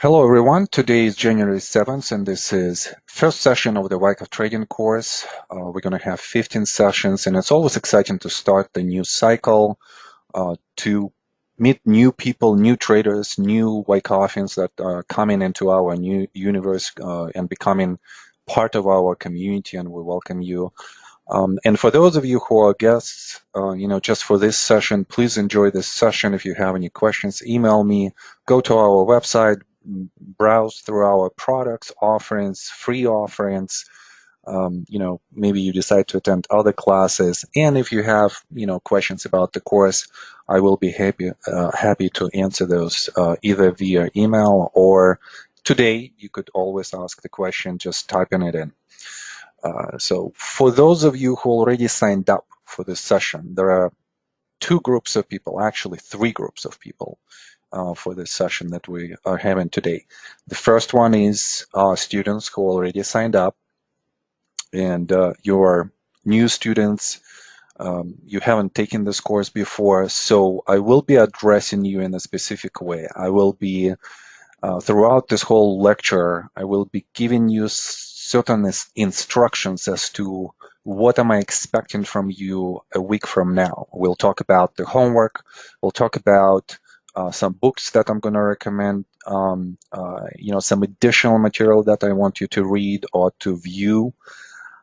Hello everyone, today is January 7th and this is first session of the Wyckoff Trading course. We're going to have 15 sessions and it's always exciting to start the new cycle, to meet new people, new traders, new Wyckoffans that are coming into our new universe and becoming part of our community, and we welcome you. And for those of you who are guests, just for this session, please enjoy this session. If you have any questions, email me, go to our website, browse through our products, offerings, free offerings. Maybe you decide to attend other classes. And if you have, questions about the course, I will be happy to answer those either via email or today. You could always ask the question, just typing it in. So for those of you who already signed up for this session, there are two groups of people, actually three groups of people for this session that we are having today. The first one is students who already signed up, and you are new students. You haven't taken this course before, so I will be addressing you in a specific way. I will be, throughout this whole lecture, I will be giving you certain instructions as to what am I expecting from you a week from now. We'll talk about the homework. We'll talk about some books that I'm going to recommend, some additional material that I want you to read or to view.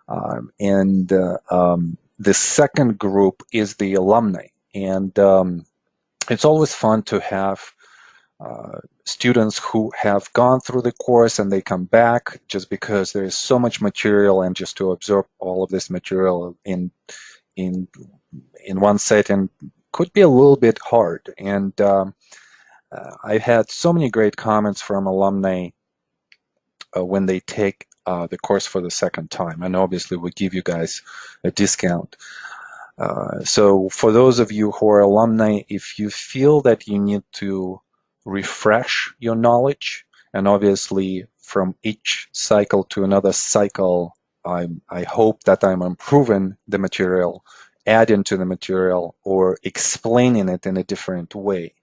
The second group is the alumni. And it's always fun to have students who have gone through the course and they come back, just because there is so much material, and just to absorb all of this material in one setting could be a little bit hard. And I've had so many great comments from alumni when they take the course for the second time, and obviously we give you guys a discount. So for those of you who are alumni, if you feel that you need to refresh your knowledge, and obviously from each cycle to another cycle, I hope that I'm improving the material, adding to the material, or explaining it in a different way.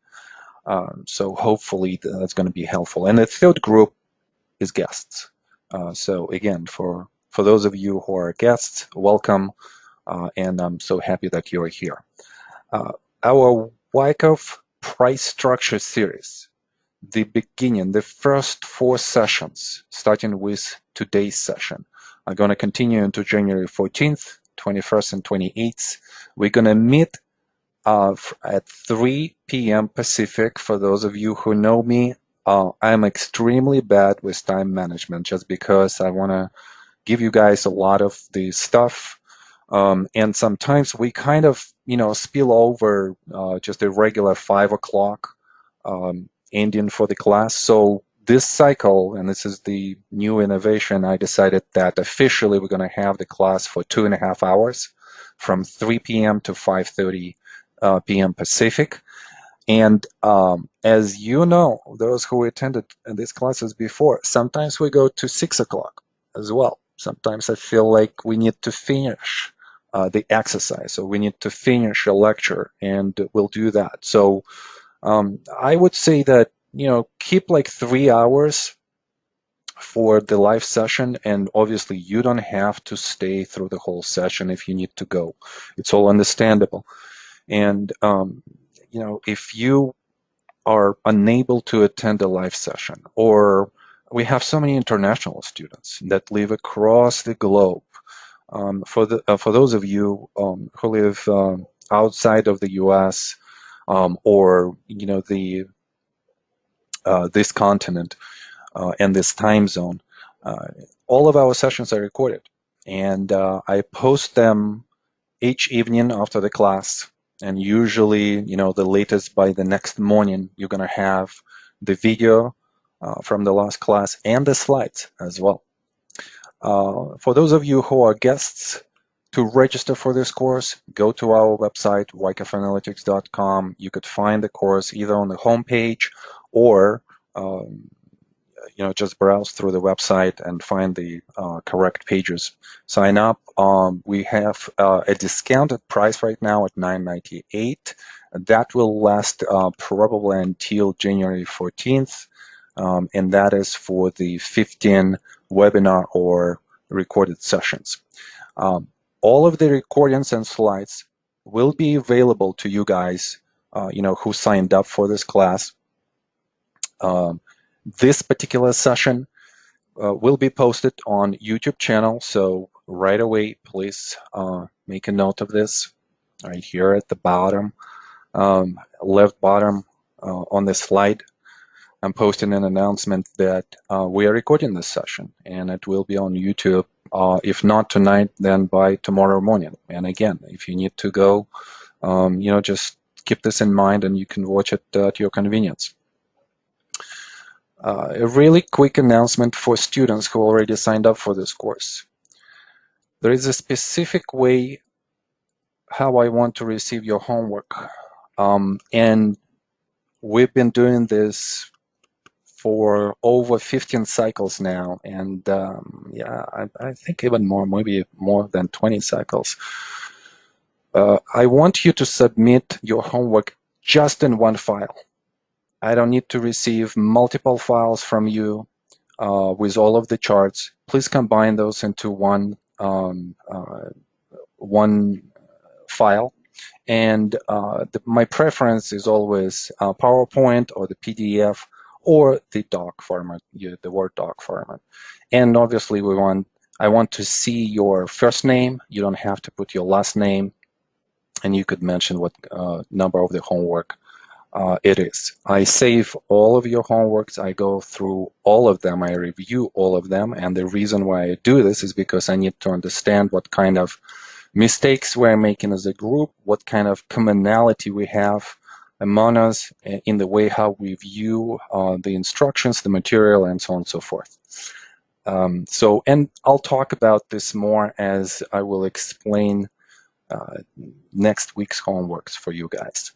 So hopefully that's going to be helpful. And the third group is guests. So again, for those of you who are guests, welcome, and I'm so happy that you're here. Our Wyckoff price structure series, the beginning, the first 4 sessions, starting with today's session, are going to continue into January 14th, 21st, and 28th. We're going to meet at 3 p.m. Pacific. For those of you who know me, I'm extremely bad with time management, just because I want to give you guys a lot of the stuff. And sometimes we kind of, spill over just a regular 5 o'clock ending for the class. So this cycle, and this is the new innovation, I decided that officially we're going to have the class for 2.5 hours, from 3 p.m. to 5:30 p.m. Pacific. And as you know, those who attended these classes before, sometimes we go to 6 o'clock as well. Sometimes I feel like we need to finish the exercise, so we need to finish a lecture, and we'll do that. So I would say that, keep like 3 hours for the live session, and obviously you don't have to stay through the whole session if you need to go. It's all understandable. And if you are unable to attend a live session, or we have so many international students that live across the globe. For those of you who live outside of the U.S. Or this continent and this time zone, all of our sessions are recorded, and I post them each evening after the class. And usually, the latest by the next morning, you're going to have the video from the last class and the slides as well. For those of you who are guests, to register for this course, go to our website, wyckoffanalytics.com. You could find the course either on the homepage, or just browse through the website and find the correct pages. Sign up. We have a discounted price right now at $9.98. That will last probably until January 14th. and that is for the 15 webinar or recorded sessions. All of the recordings and slides will be available to you guys, who signed up for this class. This particular session will be posted on YouTube channel, so right away, please make a note of this right here at the bottom, left bottom on the slide. I'm posting an announcement that we are recording this session, and it will be on YouTube. If not tonight, then by tomorrow morning. And again, if you need to go, just keep this in mind, and you can watch it at your convenience. A really quick announcement for students who already signed up for this course. There is a specific way how I want to receive your homework. And we've been doing this for over 15 cycles now. And yeah, I think even more, maybe more than 20 cycles. I want you to submit your homework just in one file. I don't need to receive multiple files from you with all of the charts. Please combine those into one file. And my preference is always PowerPoint or the PDF or the doc format, the Word doc format. And obviously, I want to see your first name. You don't have to put your last name, and you could mention what number of the homework it is. I save all of your homeworks. I go through all of them. I review all of them. And the reason why I do this is because I need to understand what kind of mistakes we're making as a group, what kind of commonality we have among us in the way how we view the instructions, the material, and so on and so forth. And I'll talk about this more as I will explain next week's homeworks for you guys.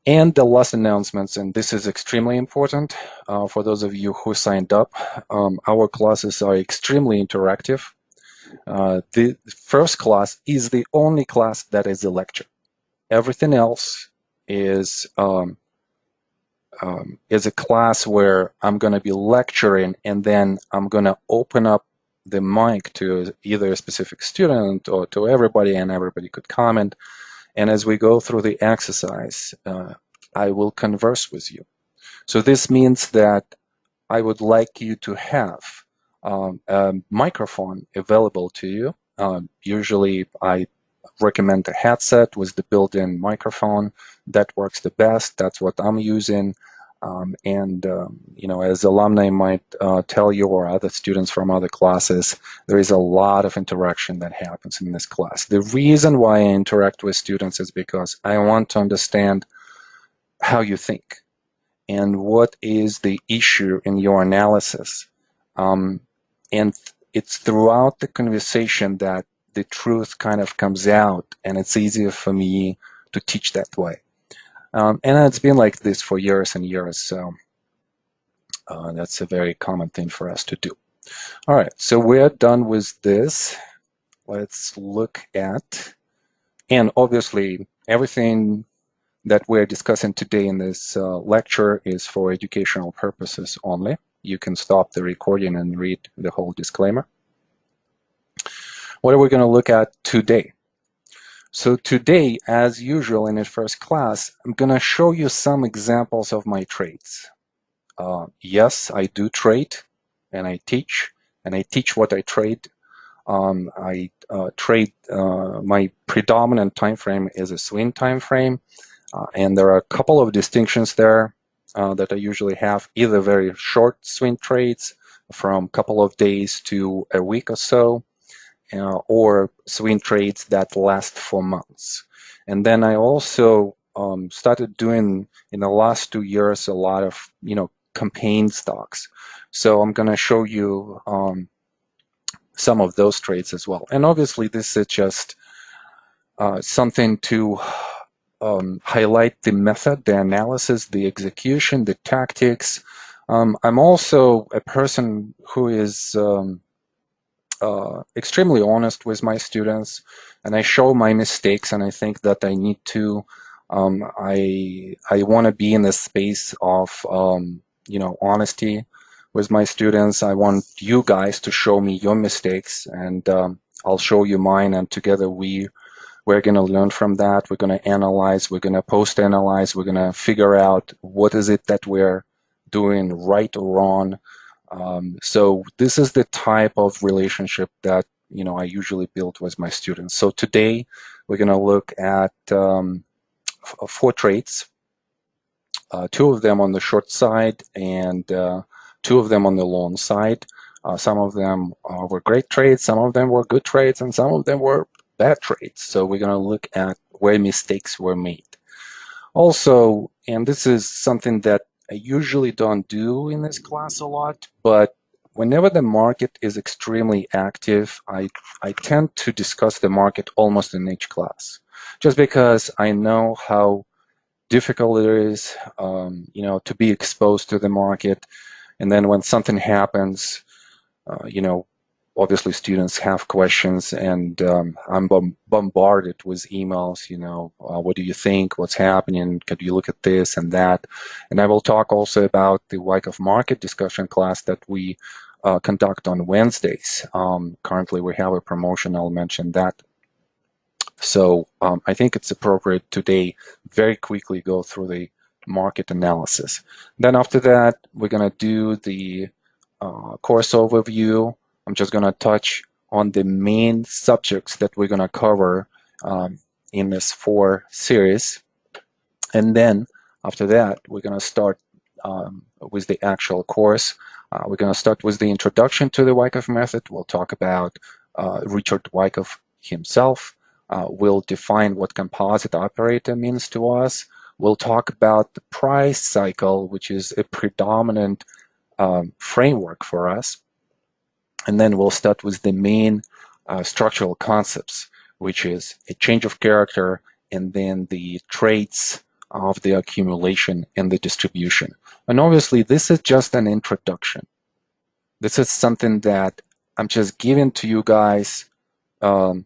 And the last announcements, and this is extremely important for those of you who signed up. Our classes are extremely interactive. The first class is the only class that is a lecture. Everything else is a class where I'm going to be lecturing, and then I'm going to open up the mic to either a specific student or to everybody, and everybody could comment. And as we go through the exercise, I will converse with you. So this means that I would like you to have a microphone available to you. Usually I recommend a headset with the built-in microphone. That works the best. That's what I'm using. As alumni might tell you, or other students from other classes, there is a lot of interaction that happens in this class. The reason why I interact with students is because I want to understand how you think and what is the issue in your analysis. And it's throughout the conversation that the truth kind of comes out, and it's easier for me to teach that way. And it's been like this for years and years, so that's a very common thing for us to do. All right, so we're done with this. Let's look at, and obviously everything that we're discussing today in this lecture is for educational purposes only. You can stop the recording and read the whole disclaimer. What are we going to look at today? So today, as usual in the first class, I'm going to show you some examples of my trades. Yes, I do trade, and I teach what I trade. I trade, my predominant time frame is a swing time frame, and there are a couple of distinctions there that I usually have, either very short swing trades from a couple of days to a week or so, or swing trades that last for months. And then I also started doing, in the last 2 years, a lot of campaign stocks. So I'm going to show you some of those trades as well. And obviously this is just something to highlight the method, the analysis, the execution, the tactics. I'm also a person who is extremely honest with my students, and I show my mistakes, and I think that I need to, I want to be in the space of honesty with my students. I want you guys to show me your mistakes, and I'll show you mine, and together we're going to learn from that. We're going to analyze, we're going to post-analyze, we're going to figure out what is it that we're doing right or wrong. So this is the type of relationship that I usually build with my students. So today we're going to look at 4 trades, 2 of them on the short side and 2 of them on the long side. Some of them were great trades, some of them were good trades, and some of them were bad trades. So we're going to look at where mistakes were made. Also, and this is something that I usually don't do in this class a lot, but whenever the market is extremely active, I tend to discuss the market almost in each class, just because I know how difficult it is, to be exposed to the market. And then when something happens, uh, you know, obviously students have questions, and I'm bombarded with emails, what do you think, what's happening, could you look at this and that. And I will talk also about the Wyckoff market discussion class that we conduct on Wednesdays. Currently we have a promotion, I'll mention that. So I think it's appropriate today very quickly go through the market analysis. Then after that, we're going to do the course overview. I'm just going to touch on the main subjects that we're going to cover in this 4 series. And then after that, we're going to start with the actual course. We're going to start with the introduction to the Wyckoff method. We'll talk about Richard Wyckoff himself. We'll define what composite operator means to us. We'll talk about the price cycle, which is a predominant framework for us. And then we'll start with the main structural concepts, which is a change of character and then the traits of the accumulation and the distribution. And obviously, this is just an introduction. This is something that I'm just giving to you guys to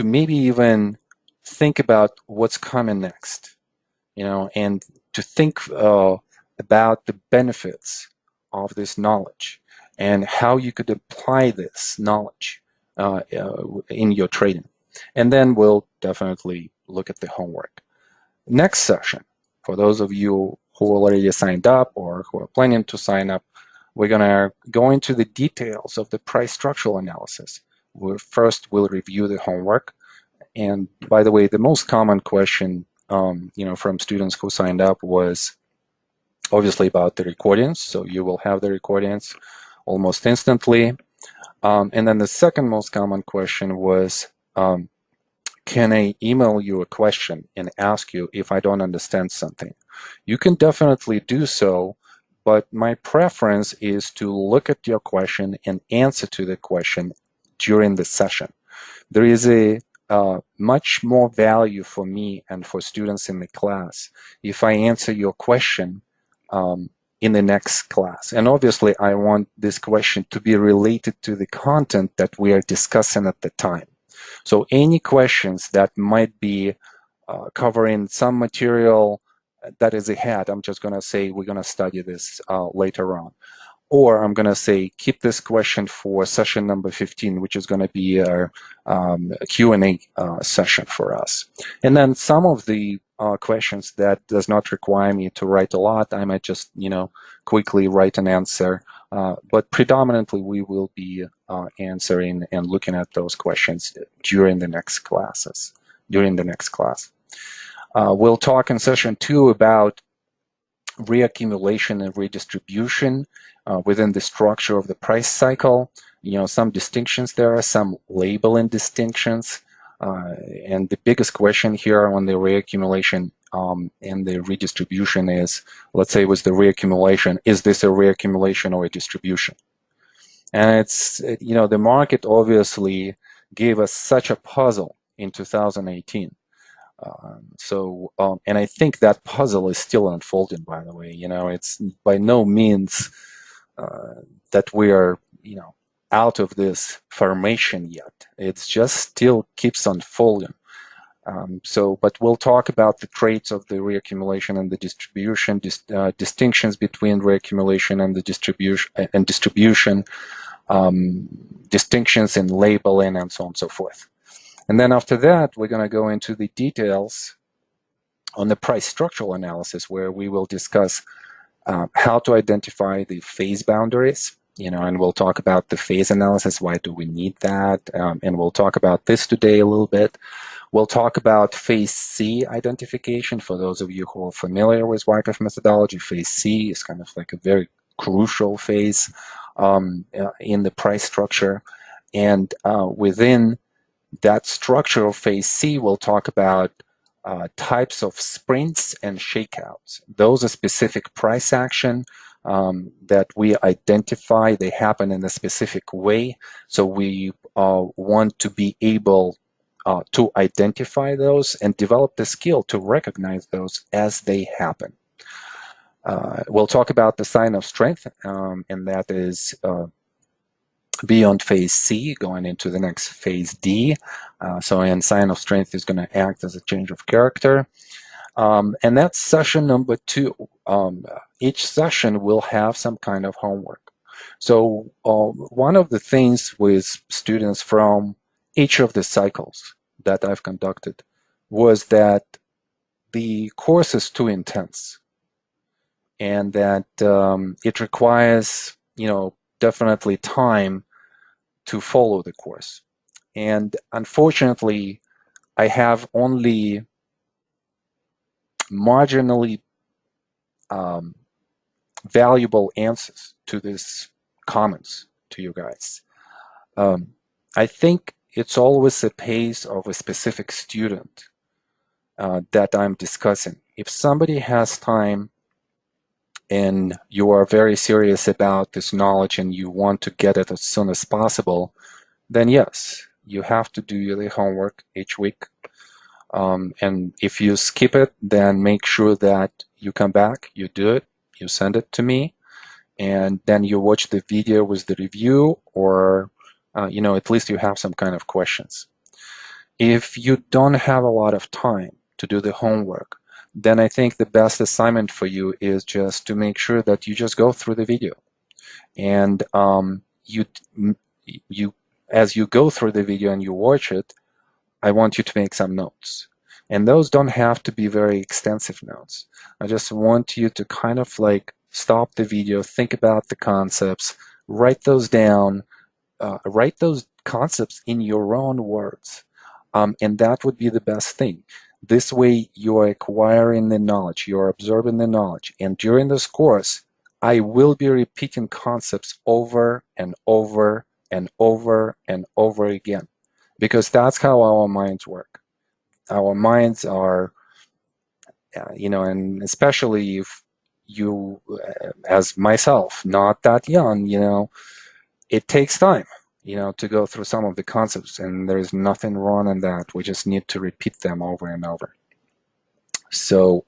maybe even think about what's coming next, and to think about the benefits of this knowledge and how you could apply this knowledge in your trading. And then we'll definitely look at the homework. Next session, for those of you who already signed up or who are planning to sign up, we're going to go into the details of the price structural analysis. First, we'll review the homework. And by the way, the most common question from students who signed up was obviously about the recordings. So you will have the recordings almost instantly. And then the second most common question was, can I email you a question and ask you if I don't understand something? You can definitely do so, but my preference is to look at your question and answer to the question during the session. There is a much more value for me and for students in the class if I answer your question in the next class. And obviously, I want this question to be related to the content that we are discussing at the time. So any questions that might be covering some material that is ahead, I'm just going to say we're going to study this later on. Or I'm going to say, keep this question for session number 15, which is going to be a Q&A session for us. And then some of the questions that does not require me to write a lot, I might just, quickly write an answer. But predominantly, we will be answering and looking at those questions during the next classes, during the next class. We'll talk in session 2 about reaccumulation and redistribution within the structure of the price cycle. Some distinctions there are, some labeling distinctions. And the biggest question here on the reaccumulation and the redistribution is, let's say with the reaccumulation, is this a reaccumulation or a distribution? And it's, the market obviously gave us such a puzzle in 2018. And I think that puzzle is still unfolding, by the way. It's by no means that we are, out of this formation yet. It just still keeps unfolding. But we'll talk about the traits of the reaccumulation and the distribution, distinctions between reaccumulation and the distribution, distinctions in labeling, and so on and so forth. And then after that, we're going to go into the details on the price structural analysis, where we will discuss how to identify the phase boundaries, and we'll talk about the phase analysis. Why do we need that? And we'll talk about this today a little bit. We'll talk about phase C identification. For those of you who are familiar with Wyckoff methodology, phase C is kind of like a very crucial phase in the price structure. And within that structure of phase C, we'll talk about types of sprints and shakeouts. Those are specific price action that we identify. They happen in a specific way. So we want to be able to identify those and develop the skill to recognize those as they happen. We'll talk about the sign of strength, and that is beyond phase C, going into the next phase D. So in sign of strength is going to act as a change of character. And that's session number 2. Each session will have some kind of homework. So one of the things with students from each of the cycles that I've conducted was that the course is too intense, and that it requires, definitely time to follow the course. And unfortunately, I have only marginally valuable answers to these comments to you guys. I think it's always a pace of a specific student that I'm discussing. If somebody has time and you are very serious about this knowledge and you want to get it as soon as possible, then yes, you have to do the homework each week. And if you skip it, then make sure that you come back, you do it, you send it to me, and then you watch the video with the review, or at least you have some kind of questions. If you don't have a lot of time to do the homework, then I think the best assignment for you is just to make sure that you just go through the video, and as you go through the video and you watch it, I want you to make some notes. And those don't have to be very extensive notes. I just want you to kind of like stop the video, think about the concepts, write those down, write those concepts in your own words. And that would be the best thing. This way you are acquiring the knowledge, you are absorbing the knowledge. And during this course, I will be repeating concepts over and over and over and over again, because that's how our minds work. Our minds are, and especially if you, as myself, not that young, it takes time, to go through some of the concepts, and there's nothing wrong in that. We just need to repeat them over and over. So,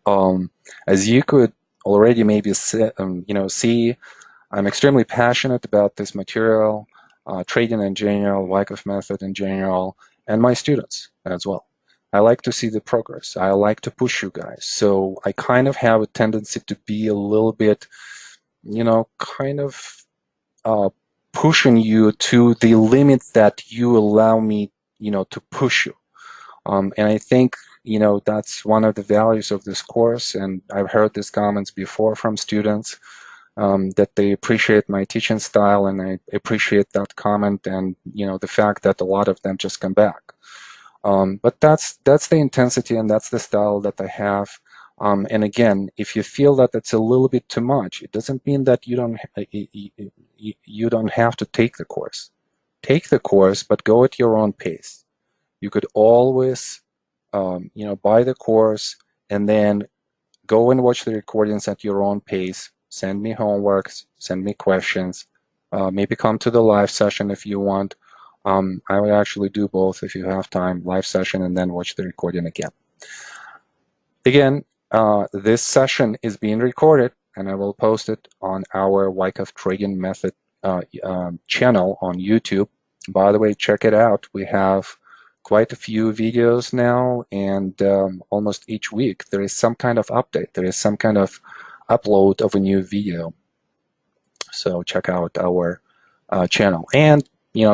as you could already maybe see, I'm extremely passionate about this material, trading in general, Wyckoff method in general, and my students as well. I like to see the progress. I like to push you guys. So I kind of have a tendency to be a little bit, kind of pushing you to the limits that you allow me, to push you. And I think, that's one of the values of this course. And I've heard these comments before from students, that they appreciate my teaching style, and I appreciate that comment, and the fact that a lot of them just come back. But that's the intensity, and that's the style that I have. And again, if you feel that it's a little bit too much, it doesn't mean that you don't have to take the course. Take the course, but go at your own pace. You could always, buy the course and then go and watch the recordings at your own pace. Send me homeworks, send me questions, maybe come to the live session if you want. I would actually do both if you have time, live session and then watch the recording again. Again, this session is being recorded, and I will post it on our Wyckoff Trading Method channel on YouTube. By the way, check it out. We have quite a few videos now, and almost each week there is some kind of update. There is some kind of upload of a new video. So check out our channel. And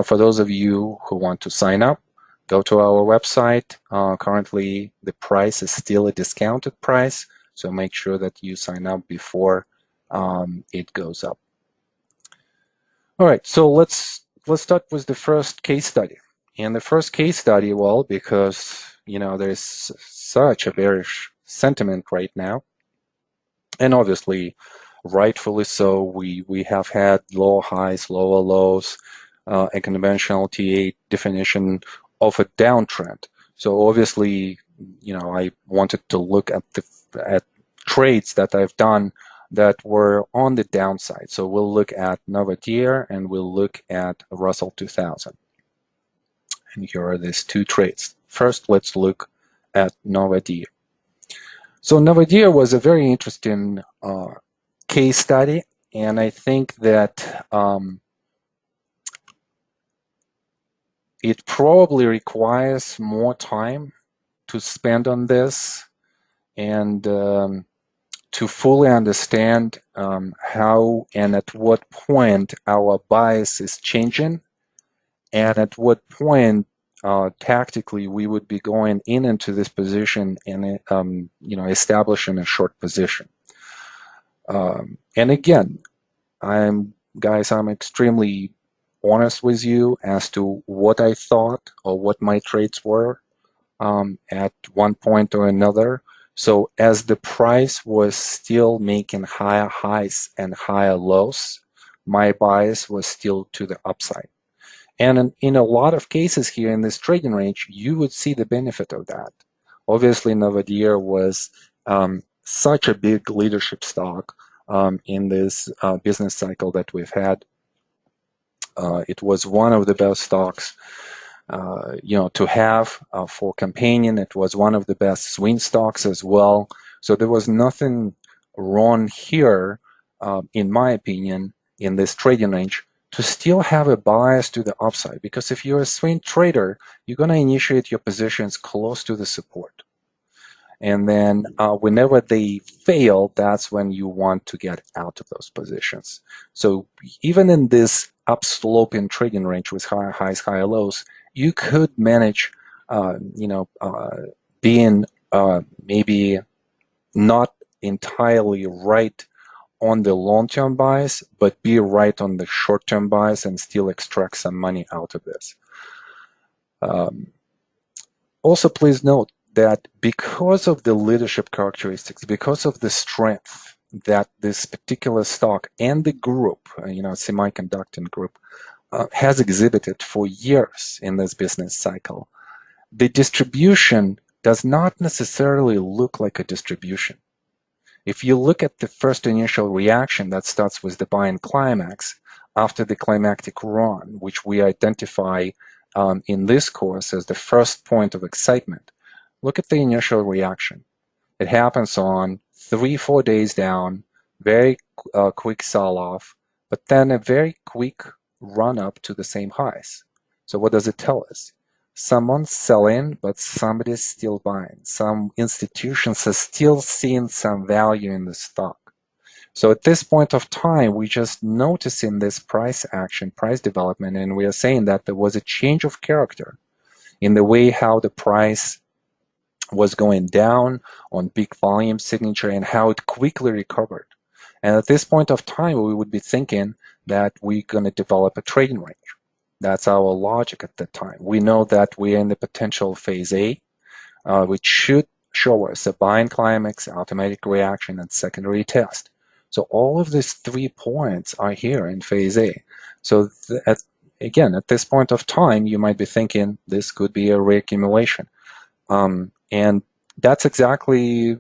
for those of you who want to sign up, go to our website. Currently, the price is still a discounted price, so make sure that you sign up before it goes up. All right, so let's start with the first case study. And the first case study, well, because there's such a bearish sentiment right now, and obviously, rightfully so, we have had lower highs, lower lows, a conventional TA definition of a downtrend. So obviously, I wanted to look at trades that I've done that were on the downside. So we'll look at Nova Deer and we'll look at Russell 2000. And here are these two trades. First, let's look at Nova Deer. So Nova Deer was a very interesting case study, and I think that it probably requires more time to spend on this and to fully understand how and at what point our bias is changing, and at what point tactically we would be going into this position and establishing a short position. And again, I'm extremely honest with you as to what I thought or what my trades were at one point or another. So as the price was still making higher highs and higher lows, my bias was still to the upside. And in a lot of cases here in this trading range, you would see the benefit of that. Obviously, Nova Deer was such a big leadership stock in this business cycle that we've had. It was one of the best stocks to have for companion. It was one of the best swing stocks as well. So there was nothing wrong here, in my opinion, in this trading range to still have a bias to the upside. Because if you're a swing trader, you're going to initiate your positions close to the support. And then whenever they fail, that's when you want to get out of those positions. So even in this upsloping trading range with higher highs, higher lows, you could manage, being maybe not entirely right on the long-term bias, but be right on the short-term bias and still extract some money out of this. Also, please note that because of the leadership characteristics, because of the strength that this particular stock and the group, semiconductor group, has exhibited for years in this business cycle, the distribution does not necessarily look like a distribution. If you look at the first initial reaction that starts with the buying climax after the climactic run, which we identify in this course as the first point of excitement, look at the initial reaction. It happens on 3-4 days down, very quick sell-off, but then a very quick run-up to the same highs. So what does it tell us? Someone's selling, but somebody's still buying. Some institutions are still seeing some value in the stock. So at this point of time, we're just noticing this price action, price development, and we are saying that there was a change of character in the way how the price was going down on big volume signature and how it quickly recovered. And at this point of time, we would be thinking that we're going to develop a trading range. That's our logic at that time. We know that we're in the potential phase A, which should show us a buying climax, automatic reaction, and secondary test. So all of these 3 points are here in phase A. So again, at this point of time, you might be thinking this could be a reaccumulation. And that's exactly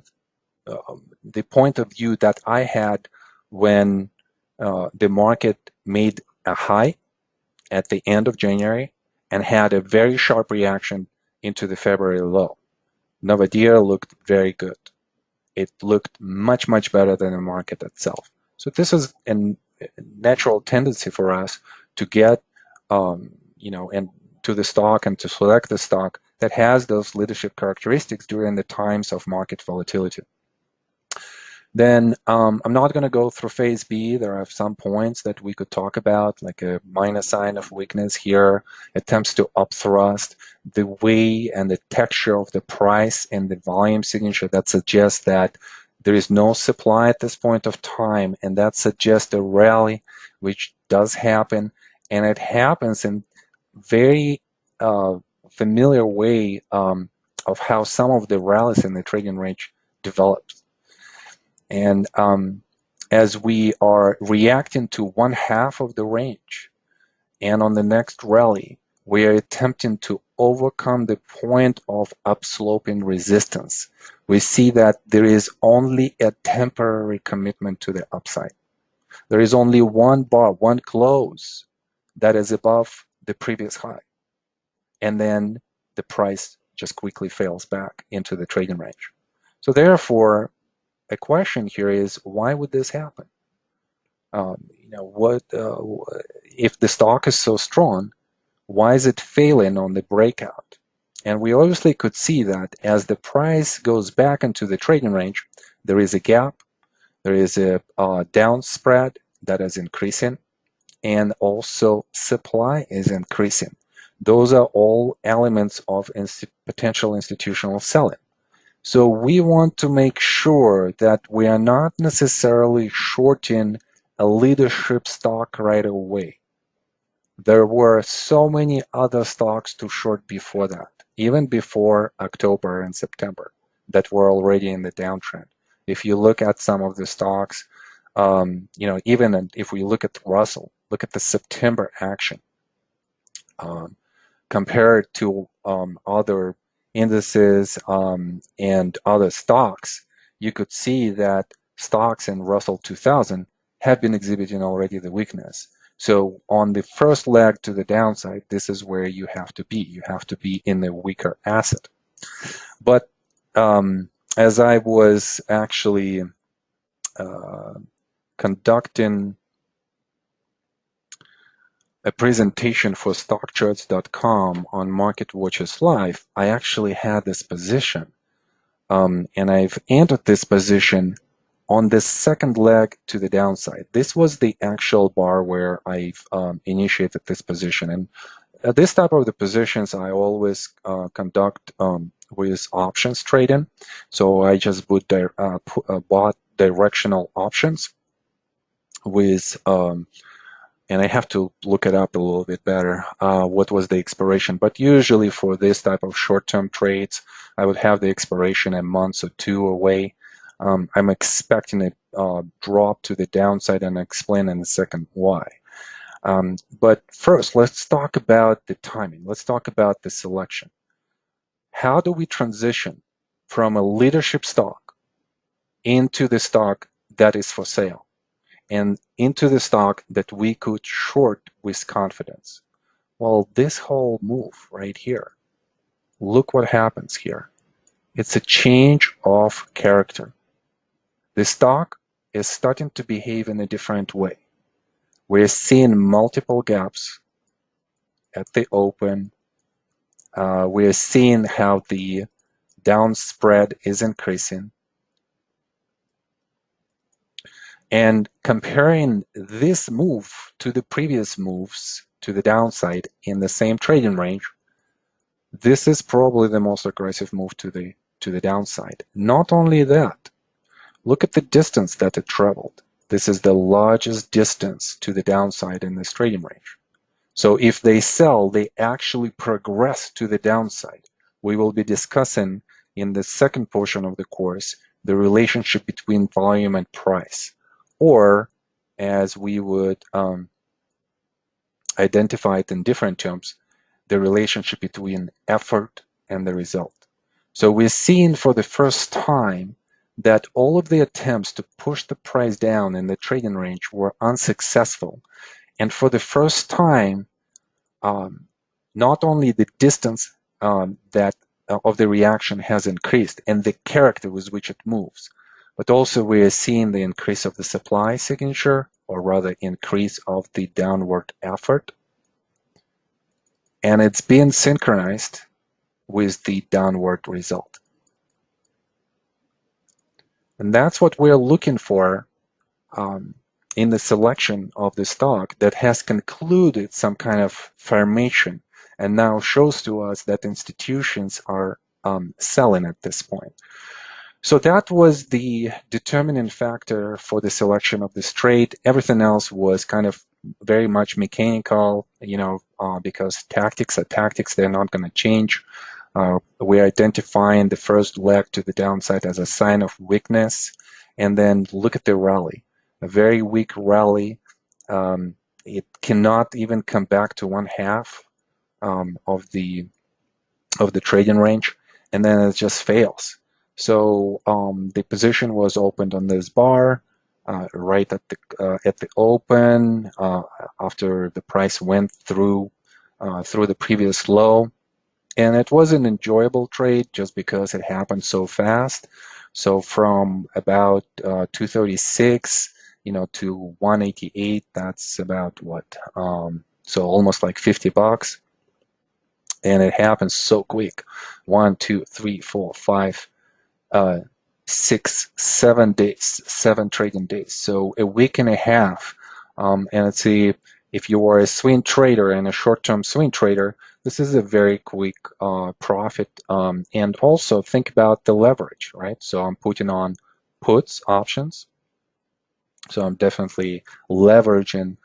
the point of view that I had when the market made a high at the end of January and had a very sharp reaction into the February low. Nova Deer looked very good. It looked much, much better than the market itself. So this is a natural tendency for us to get, and to the stock and to select the stock that has those leadership characteristics during the times of market volatility. Then I'm not going to go through phase B. There are some points that we could talk about, like a minor sign of weakness here, attempts to upthrust, the way and the texture of the price and the volume signature that suggests that there is no supply at this point of time, and that suggests a rally, which does happen, and it happens in very familiar way of how some of the rallies in the trading range develops. And as we are reacting to one half of the range, and on the next rally, we are attempting to overcome the point of upsloping resistance. We see that there is only a temporary commitment to the upside. There is only one bar, one close that is above the previous high. And then the price just quickly fails back into the trading range. So therefore, a question here is, why would this happen? What if the stock is so strong, why is it failing on the breakout? And we obviously could see that as the price goes back into the trading range, there is a gap, there is a down spread that is increasing, and also supply is increasing. Those are all elements of potential institutional selling. So we want to make sure that we are not necessarily shorting a leadership stock right away. There were so many other stocks to short before that, even before October and September, that were already in the downtrend. If you look at some of the stocks, even if we look at Russell, look at the September action compared to other indices and other stocks, you could see that stocks in Russell 2000 have been exhibiting already the weakness. So on the first leg to the downside, this is where you have to be. You have to be in the weaker asset. But as I was actually conducting a presentation for stockcharts.com on MarketWatchers Live, I actually had this position. And I've entered this position on the second leg to the downside. This was the actual bar where I've initiated this position. And this type of the positions I always conduct with options trading. So I just bought directional options with and I have to look it up a little bit better, what was the expiration. But usually for this type of short-term trades, I would have the expiration a month or two away. I'm expecting a drop to the downside, and I'll explain in a second why. But first, let's talk about the timing. Let's talk about the selection. How do we transition from a leadership stock into the stock that is for sale, and into the stock that we could short with confidence? Well, this whole move right here, look what happens here. It's a change of character. The stock is starting to behave in a different way. We're seeing multiple gaps at the open. We're seeing how the down spread is increasing. And comparing this move to the previous moves to the downside in the same trading range, this is probably the most aggressive move to the downside. Not only that, look at the distance that it traveled. This is the largest distance to the downside in this trading range. So if they sell, they actually progress to the downside. We will be discussing in the second portion of the course the relationship between volume and price, or as we would identify it in different terms, the relationship between effort and the result. So we're seeing for the first time that all of the attempts to push the price down in the trading range were unsuccessful. And for the first time, not only the distance that of the reaction has increased and the character with which it moves, but also we are seeing the increase of the supply signature, or rather increase of the downward effort. and it's been synchronized with the downward result. And that's what we're looking for in the selection of the stock that has concluded some kind of formation and now shows to us that institutions are selling at this point. So that was the determining factor for the selection of this trade. Everything else was kind of very much mechanical, because tactics are tactics. They're not going to change. We're identifying the first leg to the downside as a sign of weakness, and then look at the rally. A very weak rally. It cannot even come back to one half of the trading range, and then it just fails. So the position was opened on this bar right at the open after the price went through the previous low, and it was an enjoyable trade just because it happened so fast. So from about 236, to 188, that's about what? So almost like $50. And it happens so quick. 1, 2, 3, 4, 5, 6, 7 days, 7 trading days. So a week and a half. And let's see, if you are a swing trader and a short-term swing trader, this is a very quick profit. And also think about the leverage, right? So I'm putting on puts options. So I'm definitely leveraging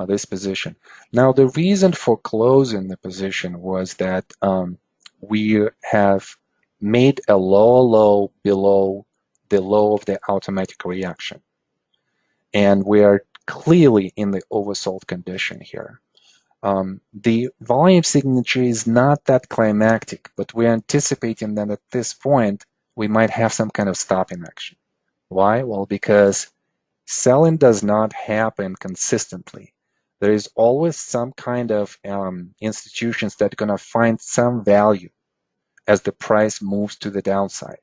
this position. Now, the reason for closing the position was that we have made a lower low below the low of the automatic reaction. And we are clearly in the oversold condition here. The volume signature is not that climactic, but we're anticipating that at this point, we might have some kind of stopping action. Why? Well, because selling does not happen consistently. There is always some kind of institutions that are going to find some value as the price moves to the downside.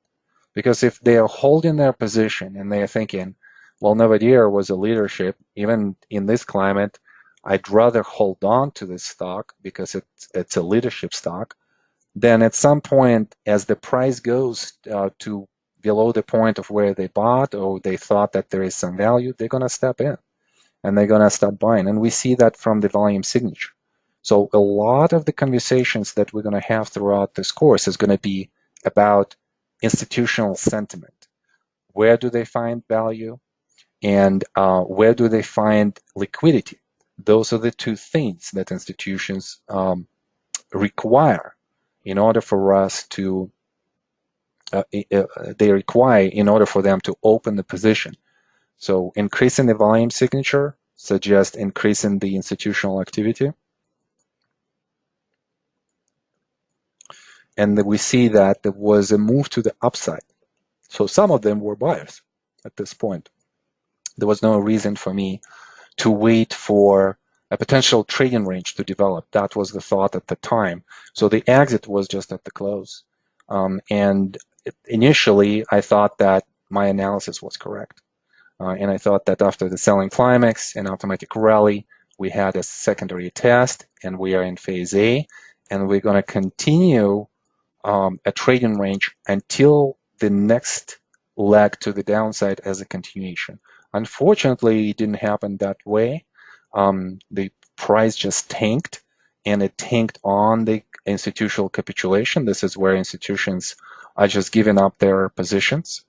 Because if they are holding their position and they are thinking, well, Navadir was a leadership, even in this climate, I'd rather hold on to this stock because it's a leadership stock, then at some point, as the price goes to below the point of where they bought or they thought that there is some value, they're going to step in and they're going to start buying. And we see that from the volume signature. So a lot of the conversations that we're going to have throughout this course is going to be about institutional sentiment. Where do they find value? And where do they find liquidity? Those are the two things that institutions require in order for us to they require in order for them to open the position. So increasing the volume signature suggests increasing the institutional activity. And we see that there was a move to the upside. So some of them were buyers at this point. There was no reason for me to wait for a potential trading range to develop. That was the thought at the time. So the exit was just at the close. And initially, I thought that my analysis was correct. And I thought that after the selling climax and automatic rally, we had a secondary test, and we are in phase A, and we're going to continue a trading range until the next leg to the downside as a continuation. Unfortunately, it didn't happen that way. The price just tanked, and it tanked on the institutional capitulation. This is where institutions are just giving up their positions.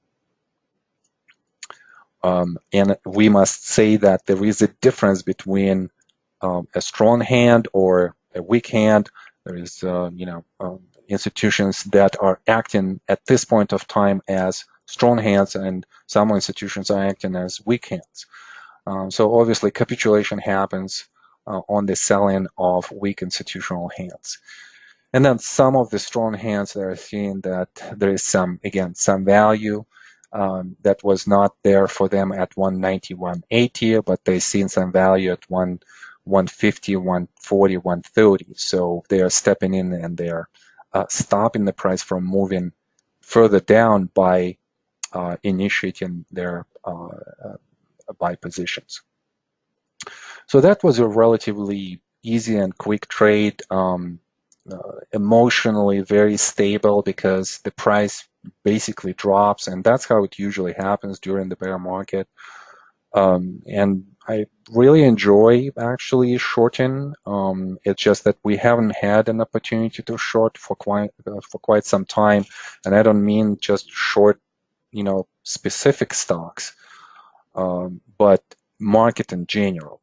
And we must say that there is a difference between a strong hand or a weak hand. There is, institutions that are acting at this point of time as strong hands, and some institutions are acting as weak hands. So obviously, capitulation happens on the selling of weak institutional hands. And then some of the strong hands that are seeing that there is some value that was not there for them at 190, 180, but they've seen some value at 150, 140, 130. So they are stepping in and they're stopping the price from moving further down by initiating their buy positions. So that was a relatively easy and quick trade. emotionally very stable because the price basically drops, and that's how it usually happens during the bear market. And I really enjoy actually shorting. It's just that we haven't had an opportunity to short for quite some time, and I don't mean just short, specific stocks, but market in general.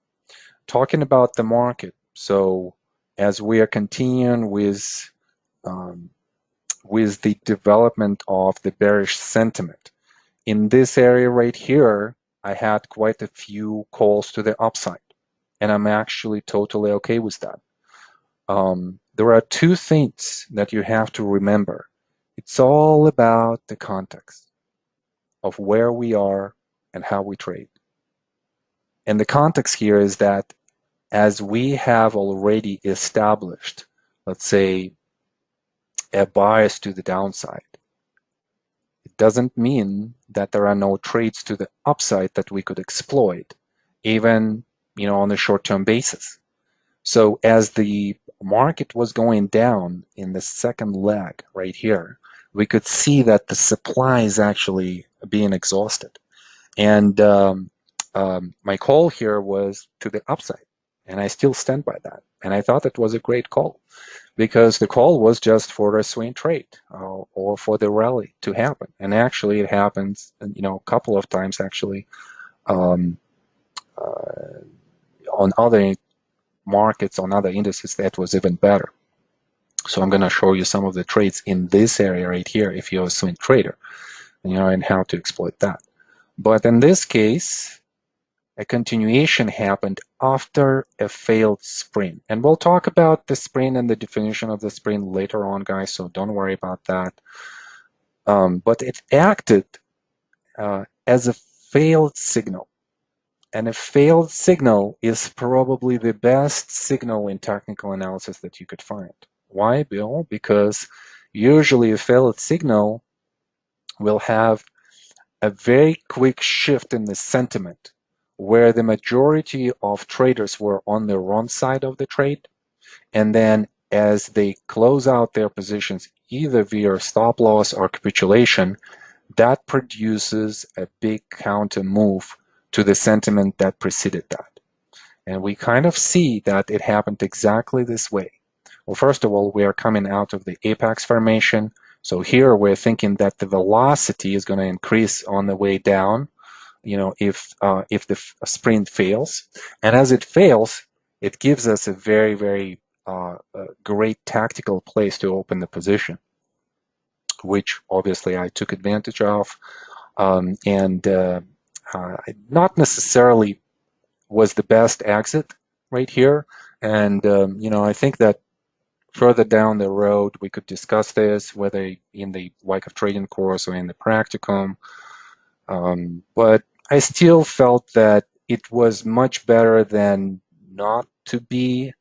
Talking about the market, so as we are continuing um, with the development of the bearish sentiment. In this area right here, I had quite a few calls to the upside, and I'm actually totally okay with that. There are two things that you have to remember. It's all about the context of where we are and how we trade. And the context here is that as we have already established, let's say, a bias to the downside, it doesn't mean that there are no trades to the upside that we could exploit, even on a short-term basis. So as the market was going down in the second leg right here, we could see that the supply is actually being exhausted. And my call here was to the upside, and I still stand by that. And I thought it was a great call because the call was just for a swing trade or for the rally to happen. And actually, it happens, a couple of times actually um, on other markets, on other indices, that was even better. So I'm going to show you some of the trades in this area right here if you're a swing trader, and how to exploit that. But in this case, a continuation happened after a failed sprint. And we'll talk about the sprint and the definition of the sprint later on, guys, so don't worry about that. But it acted as a failed signal. And a failed signal is probably the best signal in technical analysis that you could find. Why, Bill? Because usually a failed signal will have a very quick shift in the sentiment where the majority of traders were on the wrong side of the trade. And then as they close out their positions, either via stop loss or capitulation, that produces a big counter move to the sentiment that preceded that. And we kind of see that it happened exactly this way. Well, first of all, we are coming out of the apex formation. So here we're thinking that the velocity is going to increase on the way down, if the sprint fails. And as it fails, it gives us a very, very great tactical place to open the position, which obviously I took advantage of. And not necessarily was the best exit right here. And, I think that further down the road, we could discuss this, whether in the Wyckoff trading course or in the practicum. But I still felt that it was much better than not to be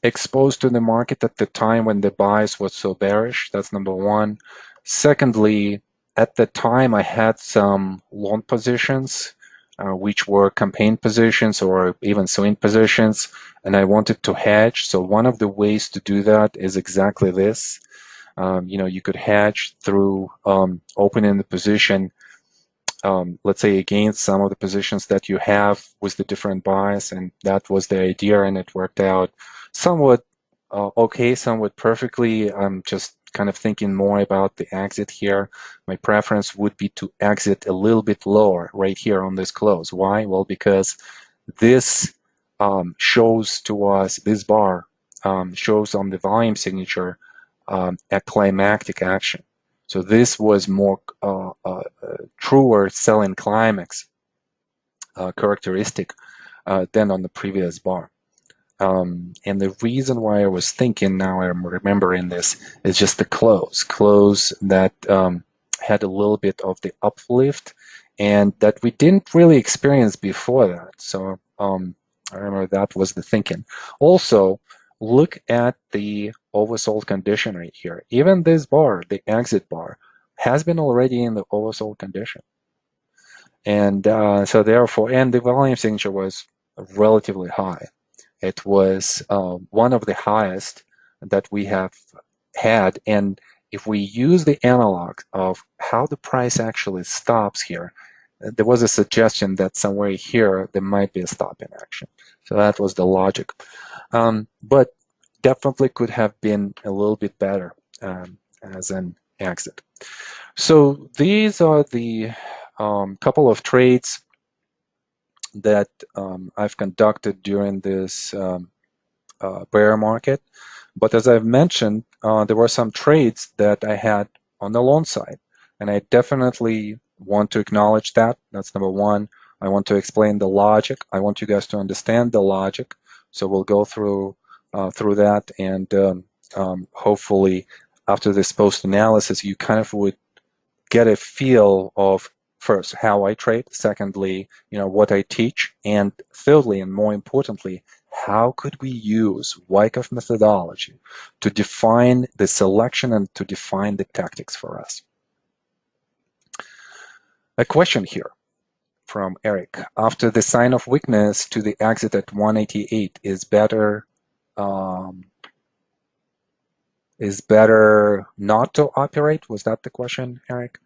exposed to the market at the time when the bias was so bearish. That's number one. Secondly, at the time I had some long positions, which were campaign positions or even swing positions, and I wanted to hedge. So one of the ways to do that is exactly this. You could hedge through opening the position, let's say, against some of the positions that you have with the different buys, and that was the idea, and it worked out somewhat okay, somewhat perfectly. I'm just kind of thinking more about the exit here. My preference would be to exit a little bit lower right here on this close. Why? Well, because this shows to us, this bar shows on the volume signature a climactic action. So this was more truer selling climax characteristic than on the previous bar. And the reason why I was thinking, now I'm remembering this, is just the close that had a little bit of the uplift and that we didn't really experience before that. So I remember that was the thinking. Also, look at the oversold condition right here. Even this bar, the exit bar, has been already in the oversold condition. And so therefore, and the volume signature was relatively high It was one of the highest that we have had. And if we use the analog of how the price actually stops here, there was a suggestion that somewhere here there might be a stop in action. So that was the logic. But definitely could have been a little bit better as an exit. So these are the couple of trades that I've conducted during this bear market. But as I've mentioned, there were some trades that I had on the long side, and I definitely want to acknowledge that. That's number one. I want to explain the logic. I want you guys to understand the logic. So we'll go through that, and hopefully, after this post analysis, you kind of would get a feel of, first, how I trade, secondly, what I teach, and thirdly, and more importantly, how could we use Wyckoff methodology to define the selection and to define the tactics for us. A question here from Eric. After the sign of weakness to the exit at 188 is better not to operate? Was that the question, Eric?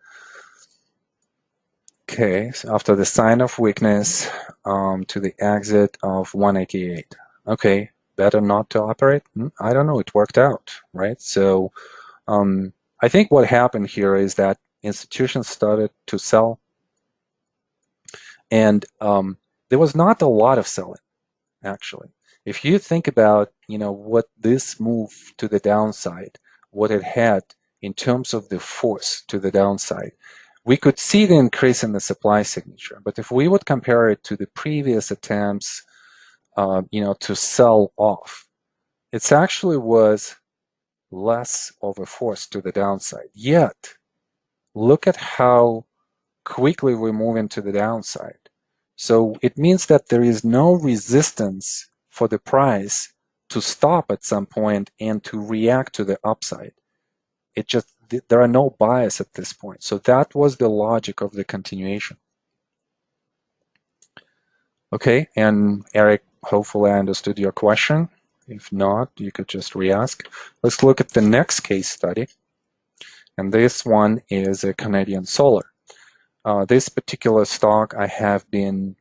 Okay, so after the sign of weakness to the exit of 188. Okay, better not to operate? I don't know, it worked out, right? So I think what happened here is that institutions started to sell, and there was not a lot of selling, actually. If you think about, what this move to the downside, what it had in terms of the force to the downside, we could see the increase in the supply signature. But if we would compare it to the previous attempts, to sell off, it actually was less of a force to the downside. Yet, look at how quickly we move into the downside. So it means that there is no resistance for the price to stop at some point and to react to the upside. There are no bias at this point. So that was the logic of the continuation. Okay, and Eric, hopefully I understood your question. If not, you could just re-ask. Let's look at the next case study. And this one is a Canadian Solar. This particular stock I have been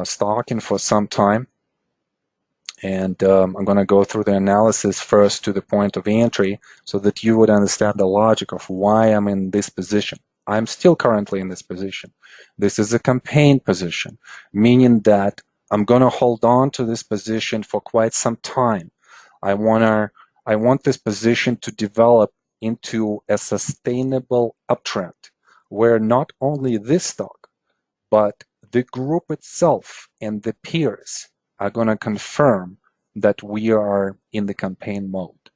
stocking for some time. And I'm going to go through the analysis first to the point of entry so that you would understand the logic of why I'm in this position. I'm still currently in this position. This is a campaign position, meaning that I'm going to hold on to this position for quite some time. I want this position to develop into a sustainable uptrend where not only this stock, but the group itself and the peers are going to confirm that we are in the campaign mode.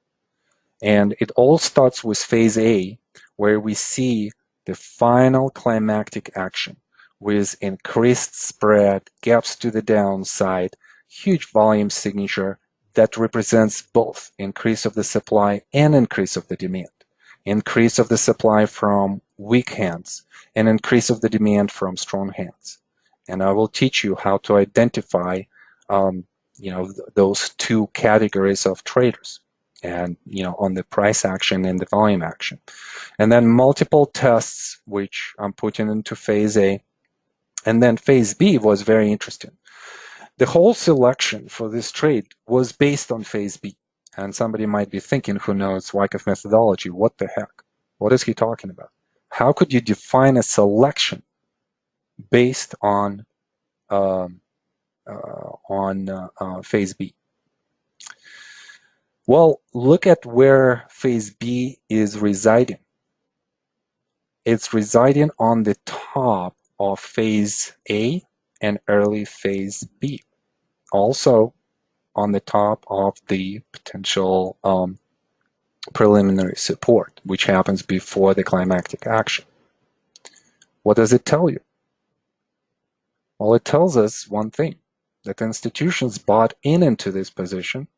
And it all starts with phase A, where we see the final climactic action with increased spread, gaps to the downside, huge volume signature that represents both increase of the supply and increase of the demand. Increase of the supply from weak hands and increase of the demand from strong hands. And I will teach you how to identify those two categories of traders, and on the price action and the volume action. And then multiple tests, which I'm putting into phase A. And then phase B was very interesting. The whole selection for this trade was based on phase B. And somebody might be thinking, who knows Wyckoff methodology, what the heck? What is he talking about? How could you define a selection based on phase B? Well, look at where phase B is residing. It's residing on the top of phase A and early phase B. Also on the top of the potential preliminary support, which happens before the climactic action. What does it tell you? Well, it tells us one thing, that institutions bought into this position,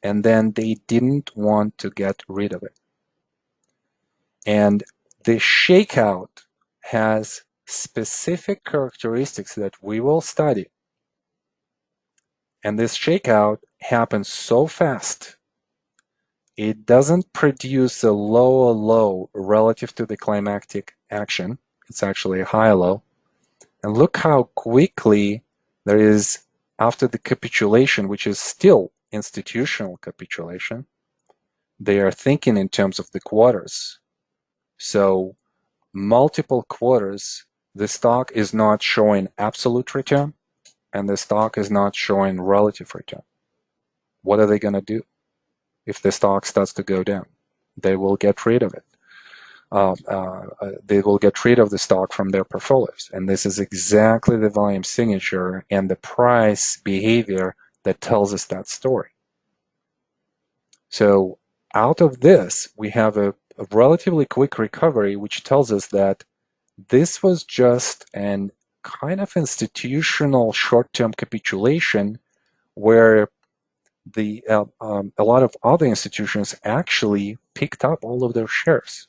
and then they didn't want to get rid of it. And the shakeout has specific characteristics that we will study And this shakeout happens so fast, it doesn't produce a lower low relative to the climactic action. It's actually a high low. And look how quickly there is, after the capitulation, which is still institutional capitulation, they are thinking in terms of the quarters. So multiple quarters, the stock is not showing absolute return, and the stock is not showing relative return. What are they going to do if the stock starts to go down? They will get rid of it. They will get rid of the stock from their portfolios. And this is exactly the volume signature and the price behavior that tells us that story. So out of this, we have a relatively quick recovery, which tells us that this was just an kind of institutional short-term capitulation where a lot of other institutions actually picked up all of their shares.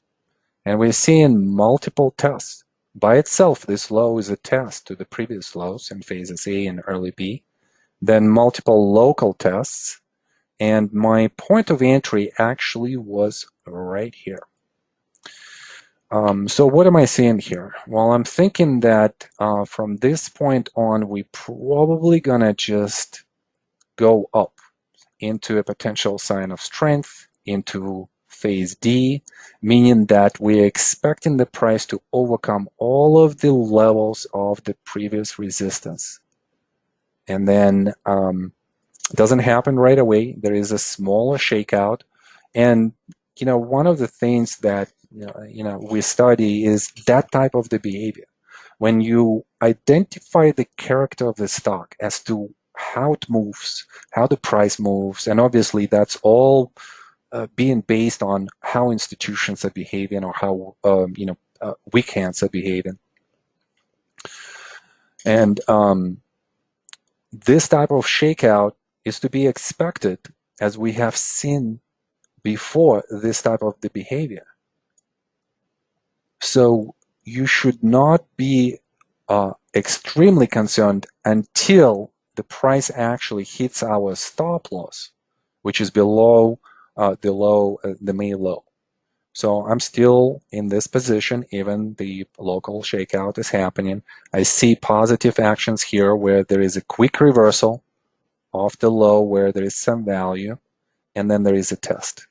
And we're seeing multiple tests. By itself, this low is a test to the previous lows in phases A and early B, then multiple local tests, and my point of entry actually was right here. So what am I seeing here? Well, I'm thinking that from this point on, we probably gonna just go up into a potential sign of strength, into phase D, meaning that we're expecting the price to overcome all of the levels of the previous resistance. And then it doesn't happen right away. There is a smaller shakeout. And, one of the things that, we study is that type of the behavior. When you identify the character of the stock as to how it moves, how the price moves, and obviously that's all being based on how institutions are behaving or how weak hands are behaving. And this type of shakeout is to be expected, as we have seen before this type of the behavior. So you should not be extremely concerned until the price actually hits our stop loss, which is below the May low. So I'm still in this position, even the local shakeout is happening. I see positive actions here where there is a quick reversal of the low where there is some value, and then there is a test.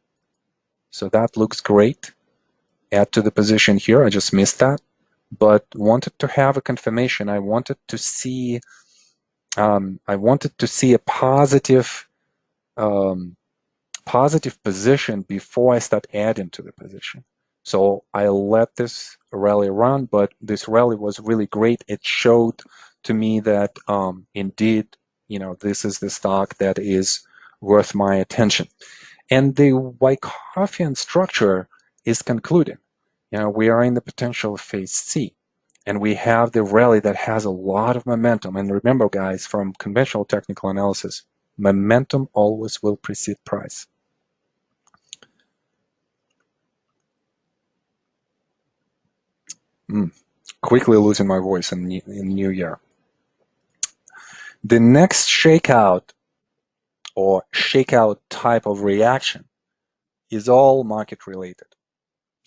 So that looks great. Add to the position here. I just missed that, but wanted to have a confirmation. I wanted to see a positive positive position before I start adding to the position. So I let this rally run, but this rally was really great. It showed to me that indeed, this is the stock that is worth my attention. And the Wyckofian structure is concluding. We are in the potential phase C, and we have the rally that has a lot of momentum. And remember, guys, from conventional technical analysis, momentum always will precede price. Quickly losing my voice in New Year. The next shakeout or shakeout type of reaction is all market related.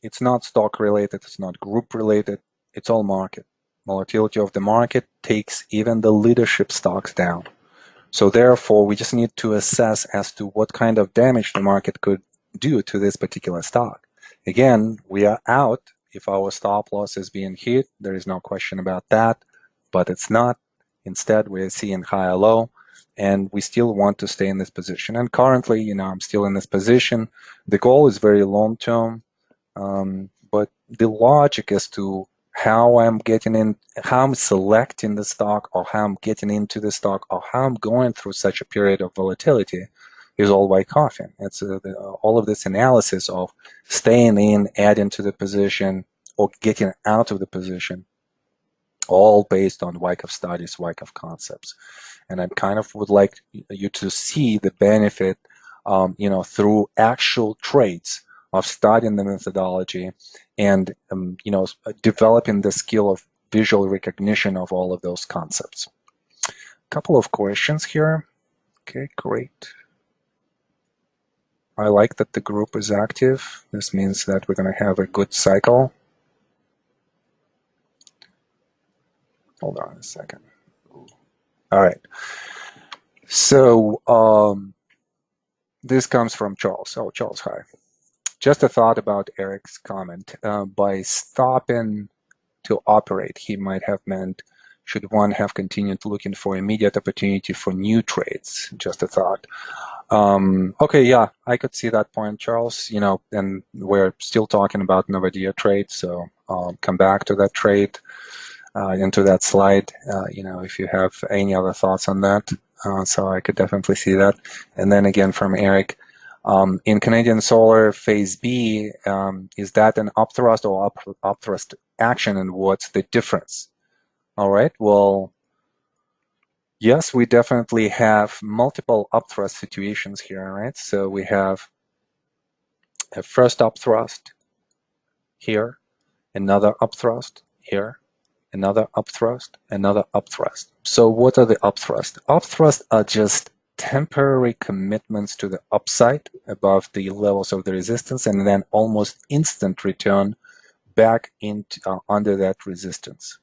It's not stock related, it's not group related, it's all market. Volatility of the market takes even the leadership stocks down. So therefore, we just need to assess as to what kind of damage the market could do to this particular stock. Again, we are out if our stop loss is being hit. There is no question about that, but it's not. Instead, we're seeing higher low, and we still want to stay in this position. And currently, I'm still in this position. The goal is very long term, but the logic as to how I'm getting in, how I'm selecting the stock, or how I'm getting into the stock, or how I'm going through such a period of volatility is all Wyckofian. It's all of this analysis of staying in, adding to the position, or getting out of the position, all based on Wyckoff studies, Wyckoff concepts. And I kind of would like you to see the benefit, through actual trades of studying the methodology and developing the skill of visual recognition of all of those concepts. A couple of questions here. Okay, great. I like that the group is active. This means that we're going to have a good cycle. Hold on a second. All right. So this comes from Charles. Oh, Charles, hi. Just a thought about Eric's comment. By stopping to operate, he might have meant, should one have continued looking for immediate opportunity for new trades? Just a thought. Okay, yeah, I could see that point, Charles. And we're still talking about Novadia trade, so come back to that trade, into that slide. If you have any other thoughts on that, so I could definitely see that. And then again from Eric, in Canadian Solar Phase B, is that an upthrust or upthrust action, and what's the difference? All right, well, yes, we definitely have multiple upthrust situations here, right? So we have a first upthrust here, another upthrust here, another upthrust, another upthrust. So what are the upthrust? Upthrust are just temporary commitments to the upside above the levels of the resistance, and then almost instant return back into under that resistance.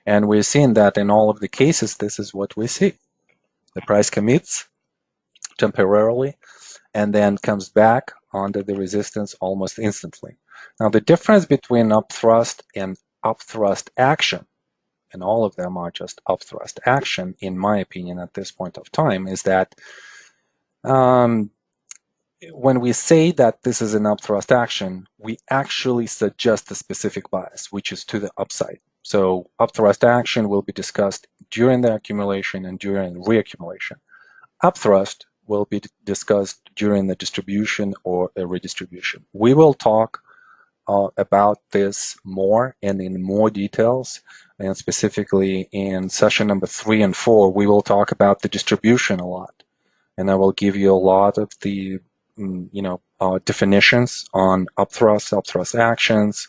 And we're seeing that in all of the cases, this is what we see. The price commits temporarily and then comes back under the resistance almost instantly. Now, the difference between upthrust and upthrust action, and all of them are just upthrust action, in my opinion, at this point of time, is that when we say that this is an upthrust action, we actually suggest a specific bias, which is to the upside. So upthrust action will be discussed during the accumulation and during reaccumulation. Upthrust will be discussed during the distribution or a redistribution. We will talk about this more and in more details, and specifically in session number 3 and 4, we will talk about the distribution a lot. And I will give you a lot of the definitions on upthrust actions,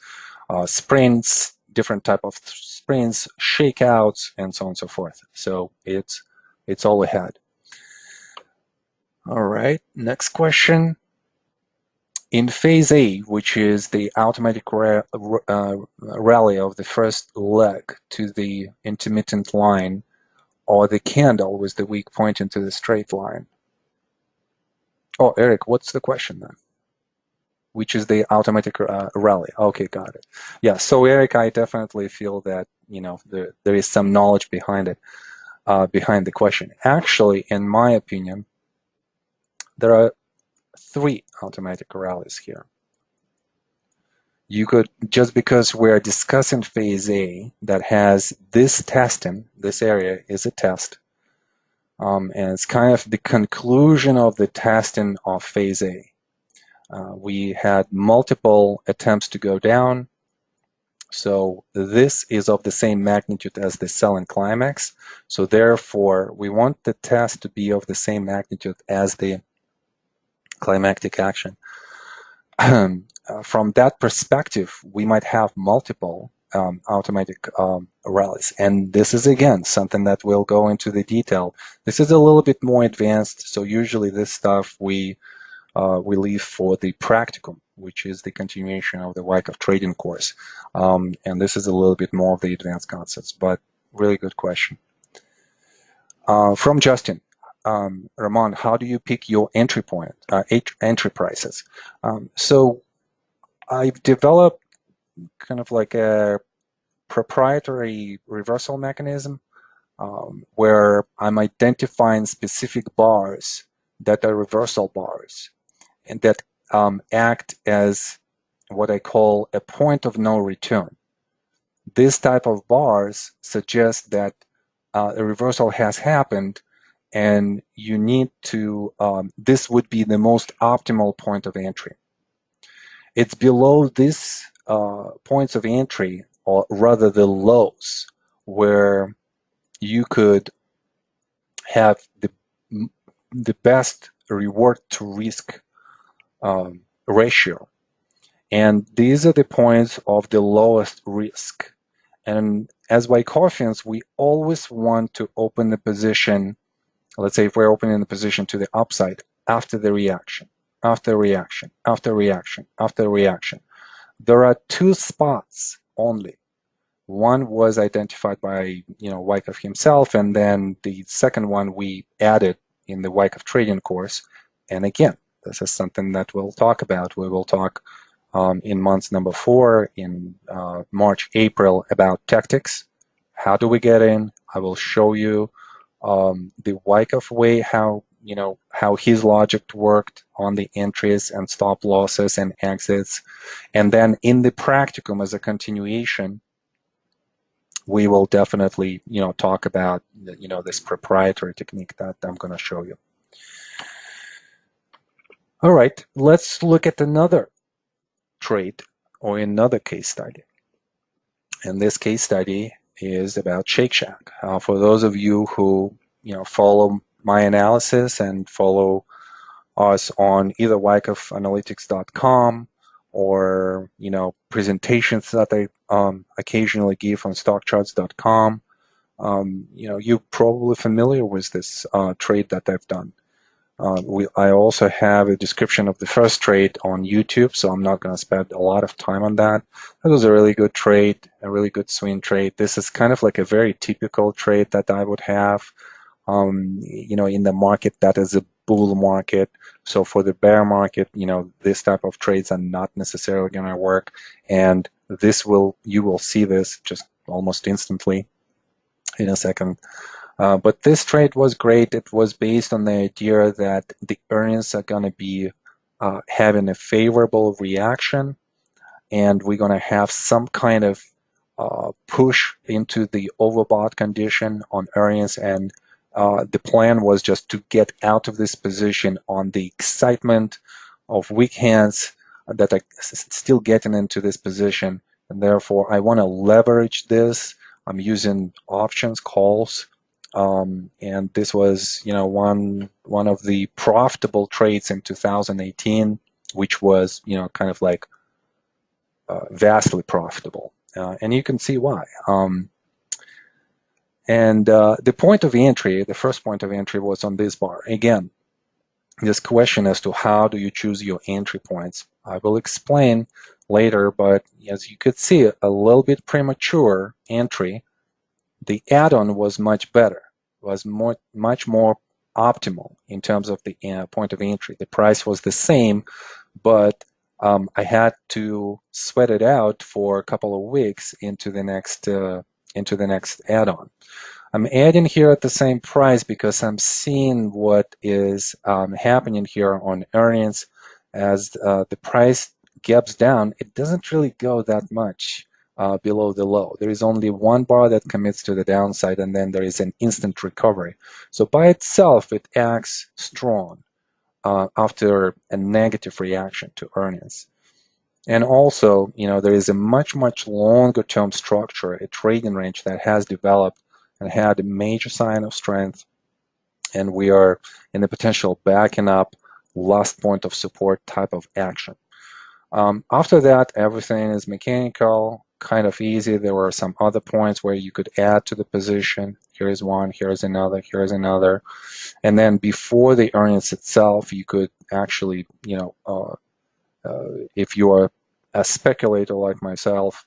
sprints, different type of sprints, shakeouts, and so on and so forth. So it's all ahead. All right, next question. In phase A, which is the automatic rally of the first leg to the intermittent line, or the candle with the weak point into the straight line. Oh, Eric, what's the question then? Which is the automatic rally? Okay, got it. Yeah, so Eric, I definitely feel that there is some knowledge behind it, behind the question. Actually, in my opinion, there are 3 automatic rallies here. You could, just because we're discussing phase A that has this testing, this area is a test, and it's kind of the conclusion of the testing of phase A. We had multiple attempts to go down, so this is of the same magnitude as the selling climax, so therefore we want the test to be of the same magnitude as the climactic action. From that perspective, we might have multiple automatic rallies. And this is, again, something that we'll go into the detail. This is a little bit more advanced, so usually this stuff we leave for the practicum, which is the continuation of the Wyckoff trading course. And this is a little bit more of the advanced concepts, but really good question. From Justin. Ramon, how do you pick your entry point, entry prices? So I've developed kind of like a proprietary reversal mechanism where I'm identifying specific bars that are reversal bars and that act as what I call a point of no return. This type of bars suggest that a reversal has happened and you need to, this would be the most optimal point of entry. It's below this points of entry, or rather the lows, where you could have the best reward to risk ratio. And these are the points of the lowest risk. And as Wyckoffans, we always want to open the position let's say if we're opening the position to the upside after the reaction, after reaction, after reaction, after reaction, there are two spots only. One was identified by Wyckoff himself, and then the second one we added in the Wyckoff trading course. And again, this is something that we'll talk about. We will talk in months number 4 in March, April about tactics. How do we get in? I will show you the Wyckoff way, how his logic worked on the entries and stop losses and exits. And then in the practicum as a continuation, we will definitely talk about this proprietary technique that I'm going to show you. All right, let's look at another trade or another case study. And this case study is about Shake Shack. For those of you who follow my analysis and follow us on either wyckoffanalytics.com or presentations that I occasionally give on stockcharts.com, you're probably familiar with this trade that I've done. I also have a description of the first trade on YouTube, so I'm not going to spend a lot of time on that. That was a really good trade, a really good swing trade. This is kind of like a very typical trade that I would have, in the market that is a bull market. So for the bear market, this type of trades are not necessarily going to work, and you will see this just almost instantly in a second. But this trade was great. It was based on the idea that the earnings are going to be having a favorable reaction, and we're going to have some kind of push into the overbought condition on earnings. And the plan was just to get out of this position on the excitement of weak hands that are still getting into this position. And therefore, I want to leverage this. I'm using options, calls. And this was, one of the profitable trades in 2018, which was, kind of like vastly profitable. And you can see why. The point of entry, the first point of entry was on this bar. Again, this question as to how do you choose your entry points, I will explain later, but as you could see, a little bit premature entry. The add-on was much better, was much more optimal in terms of the point of entry. The price was the same, but I had to sweat it out for a couple of weeks into the next add-on. I'm adding here at the same price because I'm seeing what is happening here on earnings. As the price gaps down, it doesn't really go that much below the low. There is only one bar that commits to the downside, and then there is an instant recovery. So by itself, it acts strong after a negative reaction to earnings. And also, there is a much longer term structure, a trading range that has developed and had a major sign of strength. And we are in the potential backing up last point of support type of action. After that, everything is mechanical, kind of easy. There were some other points where you could add to the position. Here is one, here is another, here is another. And then before the earnings itself, you could actually, if you are a speculator like myself,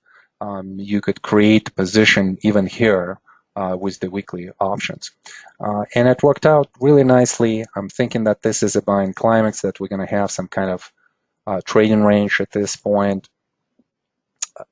you could create a position even here with the weekly options. And it worked out really nicely. I'm thinking that this is a buying climax, that we're going to have some kind of trading range at this point.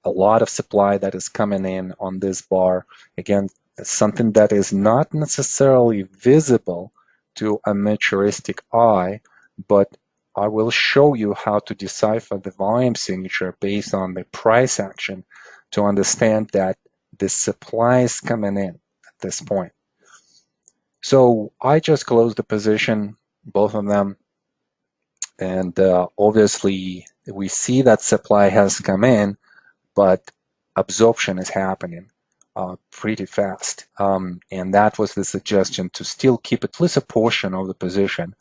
A lot of supply that is coming in on this bar. Again, something that is not necessarily visible to a maturistic eye, but I will show you how to decipher the volume signature based on the price action to understand that the supply is coming in at this point. So I just closed the position, both of them, and obviously we see that supply has come in, but absorption is happening pretty fast. And that was the suggestion, to still keep at least a portion of the position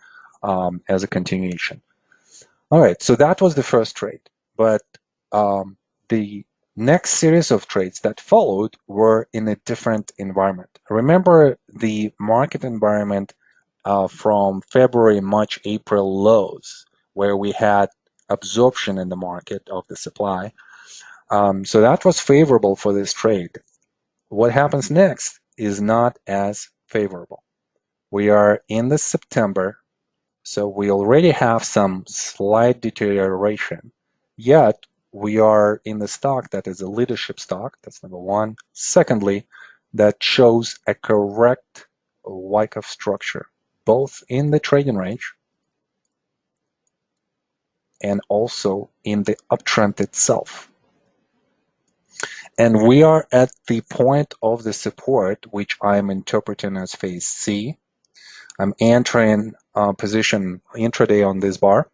as a continuation. All right, so that was the first trade. But the next series of trades that followed were in a different environment. Remember, the market environment from February, March, April lows, where we had absorption in the market of the supply. So that was favorable for this trade. What happens next is not as favorable. We are in the September, so we already have some slight deterioration. Yet we are in the stock that is a leadership stock. That's number one. Secondly, that shows a correct Wyckoff structure, both in the trading range and also in the uptrend itself. And we are at the point of the support, which I'm interpreting as phase C. I'm entering position intraday on this bar,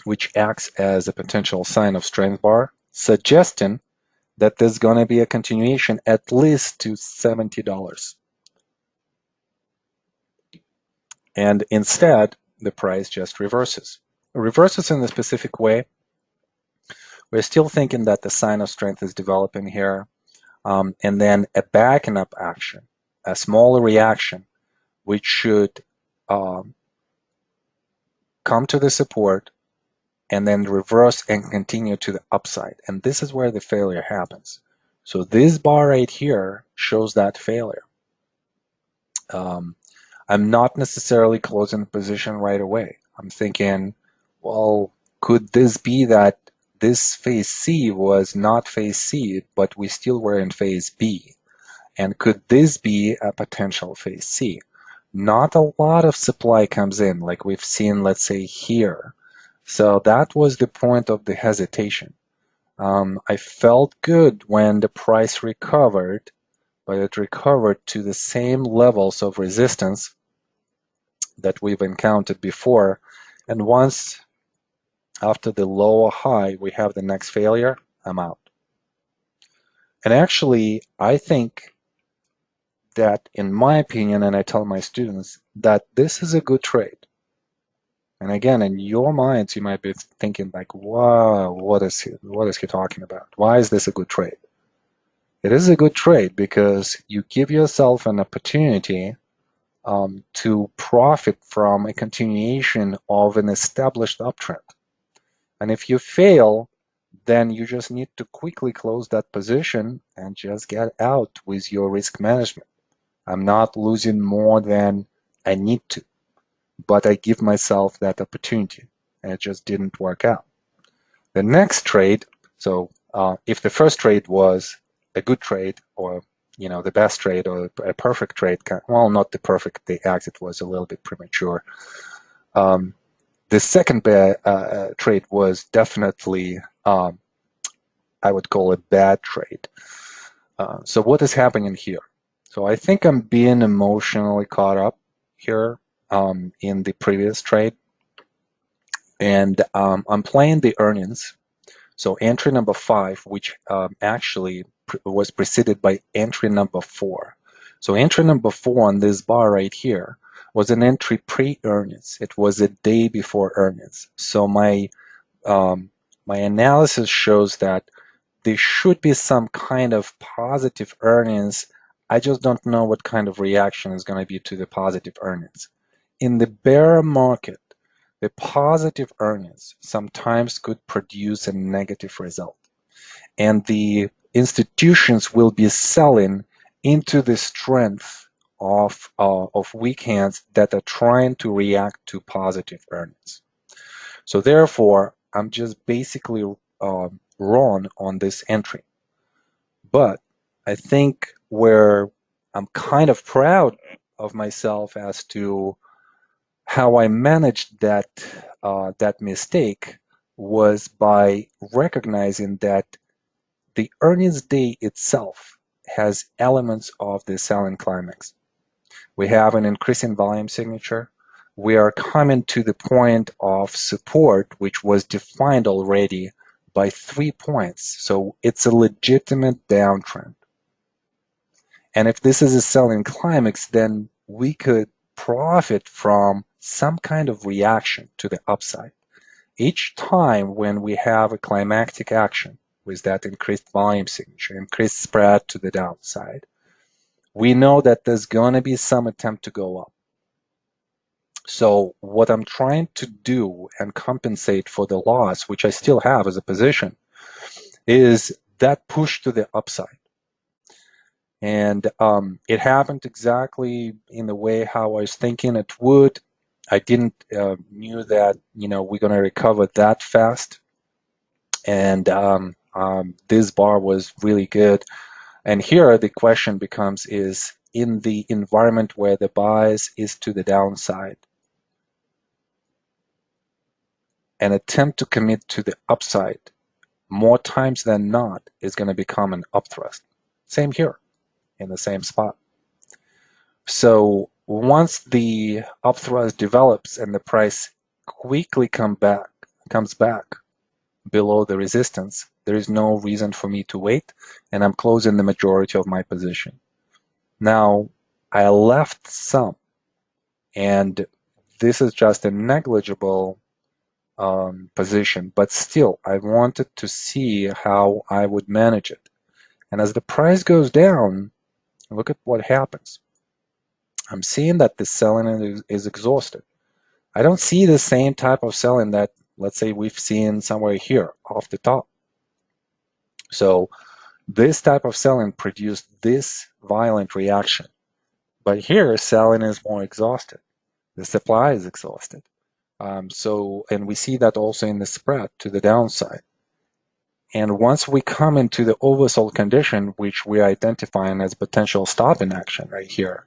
which acts as a potential sign of strength bar, suggesting that there's going to be a continuation at least to $70. And instead, the price just reverses. It reverses in a specific way. We're still thinking that the sign of strength is developing here. And then a backing up action, a smaller reaction, which should come to the support and then reverse and continue to the upside. And this is where the failure happens. So this bar right here shows that failure. I'm not necessarily closing the position right away. I'm thinking, well, could this be that this phase C was not phase C, but we still were in phase B? And could this be a potential phase C? Not a lot of supply comes in, like we've seen, let's say, here. So that was the point of the hesitation. I felt good when the price recovered, but it recovered to the same levels of resistance that we've encountered before. And once after the low or high, we have the next failure, I'm out. And actually, I think that, in my opinion, and I tell my students, that this is a good trade. And again, in your minds, you might be thinking like, wow, what is he talking about? Why is this a good trade? It is a good trade because you give yourself an opportunity to profit from a continuation of an established uptrend. And if you fail, then you just need to quickly close that position and just get out with your risk management. I'm not losing more than I need to, but I give myself that opportunity, and it just didn't work out. The next trade, so if the first trade was a good trade, or the best trade, or a perfect trade, well, not the perfect, the exit was a little bit premature. The second trade was definitely, I would call it bad trade. So what is happening here? So I think I'm being emotionally caught up here in the previous trade, and I'm playing the earnings. So entry number 5, which actually was preceded by entry number 4. So entry number 4 on this bar right here was an entry pre-earnings. It was a day before earnings. So my analysis shows that there should be some kind of positive earnings. I just don't know what kind of reaction is going to be to the positive earnings. In the bear market, the positive earnings sometimes could produce a negative result. And the institutions will be selling into the strength of weak hands that are trying to react to positive earnings. So therefore, I'm just basically wrong on this entry. But I think where I'm kind of proud of myself as to how I managed that mistake was by recognizing that the earnings day itself has elements of the selling climax. We have an increasing volume signature. We are coming to the point of support, which was defined already by 3 points. So it's a legitimate downtrend. And if this is a selling climax, then we could profit from some kind of reaction to the upside. Each time when we have a climactic action with that increased volume signature, increased spread to the downside, we know that there's going to be some attempt to go up. So what I'm trying to do and compensate for the loss, which I still have as a position, is that push to the upside. And it happened exactly in the way how I was thinking it would. I didn't knew that we're going to recover that fast, and this bar was really good. And here the question becomes: is in the environment where the bias is to the downside, an attempt to commit to the upside more times than not is going to become an upthrust. Same here in the same spot. So once the upthrust develops and the price quickly comes back below the resistance, there is no reason for me to wait, and I'm closing the majority of my position. Now, I left some, and this is just a negligible position, but still, I wanted to see how I would manage it. And as the price goes down, look at what happens. I'm seeing that the selling is exhausted. I don't see the same type of selling that, let's say, we've seen somewhere here off the top. So this type of selling produced this violent reaction. But here, selling is more exhausted. The supply is exhausted. And we see that also in the spread to the downside. And once we come into the oversold condition, which we're identifying as potential stop in action right here,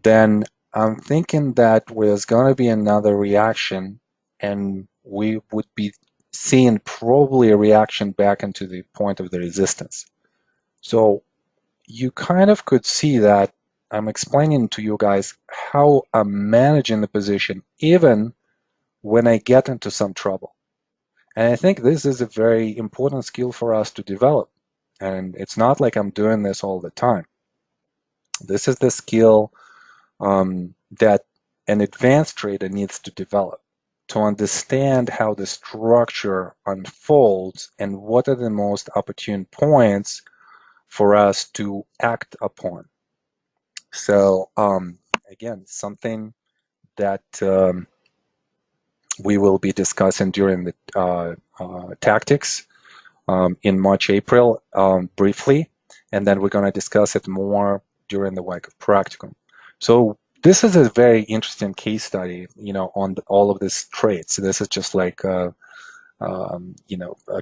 then I'm thinking that there's going to be another reaction, and we would be seeing probably a reaction back into the point of the resistance. So you kind of could see that I'm explaining to you guys how I'm managing the position even when I get into some trouble. And I think this is a very important skill for us to develop. And it's not like I'm doing this all the time. This is the skill that an advanced trader needs to develop to understand how the structure unfolds and what are the most opportune points for us to act upon. So again, something that we will be discussing during the tactics in March, April, briefly, and then we're going to discuss it more during the week of practicum. So this is a very interesting case study, on all of these traits. This is just like, a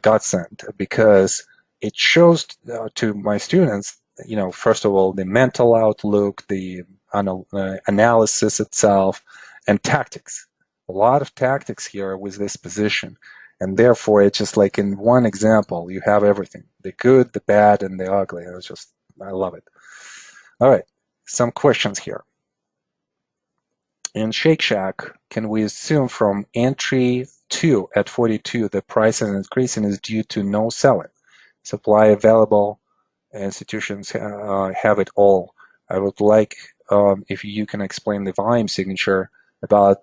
godsend, because it shows to my students, first of all, the mental outlook, the analysis itself, and tactics. A lot of tactics here with this position. And therefore, it's just like in one example, you have everything: the good, the bad, and the ugly. I love it. All right, some questions here. In Shake Shack, can we assume from entry 2 at 42 the price is increasing is due to no selling? Supply available, institutions have it all. I would like if you can explain the volume signature about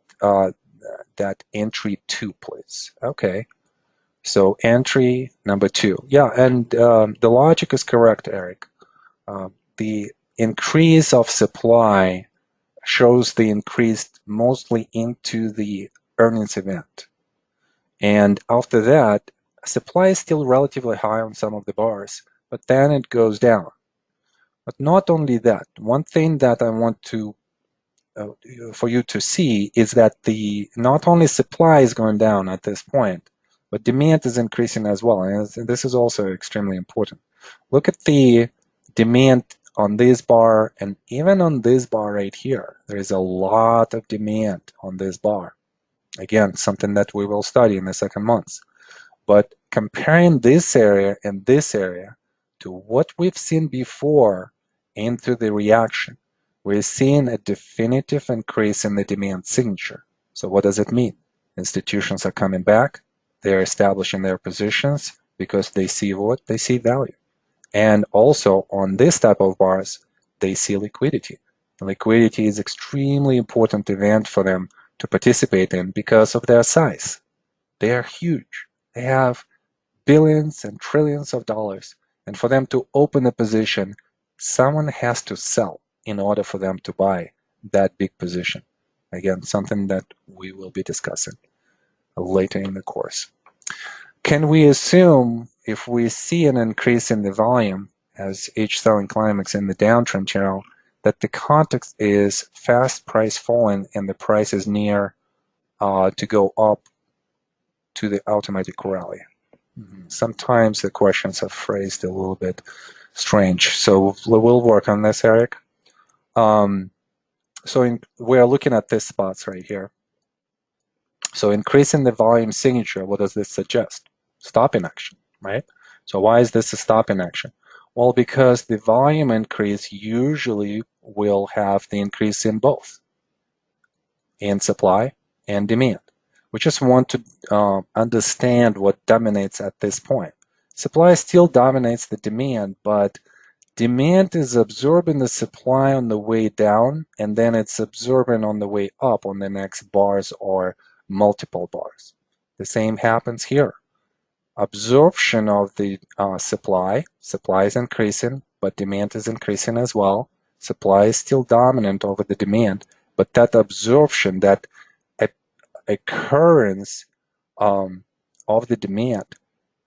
that entry 2, please. Okay. So entry number 2. Yeah, and the logic is correct, Eric. The increase of supply shows the increase mostly into the earnings event. And after that, supply is still relatively high on some of the bars, but then it goes down. But not only that, one thing that I want to for you to see is that the not only supply is going down at this point, but demand is increasing as well. And this is also extremely important. Look at the demand on this bar, and even on this bar right here. There is a lot of demand on this bar. Again, something that we will study in the second months. But comparing this area and this area to what we've seen before into the reaction, we're seeing a definitive increase in the demand signature. So what does it mean? Institutions are coming back. They're establishing their positions because they see what? They see value. And also on this type of bars, they see liquidity. Liquidity is extremely important event for them to participate in because of their size. They are huge. They have billions and trillions of dollars. And for them to open a position, someone has to sell in order for them to buy that big position. Again, something that we will be discussing later in the course. Can we assume if we see an increase in the volume as each selling climax in the downtrend channel that the context is fast price falling and the price is near to go up to the automatic rally? Sometimes the questions are phrased a little bit strange, so we'll work on this, Eric. We're looking at these spots right here. So increasing the volume signature, what does this suggest? Stopping action, right? So why is this a stopping action? Well, because the volume increase usually will have the increase in both, in supply and demand. We just want to understand what dominates at this point. Supply still dominates the demand, but demand is absorbing the supply on the way down, and then it's absorbing on the way up on the next bars or multiple bars. The same happens here. Absorption of the supply is increasing, but demand is increasing as well. Supply is still dominant over the demand, but that absorption, that occurrence of the demand,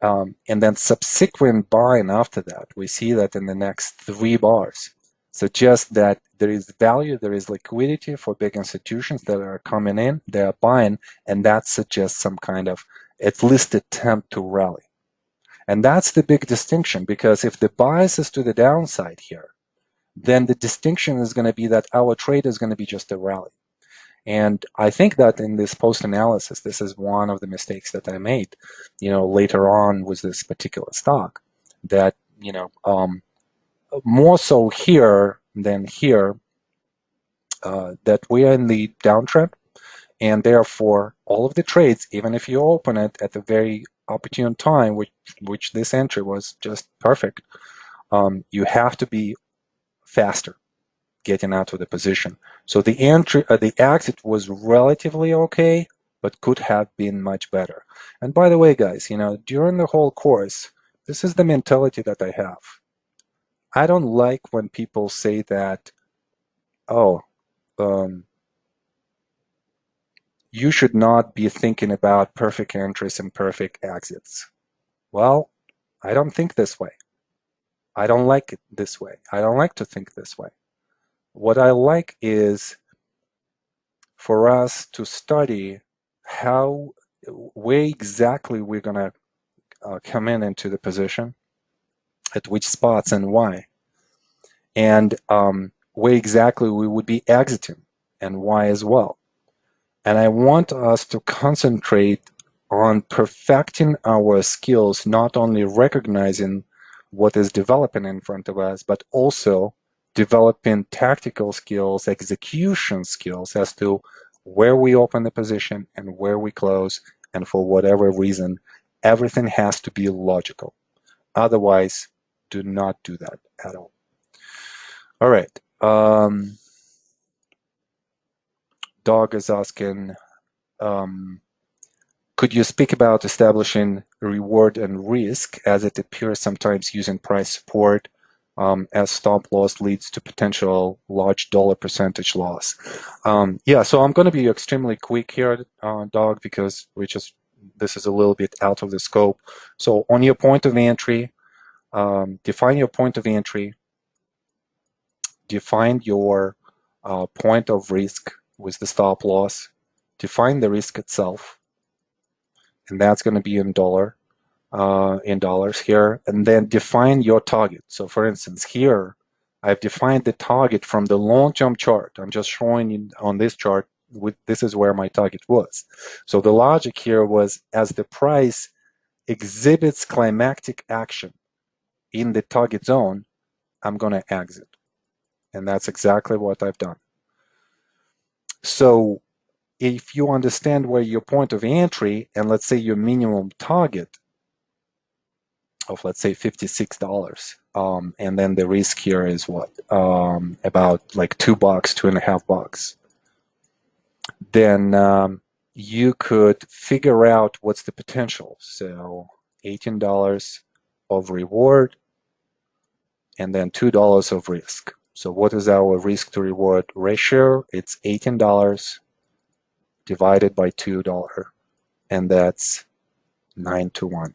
and then subsequent buying after that, we see that in the next 3 bars, suggests that there is value, there is liquidity for big institutions that are coming in, they are buying, and that suggests some kind of at least attempt to rally. And that's the big distinction, because if the bias is to the downside here, then the distinction is going to be that our trade is going to be just a rally. And I think that in this post-analysis, this is one of the mistakes that I made, later on with this particular stock, that, more so here than here, that we are in the downtrend, and therefore all of the trades, even if you open it at the very opportune time, which this entry was just perfect, you have to be faster getting out of the position. So the exit was relatively okay, but could have been much better. And by the way, guys, during the whole course, this is the mentality that I have. I don't like when people say that, oh, you should not be thinking about perfect entries and perfect exits. Well, I don't think this way. I don't like it this way. I don't like to think this way. What I like is for us to study where exactly we're going to come into the position, at which spots and why, and where exactly we would be exiting and why as well. And I want us to concentrate on perfecting our skills, not only recognizing what is developing in front of us, but also developing tactical skills, execution skills as to where we open the position and where we close, and for whatever reason, everything has to be logical. Otherwise, do not do that at all. All right. Dog is asking, could you speak about establishing reward and risk as it appears sometimes using price support as stop loss leads to potential large dollar percentage loss? Yeah, so I'm going to be extremely quick here, Dog, because this is a little bit out of the scope. So on your point of entry, define your point of entry, define your point of risk with the stop loss, define the risk itself, and that's going to be in dollars here, and then define your target. So for instance, here I've defined the target from the long-term chart. I'm just showing you on this chart, this is where my target was. So the logic here was, as the price exhibits climactic action in the target zone, I'm going to exit. And that's exactly what I've done. So if you understand where your point of entry, and let's say your minimum target of, let's say, $56, and then the risk here is what, about like $2, $2.50, then you could figure out what's the potential. So $18 of reward and then $2 of risk. So what is our risk to reward ratio? It's $18 divided by $2, and that's 9 to 1.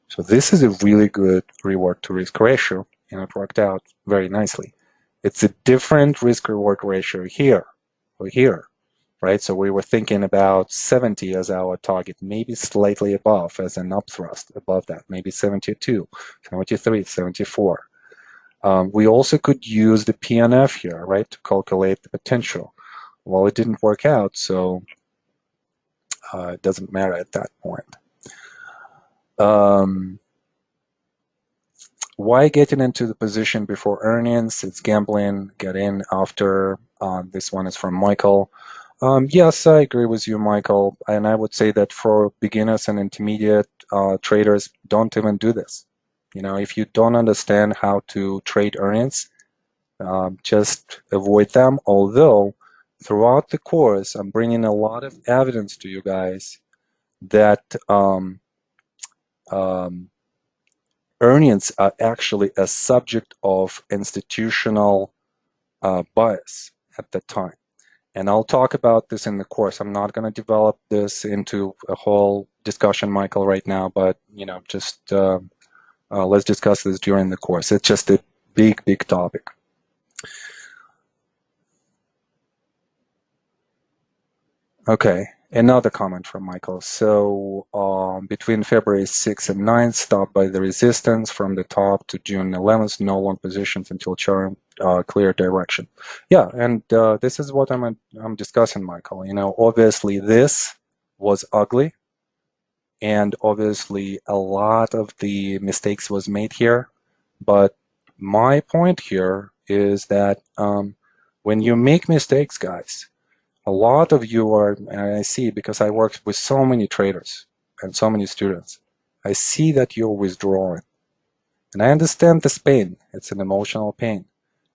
So this is a really good reward to risk ratio, and it worked out very nicely. It's a different risk reward ratio here or here, right? So we were thinking about 70 as our target, maybe slightly above as an upthrust above that, maybe 72, 73, 74. We also could use the PNF here, right, to calculate the potential. Well, it didn't work out, so it doesn't matter at that point. Why getting into the position before earnings? It's gambling. Get in after. This one is from Michael. Yes, I agree with you, Michael. And I would say that for beginners and intermediate traders, don't even do this. You know, if you don't understand how to trade earnings, just avoid them. Although throughout the course, I'm bringing a lot of evidence to you guys that earnings are actually a subject of institutional bias at the time. And I'll talk about this in the course. I'm not going to develop this into a whole discussion, Michael, right now, but you know, just let's discuss this during the course. It's just a big, big topic. Okay, another comment from Michael. So between February 6th and 9th, stopped by the resistance from the top to June 11th, no long positions until chart clear direction. Yeah, and this is what I'm discussing, Michael. You know, obviously this was ugly, and obviously a lot of the mistakes was made here. But my point here is that when you make mistakes, guys, a lot of you are, and I see because I work with so many traders and so many students, I see that you're withdrawing. And I understand this pain. It's an emotional pain.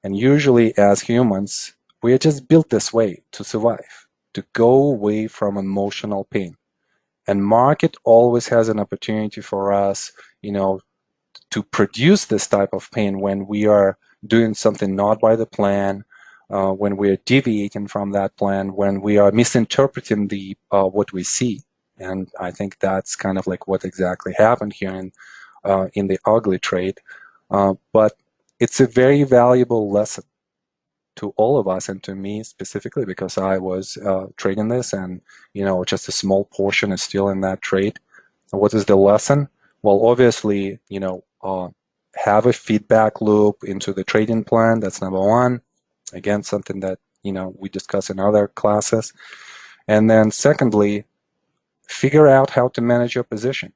And usually as humans, we are just built this way to survive, to go away from emotional pain. And market always has an opportunity for us, you know, to produce this type of pain when we are doing something not by the plan, when we are deviating from that plan, when we are misinterpreting the what we see. And I think that's kind of like what exactly happened here in the ugly trade. But it's a very valuable lesson to all of us and to me specifically because I was trading this and, you know, just a small portion is still in that trade. What is the lesson? Well, obviously, you know, have a feedback loop into the trading plan. That's number one. Again, something that, you know, we discuss in other classes. And then secondly, figure out how to manage your position.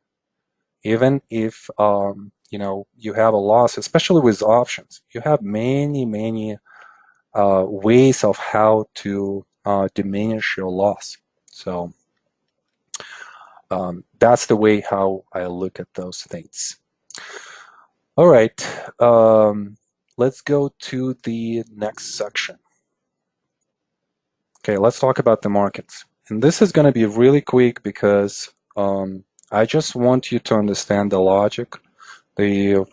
Even if, you know, you have a loss, especially with options, you have many, many ways of how to diminish your loss. So that's the way how I look at those things. All right, let's go to the next section. Okay, let's talk about the markets. And this is going to be really quick because I just want you to understand the logic, the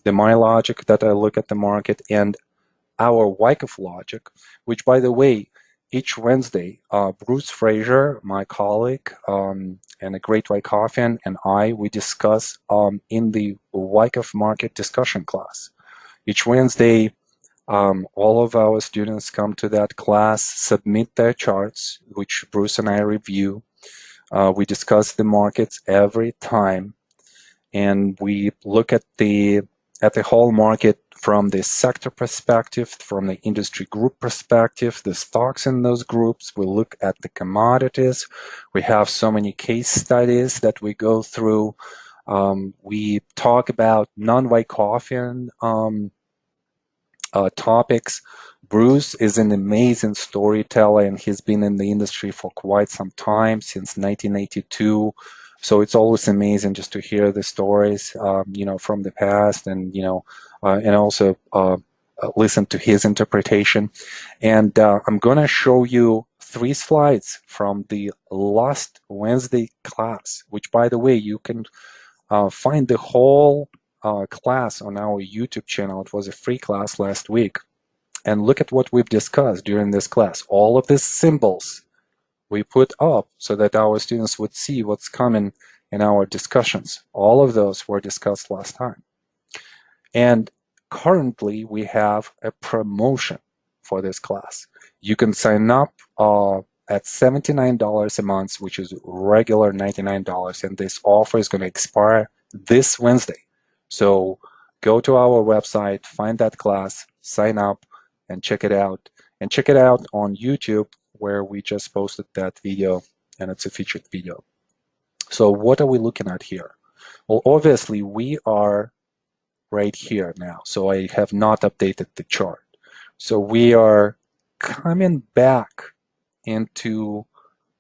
my logic that I look at the market and our Wyckoff logic, which by the way, each Wednesday, Bruce Fraser, my colleague, and a great Wyckoffan, and we discuss in the Wyckoff market discussion class. Each Wednesday, all of our students come to that class, submit their charts, which Bruce and I review. We discuss the markets every time, and we look at the whole market from the sector perspective, from the industry group perspective, the stocks in those groups. We look at the commodities. We have so many case studies that we go through. We talk about non-Wyckoffan topics. Bruce is an amazing storyteller, and he's been in the industry for quite some time, since 1982. So it's always amazing just to hear the stories, you know, from the past, and you know, and also listen to his interpretation. And I'm gonna show you 3 slides from the last Wednesday class, which, by the way, you can find the whole class on our YouTube channel. It was a free class last week. And look at what we've discussed during this class. All of these symbols we put up so that our students would see what's coming in our discussions. All of those were discussed last time. And currently, we have a promotion for this class. You can sign up at $79 a month, which is regular $99, and this offer is going to expire this Wednesday. So go to our website, find that class, sign up, and check it out. And check it out on YouTube, where we just posted that video, and it's a featured video. So what are we looking at here? Well, obviously, we are right here now. So I have not updated the chart. So we are coming back into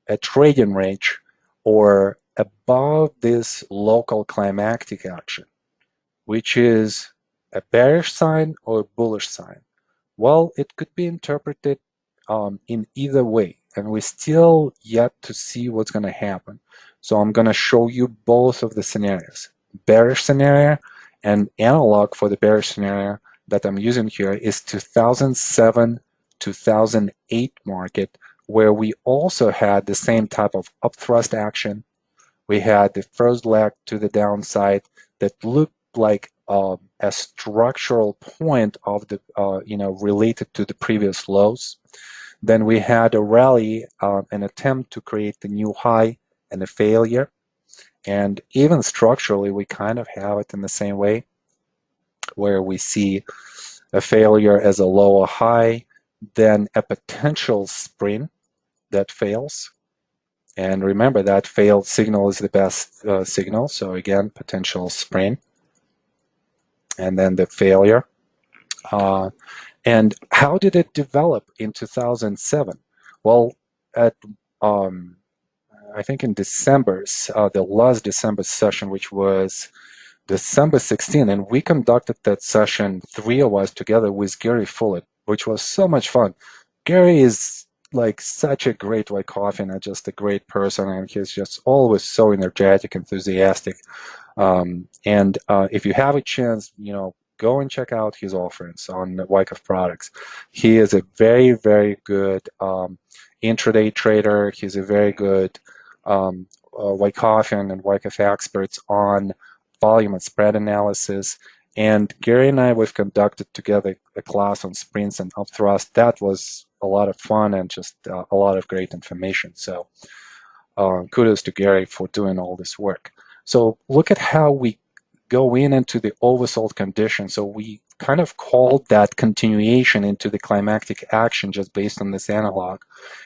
a trading range or above this local climactic action, which is a bearish sign or a bullish sign. Well, it could be interpreted in either way, and we still yet to see what's going to happen. So I'm going to show you both of the scenarios. Bearish scenario and analog for the bearish scenario that I'm using here is 2007, 2008 market, where we also had the same type of upthrust action. We had the first leg to the downside that looked like a structural point of the, related to the previous lows. Then we had a rally, an attempt to create the new high and a failure. And even structurally, we kind of have it in the same way, where we see a failure as a lower high, then a potential spring that fails. And remember, that failed signal is the best signal. So again, potential spring, and then the failure. And how did it develop in 2007? Well, at I think in December, the last December session, which was December 16, and we conducted that session, three of us together with Gary Fullett, which was so much fun. Gary is like such a great Wyckoffan and just a great person, and he's just always so energetic, enthusiastic. And if you have a chance, go and check out his offerings on Wyckoff products. He is a very, very good intraday trader. He's a very good Wyckoffan and Wyckoff experts on volume and spread analysis. And Gary and I, we've conducted together a class on sprints and upthrust. That was a lot of fun and just a lot of great information. So kudos to Gary for doing all this work. So look at how we go into the oversold condition. So we kind of called that continuation into the climactic action just based on this analog.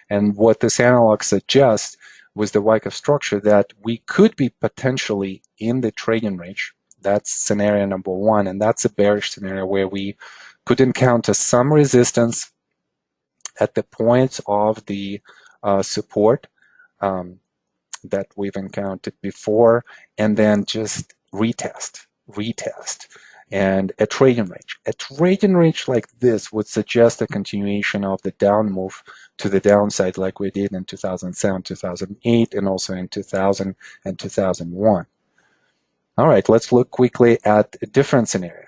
And what this analog suggests was the Wyckoff structure that we could be potentially in the trading range. That's scenario number one, and that's a bearish scenario where we could encounter some resistance at the points of the support that we've encountered before, and then just retest, and a trading range. A trading range like this would suggest a continuation of the down move to the downside like we did in 2007, 2008, and also in 2000 and 2001. All right, let's look quickly at a different scenario.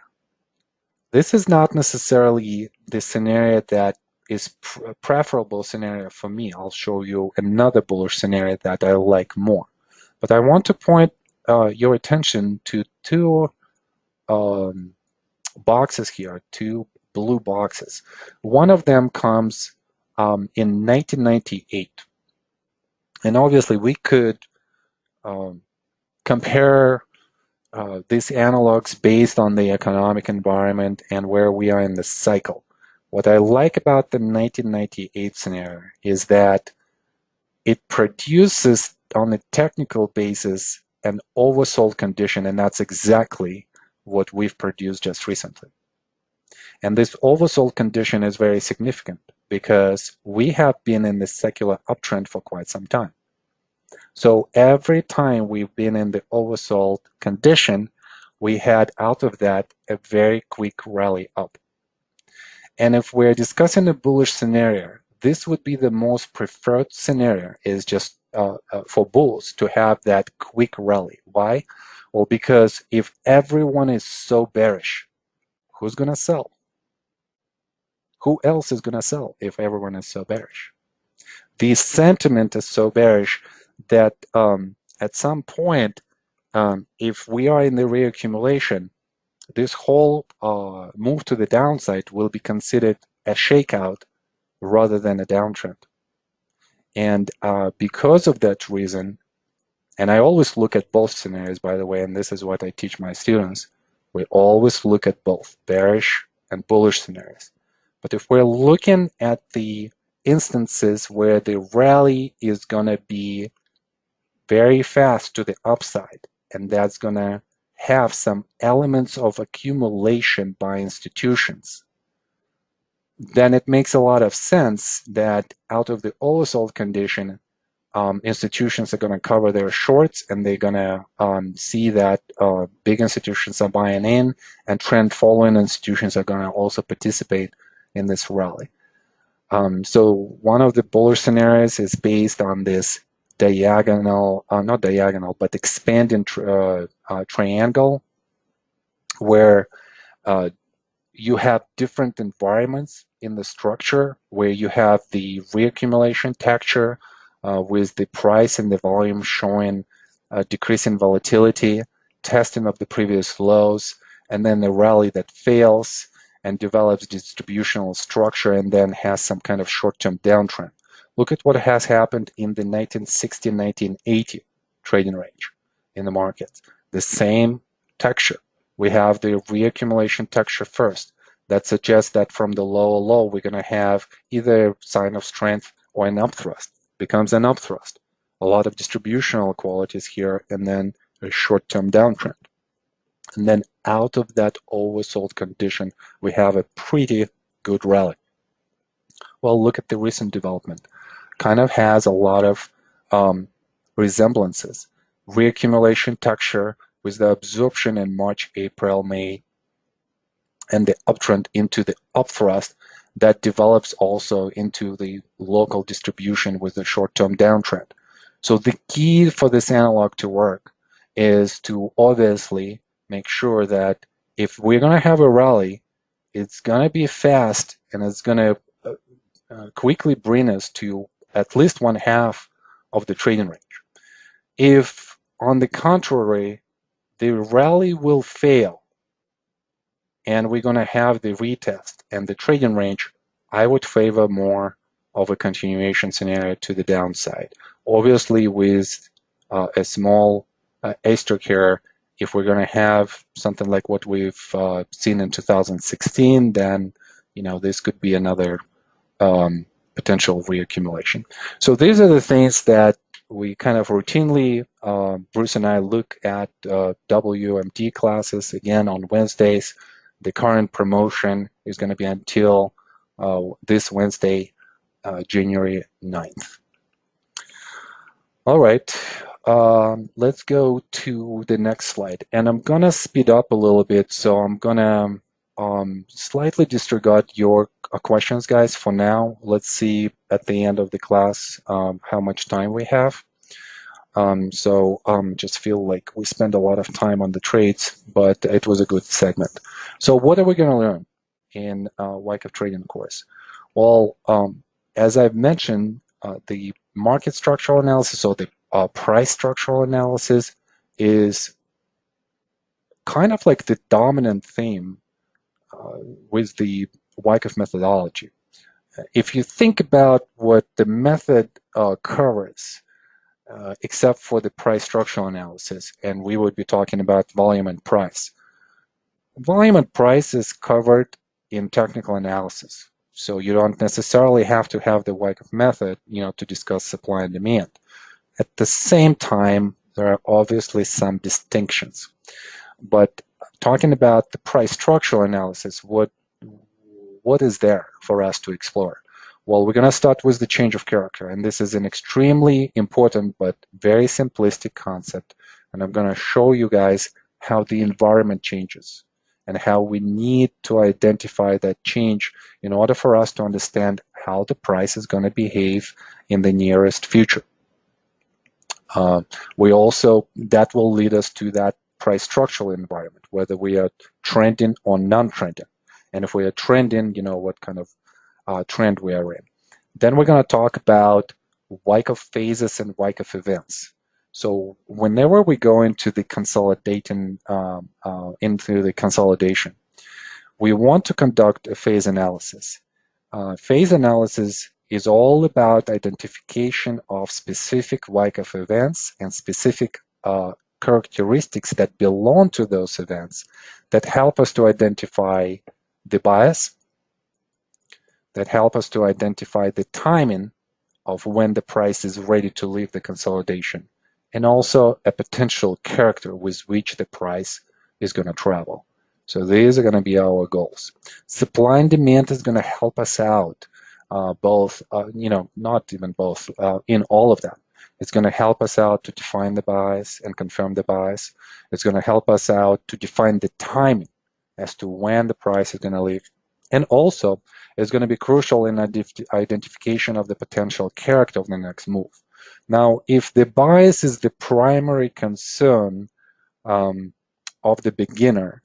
This is not necessarily the scenario that is preferable scenario for me. I'll show you another bullish scenario that I like more. But I want to point your attention to two boxes here, two blue boxes. One of them comes in 1998. And obviously we could compare these analogs based on the economic environment and where we are in the cycle. What I like about the 1998 scenario is that it produces on a technical basis an oversold condition, and that's exactly what we've produced just recently. And this oversold condition is very significant because we have been in the secular uptrend for quite some time. So every time we've been in the oversold condition, we had out of that a very quick rally up. And if we're discussing a bullish scenario, this would be the most preferred scenario, is just for bulls to have that quick rally. Why? Well, because if everyone is so bearish, who's going to sell? Who else is going to sell if everyone is so bearish? the sentiment is so bearish that at some point, if we are in the reaccumulation, this whole move to the downside will be considered a shakeout rather than a downtrend. And because of that reason, and I always look at both scenarios, by the way, and this is what I teach my students, we always look at both bearish and bullish scenarios. But if we're looking at the instances where the rally is going to be very fast to the upside, and that's going to have some elements of accumulation by institutions, then it makes a lot of sense that out of the oversold condition, institutions are going to cover their shorts, and they're going to see that big institutions are buying in, and trend following institutions are going to also participate in this rally. So one of the bullish scenarios is based on this diagonal, not diagonal, but expanding triangle, where you have different environments in the structure, where you have the reaccumulation texture with the price and the volume showing decreasing volatility, testing of the previous lows, and then the rally that fails and develops distributional structure and then has some kind of short-term downtrend. Look at what has happened in the 1960-1980 trading range in the markets. The same texture. We have the reaccumulation texture first. That suggests that from the lower low, we're going to have either a sign of strength or an upthrust. Becomes an upthrust. A lot of distributional qualities here, and then a short-term downtrend. And then out of that oversold condition, we have a pretty good rally. Well, look at the recent development. Kind of has a lot of resemblances. Reaccumulation texture with the absorption in March, April, May, and the uptrend into the upthrust that develops also into the local distribution with the short-term downtrend. So the key for this analog to work is to obviously make sure that if we're going to have a rally, it's going to be fast, and it's going to quickly bring us to at least 1/2 of the trading range. If, on the contrary, the rally will fail and we're going to have the retest and the trading range, I would favor more of a continuation scenario to the downside. Obviously, with a small asterisk here, if we're going to have something like what we've seen in 2016, then this could be another potential reaccumulation. So these are the things that we kind of routinely, Bruce and I look at WMD classes again on Wednesdays. The current promotion is going to be until this Wednesday, January 9th. All right, let's go to the next slide. And I'm going to speed up a little bit, so I'm going to slightly disregard your questions, guys, for now. Let's see at the end of the class how much time we have. Just feel like we spend a lot of time on the trades, but it was a good segment. So what are we going to learn in Wyckoff Trading course? Well, as I've mentioned, the market structural analysis, or the price structural analysis, is kind of like the dominant theme with the Wyckoff methodology. If you think about what the method covers, except for the price structural analysis, and we would be talking about volume and price. Volume and price is covered in technical analysis, so you don't necessarily have to have the Wyckoff method, to discuss supply and demand. At the same time, there are obviously some distinctions. But talking about the price structural analysis, what is there for us to explore? Well, we're going to start with the change of character, and this is an extremely important but very simplistic concept, and I'm going to show you guys how the environment changes and how we need to identify that change in order for us to understand how the price is going to behave in the nearest future. That will lead us to that price structural environment, whether we are trending or non-trending. And if we are trending, what kind of trend we are in. Then we're going to talk about Wyckoff phases and Wyckoff events. So whenever we go into the consolidation, we want to conduct a phase analysis. Phase analysis is all about identification of specific Wyckoff events and specific characteristics that belong to those events that help us to identify the bias, that help us to identify the timing of when the price is ready to leave the consolidation, and also a potential character with which the price is going to travel. So these are going to be our goals. Supply and demand is going to help us out, both, not even both, in all of that. It's going to help us out to define the bias and confirm the bias. It's going to help us out to define the timing as to when the price is going to leave. And also, it's going to be crucial in identification of the potential character of the next move. Now, if the bias is the primary concern of the beginner,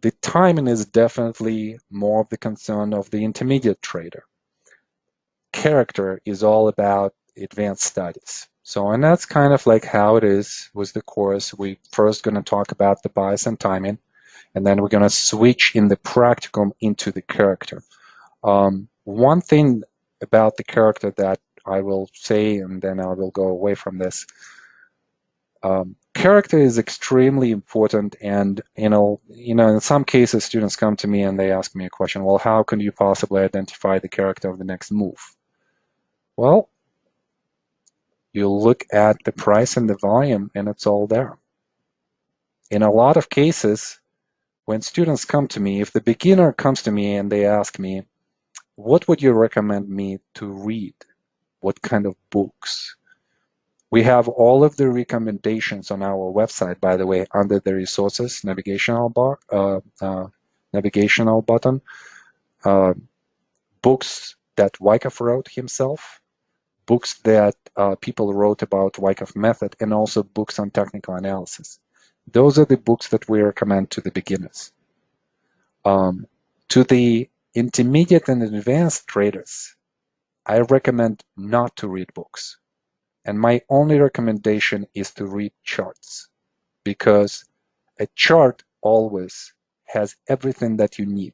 the timing is definitely more of the concern of the intermediate trader. Character is all about advanced studies. So, and that's kind of like how it is with the course. We're first going to talk about the bias and timing, and then we're going to switch in the practicum into the character. One thing about the character that I will say, and then I will go away from this. Character is extremely important, and in some cases, students come to me and they ask me a question. Well, how can you possibly identify the character of the next move? Well, you look at the price and the volume, and it's all there. In a lot of cases, when students come to me, if the beginner comes to me and they ask me, what would you recommend me to read? What kind of books? We have all of the recommendations on our website, by the way, under the resources navigational bar, navigational button. Books that Wyckoff wrote himself, books that people wrote about Wyckoff method, and also books on technical analysis. Those are the books that we recommend to the beginners. To the intermediate and advanced traders, I recommend not to read books. And my only recommendation is to read charts, because a chart always has everything that you need.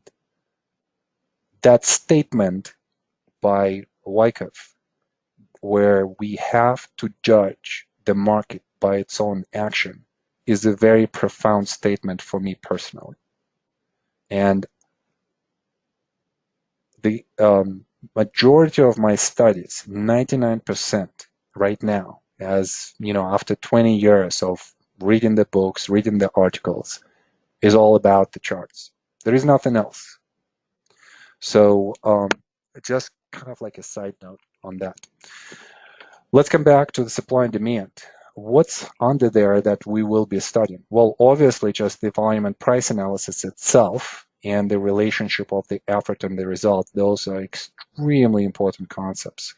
That statement by Wyckoff, where we have to judge the market by its own action, is a very profound statement for me personally. And the majority of my studies, 99% right now, as after 20 years of reading the books, reading the articles, is all about the charts. There is nothing else. So just kind of like a side note on that. Let's come back to the supply and demand. What's under there that we will be studying? Well, obviously just the volume and price analysis itself and the relationship of the effort and the result. Those are extremely important concepts.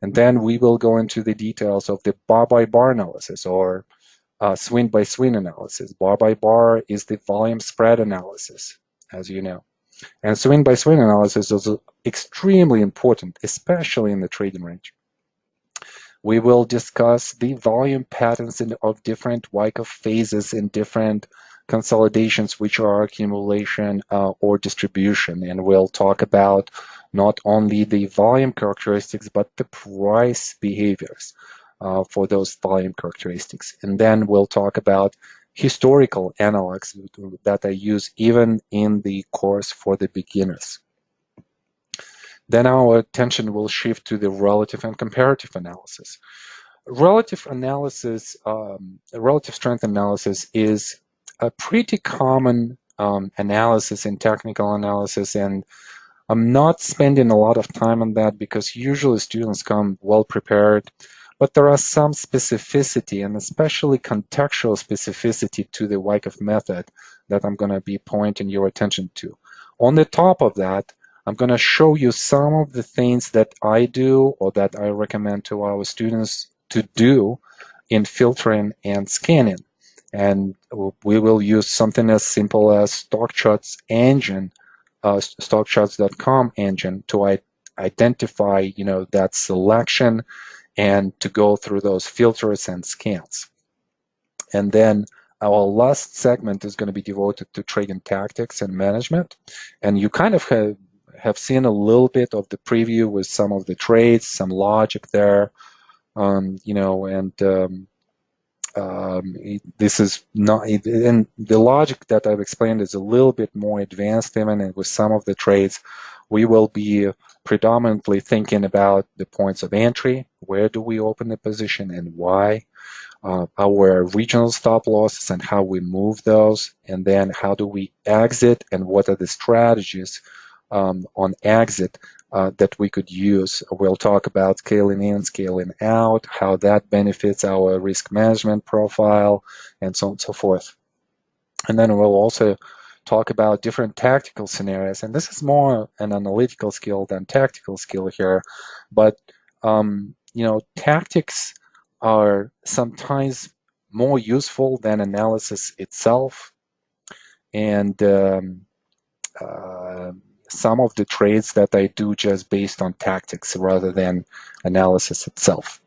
And then we will go into the details of the bar by bar analysis, or swing by swing analysis. Bar by bar is the volume spread analysis, as you know. And swing by swing analysis is extremely important, especially in the trading range. We will discuss the volume patterns of different Wyckoff phases in different consolidations, which are accumulation or distribution. And we'll talk about not only the volume characteristics, but the price behaviors for those volume characteristics. And then we'll talk about historical analogs that I use even in the course for the beginners. Then our attention will shift to the relative and comparative analysis. Relative strength analysis is a pretty common analysis in technical analysis, and I'm not spending a lot of time on that because usually students come well prepared, but there are some specificity, and especially contextual specificity to the Wyckoff method that I'm going to be pointing your attention to. On the top of that, I'm going to show you some of the things that I do or that I recommend to our students to do in filtering and scanning. And we will use something as simple as StockCharts engine, StockCharts.com engine to identify, that selection and to go through those filters and scans. And then our last segment is going to be devoted to trading tactics and management. And you kind of have seen a little bit of the preview with some of the trades, some logic there, this is not, and the logic that I've explained is a little bit more advanced even, and with some of the trades, we will be predominantly thinking about the points of entry, where do we open the position and why, our regional stop losses and how we move those, and then how do we exit and what are the strategies on exit that we could use. We'll talk about scaling in, scaling out, how that benefits our risk management profile, and so on and so forth. And then we'll also talk about different tactical scenarios. And this is more an analytical skill than tactical skill here. But, tactics are sometimes more useful than analysis itself. And some of the trades that I do just based on tactics rather than analysis itself.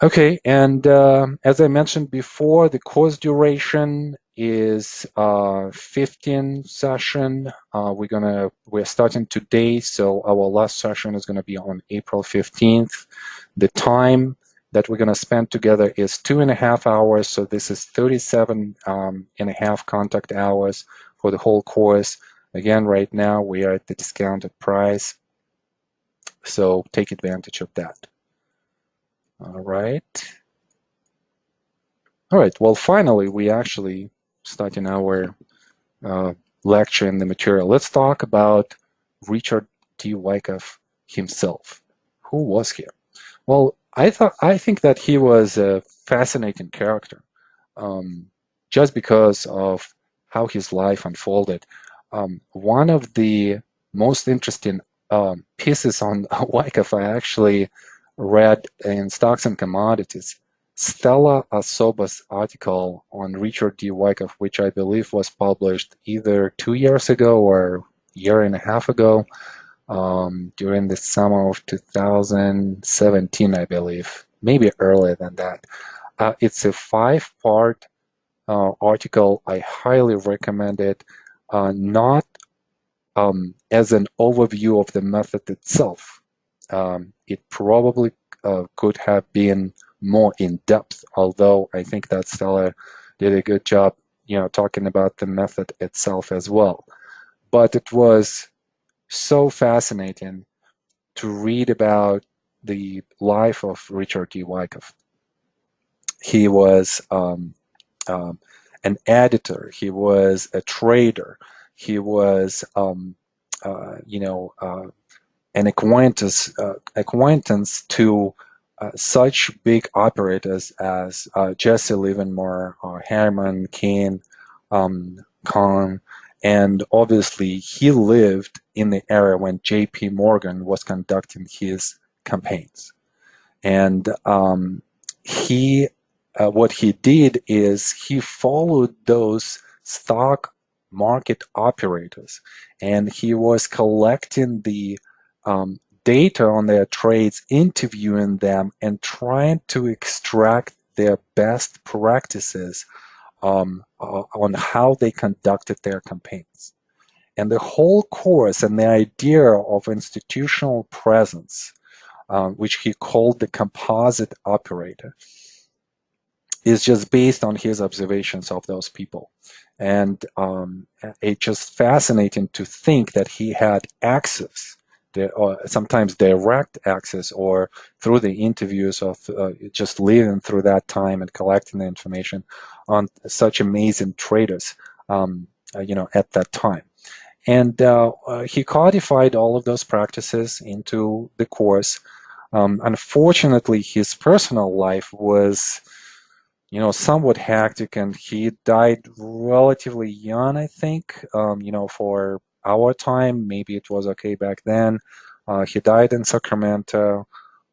Okay, and as I mentioned before, the course duration is 15 session. We're starting today, so our last session is gonna be on April 15th. The time that we're gonna spend together is 2.5 hours, so this is 37 and a half contact hours for the whole course. Again, right now we are at the discounted price, so take advantage of that. All right. All right. Well, finally, we actually starting our lecture in the material. Let's talk about Richard T. Wyckoff himself. Who was he? Well, I think that he was a fascinating character, just because of how his life unfolded. One of the most interesting pieces on Wyckoff I actually read in Stocks and Commodities. Stella Asoba's article on Richard D. Wyckoff, which I believe was published either 2 years ago or a year and a half ago, during the summer of 2017, I believe, maybe earlier than that. It's a 5-part article. I highly recommend it, not as an overview of the method itself. It probably could have been more in depth, although I think that Stella did a good job, talking about the method itself as well. But it was so fascinating to read about the life of Richard D. Wyckoff. He was an editor. He was a trader. He was, an acquaintance to such big operators as Jesse Livermore, Herman Cain, Kahn, and obviously he lived in the era when J.P. Morgan was conducting his campaigns. And what he did is he followed those stock market operators, and he was collecting the data on their trades, interviewing them, and trying to extract their best practices on how they conducted their campaigns. And the whole course and the idea of institutional presence, which he called the composite operator, is just based on his observations of those people. And it's just fascinating to think that he had access, or sometimes direct access, or through the interviews of just living through that time and collecting the information on such amazing traders, at that time. And he codified all of those practices into the course. Unfortunately, his personal life was somewhat hectic, and he died relatively young, I think. For our time, maybe it was okay back then. He died in Sacramento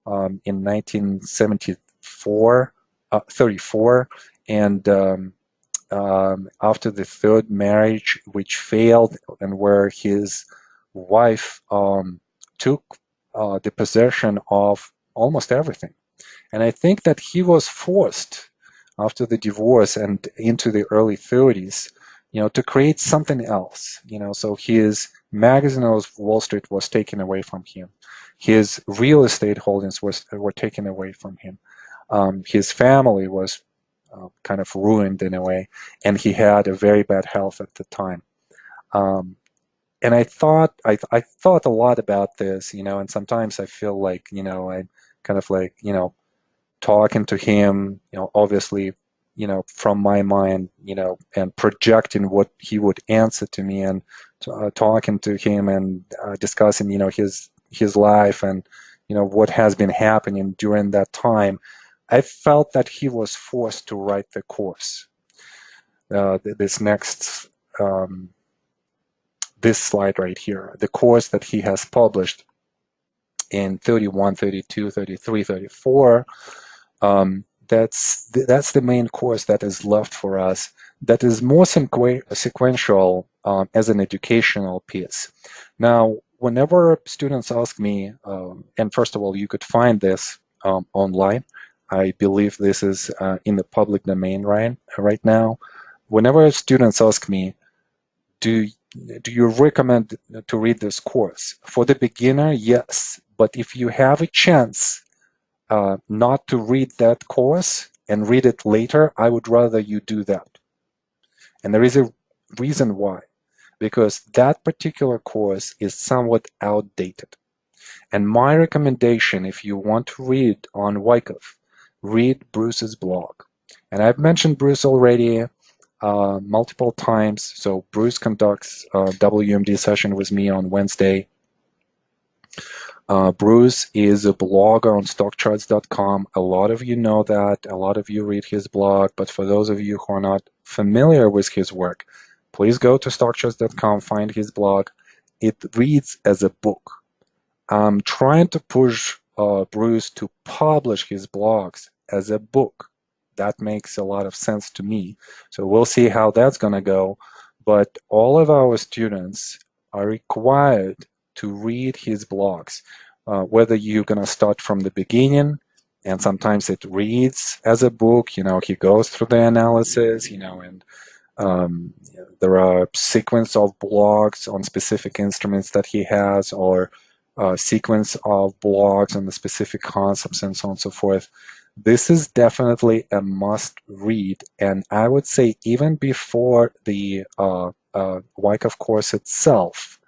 in 1974, 34, and after the third marriage, which failed, and where his wife took the possession of almost everything. And I think that he was forced after the divorce and into the early 30s, to create something else. So his magazine of Wall Street was taken away from him. His real estate holdings were taken away from him. His family was kind of ruined in a way, and he had a very bad health at the time. Um, and I thought a lot about this, and sometimes I feel like, I kind of like, talking to him, obviously, from my mind, and projecting what he would answer to me, and talking to him and discussing, his life and, what has been happening during that time. I felt that he was forced to write the course. This next, this slide right here, the course that he has published in 31, 32, 33, 34. That's the main course that is left for us, that is more sequential as an educational piece. Now, whenever students ask me, and first of all, you could find this online. I believe this is in the public domain right now. Whenever students ask me, do do you recommend to read this course? For the beginner, yes. But if you have a chance not to read that course and read it later, I would rather you do that. And there is a reason why. Because that particular course is somewhat outdated. And my recommendation, if you want to read on Wyckoff, read Bruce's blog. And I've mentioned Bruce already multiple times. So Bruce conducts a WMD session with me on Wednesday. Bruce is a blogger on stockcharts.com. A lot of you know that. A lot of you read his blog. But for those of you who are not familiar with his work, please go to stockcharts.com, find his blog. It reads as a book. I'm trying to push Bruce to publish his blogs as a book. That makes a lot of sense to me. So we'll see how that's going to go. But all of our students are required to read his blogs, whether you're going to start from the beginning, and sometimes it reads as a book. He goes through the analysis, and there are sequence of blogs on specific instruments that he has, or sequence of blogs on the specific concepts, and so on and so forth. This is definitely a must read, and I would say even before the Wyckoff course itself.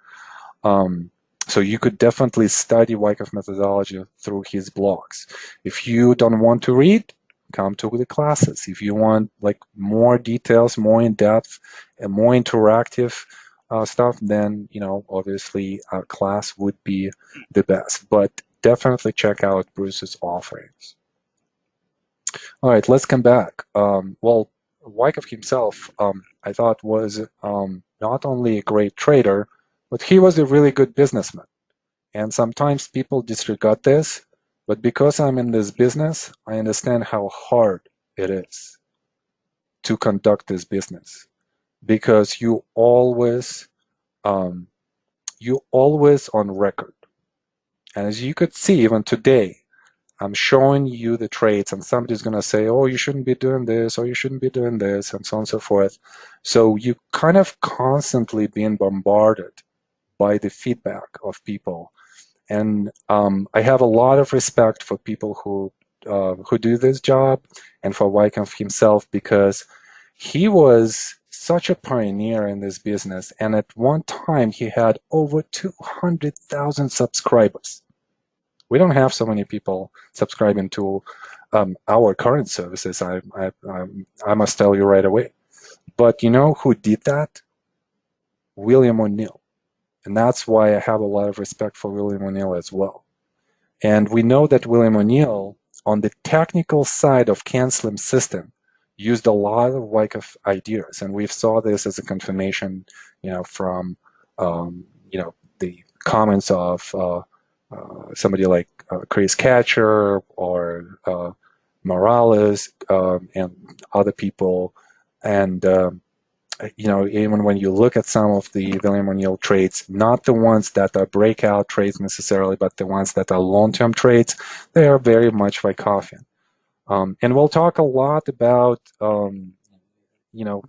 So you could definitely study Wyckoff methodology through his blogs. If you don't want to read, come to the classes. If you want like more details, more in-depth, and more interactive stuff, then obviously a class would be the best. But definitely check out Bruce's offerings. All right, let's come back. Well, Wyckoff himself, I thought, was not only a great trader, but he was a really good businessman. And sometimes people disregard this, but because I'm in this business, I understand how hard it is to conduct this business, because you always on record. And as you could see, even today, I'm showing you the trades, and somebody's going to say, oh, you shouldn't be doing this, or you shouldn't be doing this, and so on and so forth. So you kind of constantly being bombarded by the feedback of people. And I have a lot of respect for people who do this job, and for Wyckoff himself, because he was such a pioneer in this business. And at one time, he had over 200,000 subscribers. We don't have so many people subscribing to our current services. I must tell you right away. But you know who did that? William O'Neill. And that's why I have a lot of respect for William O'Neill as well. And we know that William O'Neill, on the technical side of CAN-SLIM system, used a lot of Wyckoff ideas. And we saw this as a confirmation, from, the comments of somebody like Chris Catcher or Morales and other people. And even when you look at some of the William O'Neill trades, not the ones that are breakout trades necessarily, but the ones that are long-term trades, they are very much Wyckofian. And we'll talk a lot about, you know,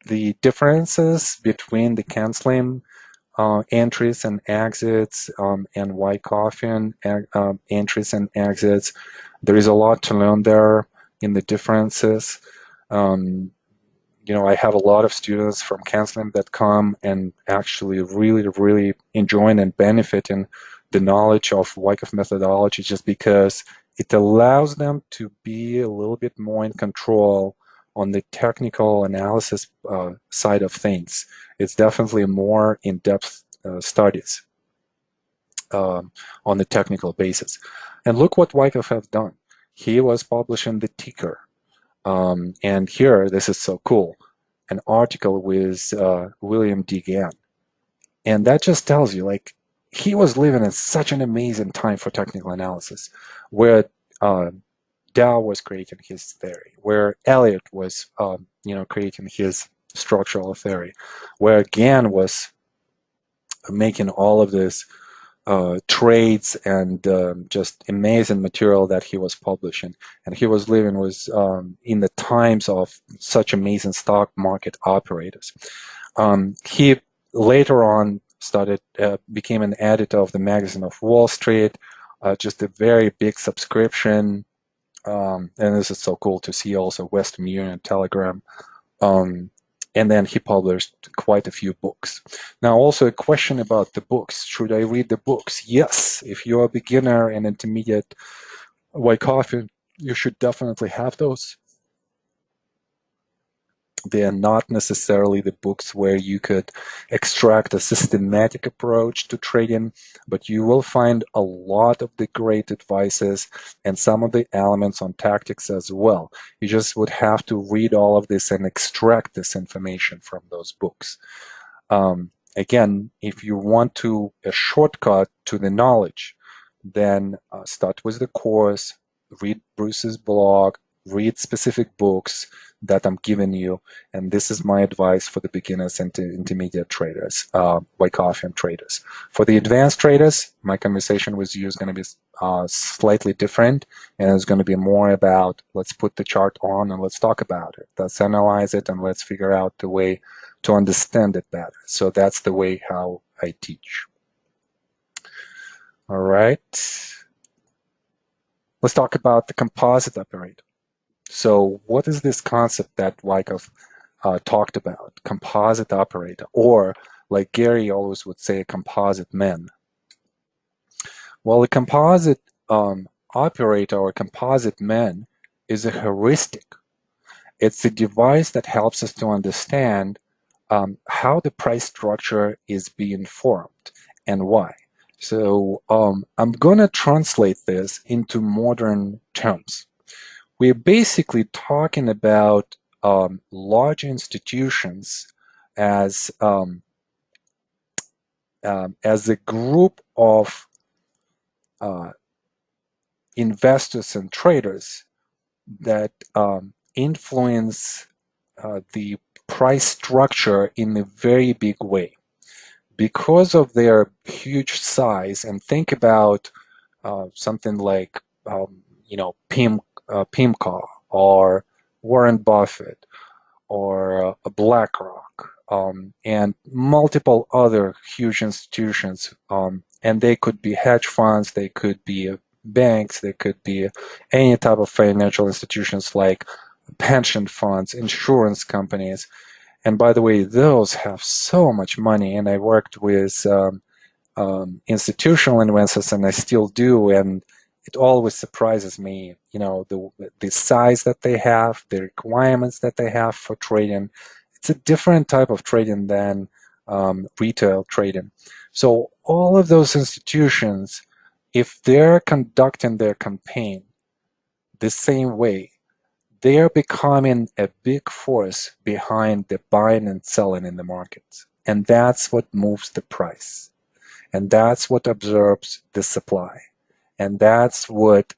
the differences between the canceling entries and exits and Wyckofian entries and exits. There is a lot to learn there in the differences. I have a lot of students from counseling that come and actually really, really enjoying and benefiting the knowledge of Wyckoff methodology just because it allows them to be a little bit more in control on the technical analysis side of things. It's definitely more in-depth studies on the technical basis. And look what Wyckoff have done. He was publishing the ticker. And here, this is so cool, an article with William D. Gann. And that just tells you, like, he was living in such an amazing time for technical analysis, where Dow was creating his theory, where Elliott was, creating his structural theory, where Gann was making all of this trades and just amazing material that he was publishing. And he was living with in the times of such amazing stock market operators. He later on became an editor of the Magazine of Wall Street, just a very big subscription. And this is so cool to see also Western Union, Telegram. And then he published quite a few books. Now, also a question about the books. Should I read the books? Yes. If you're a beginner and intermediate Wyckoff, you should definitely have those. They are not necessarily the books where you could extract a systematic approach to trading, but you will find a lot of the great advices and some of the elements on tactics as well. You just would have to read all of this and extract this information from those books. Again, if you want a shortcut to the knowledge, then start with the course, read Bruce's blog, read specific books that I'm giving you, and this is my advice for the beginners and intermediate traders, Wyckofian traders. For the advanced traders, my conversation with you is going to be slightly different, and it's going to be more about, let's put the chart on and let's talk about it. Let's analyze it and let's figure out the way to understand it better. So that's the way how I teach. All right. Let's talk about the composite operator. So what is this concept that Wyckoff talked about? Composite operator, or like Gary always would say, a composite man. Well, a composite operator or composite man is a heuristic. It's a device that helps us to understand how the price structure is being formed and why. So I'm going to translate this into modern terms. We're basically talking about large institutions as a group of investors and traders that influence the price structure in a very big way. Because of their huge size, and think about something like PIMCO or Warren Buffett or BlackRock and multiple other huge institutions. And they could be hedge funds, they could be banks, they could be any type of financial institutions like pension funds, insurance companies. And by the way, those have so much money. And I worked with institutional investors, and I still do. And it always surprises me, the size that they have, the requirements that they have for trading. It's a different type of trading than retail trading. So all of those institutions, if they're conducting their campaign the same way, they are becoming a big force behind the buying and selling in the markets. And that's what moves the price. And that's what absorbs the supply. And that's what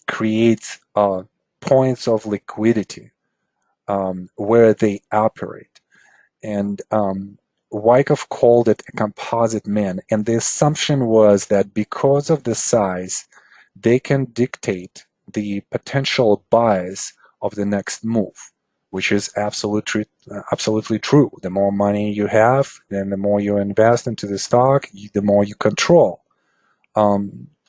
creates points of liquidity where they operate. And Wyckoff called it a composite man. And the assumption was that because of the size, they can dictate the potential bias of the next move, which is absolutely true. The more money you have, then the more you invest into the stock, the more you control.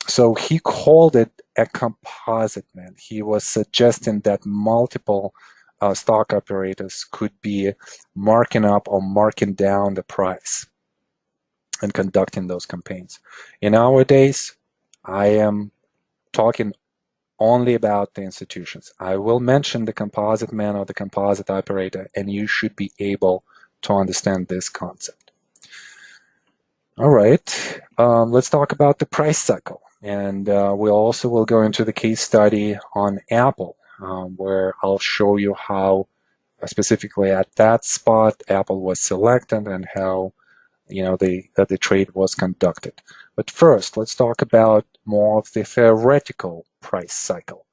So he called it a composite man. He was suggesting that multiple stock operators could be marking up or marking down the price and conducting those campaigns. In nowadays, I am talking only about the institutions. I will mention the composite man or the composite operator, and you should be able to understand this concept. All right, let's talk about the price cycle. And we also will go into the case study on Apple, where I'll show you how specifically at that spot Apple was selected and how the trade was conducted. But first, let's talk about more of the theoretical price cycle.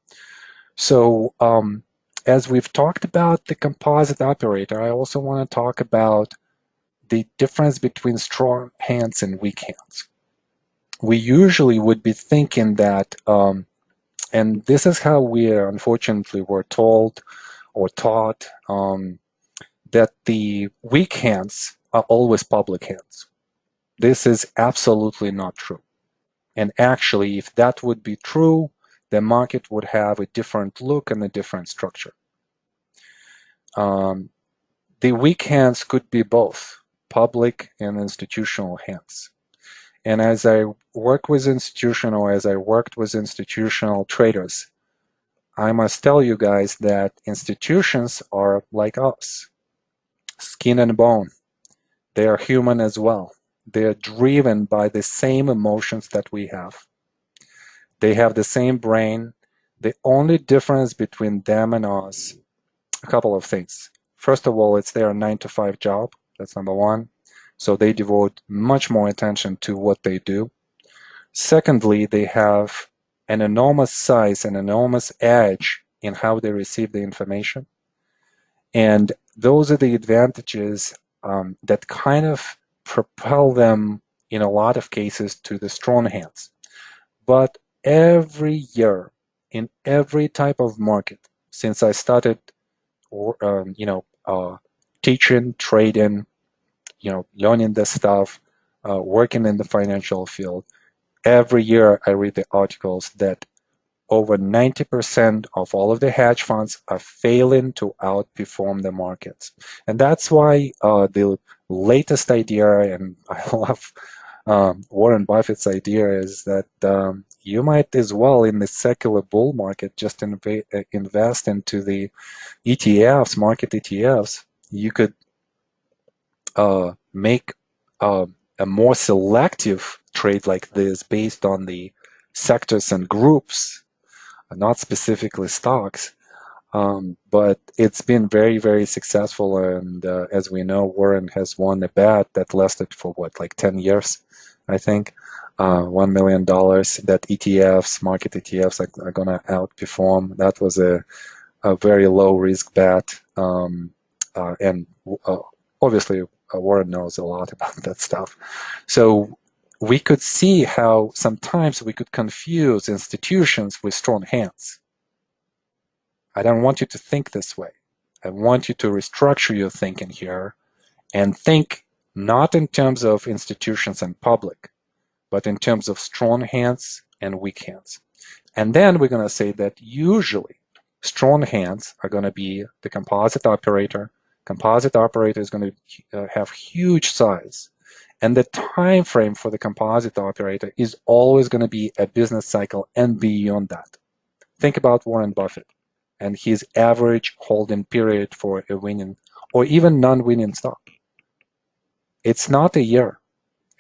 So as we've talked about the composite operator, I also want to talk about the difference between strong hands and weak hands. We usually would be thinking that, and this is how we unfortunately were told or taught, that the weak hands are always public hands. This is absolutely not true. And actually, if that would be true, the market would have a different look and a different structure. The weak hands could be both public and institutional hands. And as I worked with institutional traders, I must tell you guys that institutions are like us, skin and bone. They are human as well. They are driven by the same emotions that we have. They have the same brain. The only difference between them and us, a couple of things. First of all, it's their 9-to-5 job. That's number one. So they devote much more attention to what they do. Secondly, they have an enormous size, an enormous edge in how they receive the information. And those are the advantages that kind of propel them in a lot of cases to the strong hands. But every year, in every type of market, since I started, teaching, trading, learning this stuff, working in the financial field, every year I read the articles that over 90% of all of the hedge funds are failing to outperform the markets. And that's why the latest idea, and I love Warren Buffett's idea, is that you might as well, in the secular bull market, just invest into the ETFs, market ETFs. You could make a more selective trade like this based on the sectors and groups, not specifically stocks. But it's been very, very successful. And as we know, Warren has won a bet that lasted for like 10 years, I think. $1 million that ETFs, market ETFs are going to outperform. That was a very low risk bet. And obviously, Warren knows a lot about that stuff. So we could see how sometimes we could confuse institutions with strong hands. I don't want you to think this way. I want you to restructure your thinking here and think not in terms of institutions and public, but in terms of strong hands and weak hands. And then we're going to say that usually strong hands are going to be the composite operator. Composite operator is going to have huge size. And the time frame for the composite operator is always going to be a business cycle and beyond that. Think about Warren Buffett and his average holding period for a winning or even non-winning stock. It's not a year.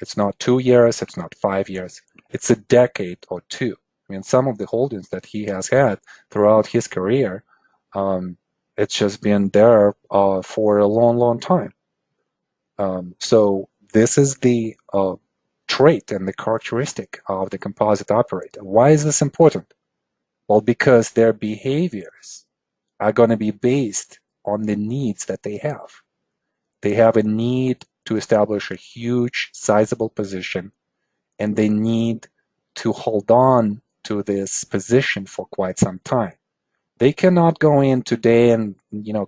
It's not 2 years. It's not 5 years. It's a decade or two. I mean, some of the holdings that he has had throughout his career, it's just been there for a long, long time. So this is the trait and the characteristic of the composite operator. Why is this important? Well, because their behaviors are going to be based on the needs that they have. They have a need to establish a huge, sizable position, and they need to hold on to this position for quite some time. They cannot go in today and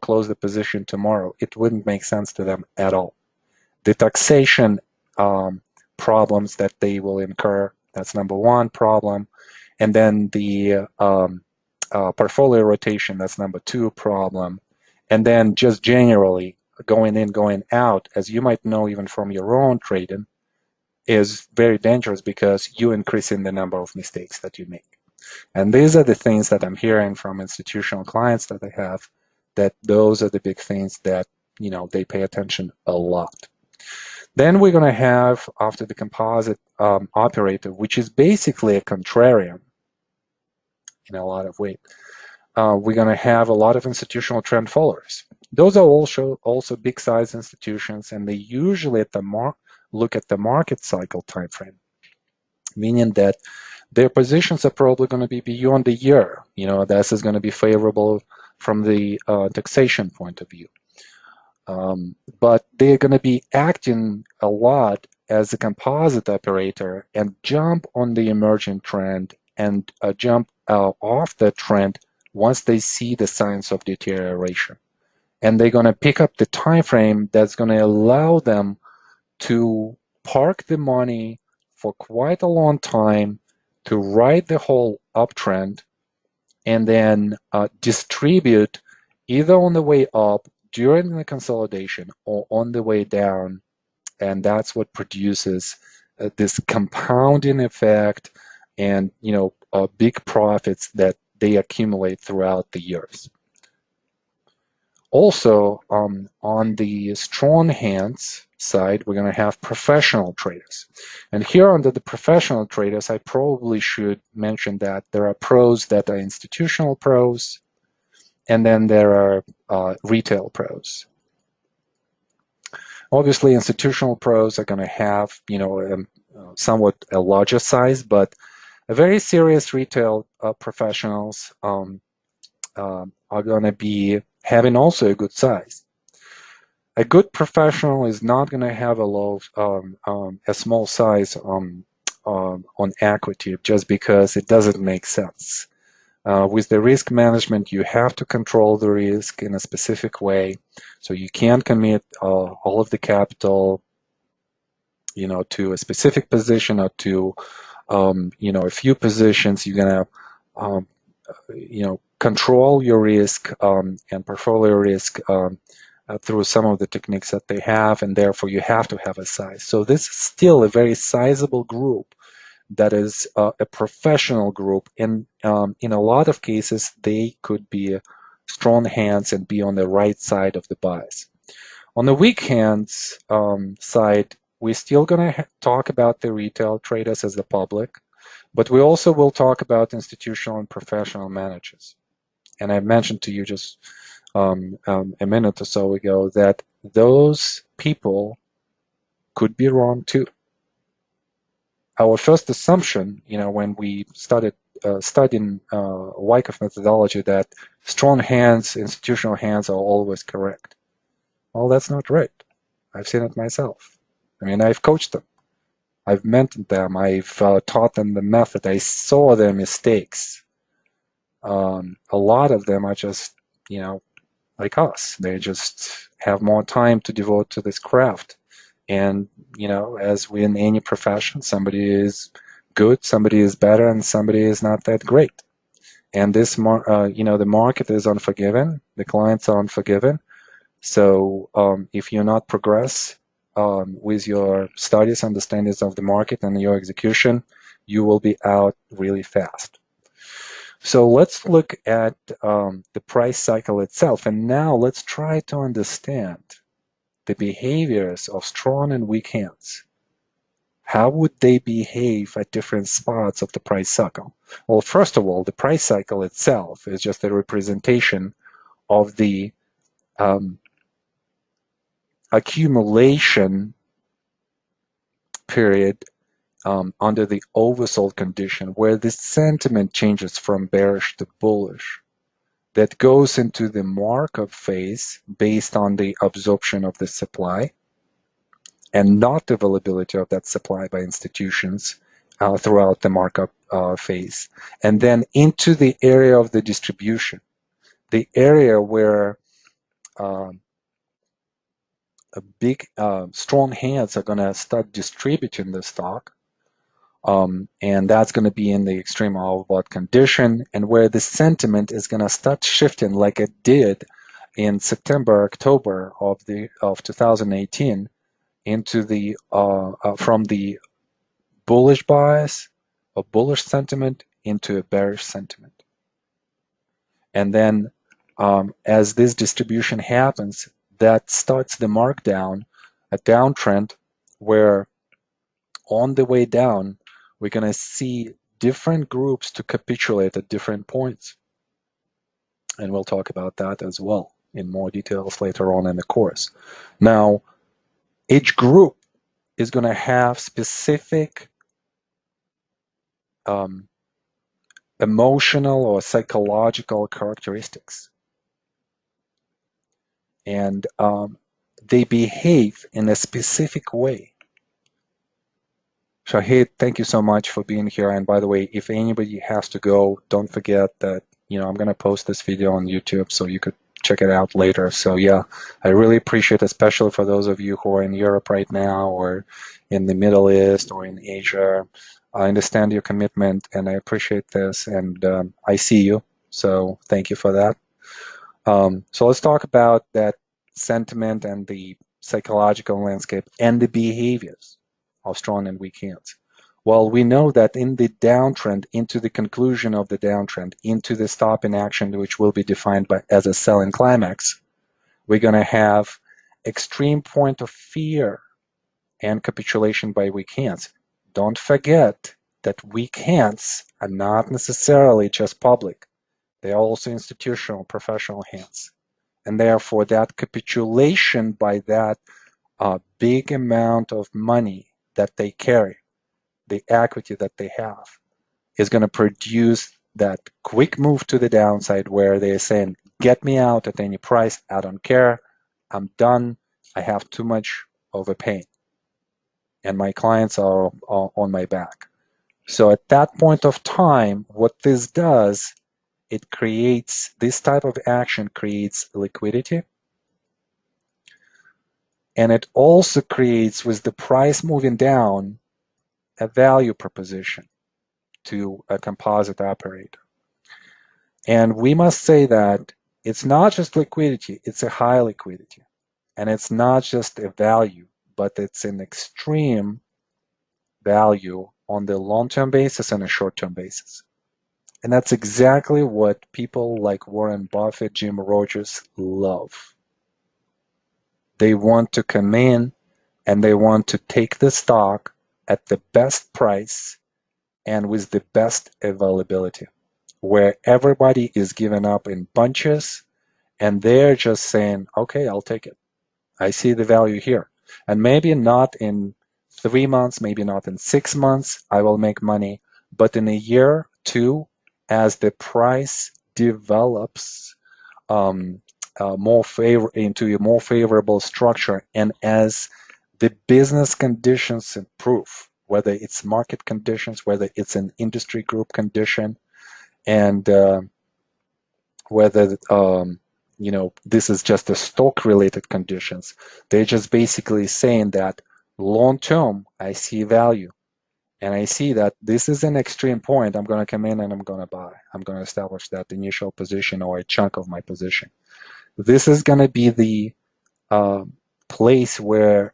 close the position tomorrow. It wouldn't make sense to them at all. The taxation problems that they will incur, that's number one problem. And then the portfolio rotation, that's number two problem. And then just generally going in, going out, as you might know even from your own trading, is very dangerous because you increase in the number of mistakes that you make. And these are the things that I'm hearing from institutional clients that I have, that those are the big things that they pay attention a lot. Then we're going to have, after the composite operator, which is basically a contrarian in a lot of ways, we're going to have a lot of institutional trend followers. Those are also big size institutions, and they usually look at the market cycle time frame, meaning that their positions are probably going to be beyond a year. This is going to be favorable from the taxation point of view. But they're going to be acting a lot as a composite operator and jump on the emerging trend and jump off the trend once they see the signs of deterioration. And they're going to pick up the time frame that's going to allow them to park the money for quite a long time to ride the whole uptrend and then distribute either on the way up during the consolidation or on the way down. And that's what produces this compounding effect and big profits that they accumulate throughout the years. Also, on the strong hands side, we're going to have professional traders. And here under the professional traders, I probably should mention that there are pros that are institutional pros, and then there are retail pros. Obviously, institutional pros are going to have, somewhat a larger size, but a very serious retail professionals are going to be having also a good size. A good professional is not going to have a small size on equity just because it doesn't make sense. With the risk management, you have to control the risk in a specific way, so you can't commit all of the capital, to a specific position or to, a few positions. You're gonna, control your risk and portfolio risk through some of the techniques that they have, and therefore you have to have a size. So this is still a very sizable group that is a professional group, and in a lot of cases they could be strong hands and be on the right side of the bias. On the weak hands side, we're still going to talk about the retail traders as the public, but we also will talk about institutional and professional managers. And I mentioned to you just a minute or so ago that those people could be wrong too. Our first assumption, when we started studying Wyckoff methodology, that strong hands, institutional hands are always correct. Well, that's not right. I've seen it myself. I mean, I've coached them. I've mentored them. I've taught them the method. I saw their mistakes. A lot of them are just, like us. They just have more time to devote to this craft. And, as we in any profession, somebody is good, somebody is better, and somebody is not that great. And this, the market is unforgiving. The clients are unforgiving. So if you're not progress with your studies, understandings of the market, and your execution, you will be out really fast. So let's look at the price cycle itself. And now let's try to understand the behaviors of strong and weak hands. How would they behave at different spots of the price cycle? Well, first of all, the price cycle itself is just a representation of the accumulation period under the oversold condition, where the sentiment changes from bearish to bullish. that goes into the markup phase based on the absorption of the supply and not availability of that supply by institutions throughout the markup phase. And then into the area of the distribution, the area where big, strong hands are going to start distributing the stock. And that's going to be in the extreme overbought condition, and where the sentiment is going to start shifting like it did in September, October of 2018 into the from the bullish bias or bullish sentiment into a bearish sentiment. And then as this distribution happens, that starts the markdown, a downtrend where on the way down, we're going to see different groups to capitulate at different points. And we'll talk about that as well in more details later on in the course. Now, each group is going to have specific emotional or psychological characteristics. And they behave in a specific way. Shahid, thank you so much for being here. And by the way, if anybody has to go, don't forget that, I'm going to post this video on YouTube so you could check it out later. So yeah, I really appreciate, especially for those of you who are in Europe right now or in the Middle East or in Asia. I understand your commitment and I appreciate this, and I see you. So thank you for that. So let's talk about that sentiment and the psychological landscape and the behaviors of strong and weak hands. Well, we know that in the downtrend, into the conclusion of the downtrend, into the stop in action, which will be defined as a sell-in climax, we're going to have extreme point of fear and capitulation by weak hands. Don't forget that weak hands are not necessarily just public. They are also institutional, professional hands. And therefore, that capitulation by that big amount of money that they carry, the equity that they have, is going to produce that quick move to the downside where they're saying, get me out at any price. I don't care. I'm done. I have too much of a pain. And my clients are on my back. So at that point of time, what this does, it creates, this type of action creates liquidity. And it also creates, with the price moving down, a value proposition to a composite operator. And we must say that it's not just liquidity, it's a high liquidity. And it's not just a value, but it's an extreme value on the long-term basis and a short-term basis. And that's exactly what people like Warren Buffett, Jim Rogers love. They want to come in and they want to take the stock at the best price and with the best availability, where everybody is given up in bunches and they're just saying, okay, I'll take it. I see the value here. And maybe not in 3 months, maybe not in 6 months, I will make money, but in a year, 2, as the price develops into a more favorable structure, and as the business conditions improve, whether it's market conditions, whether it's an industry group condition, and whether this is just the stock-related conditions. They're just basically saying that long-term, I see value. And I see that this is an extreme point. I'm going to come in and I'm going to buy. I'm going to establish that initial position or a chunk of my position. This is going to be the place where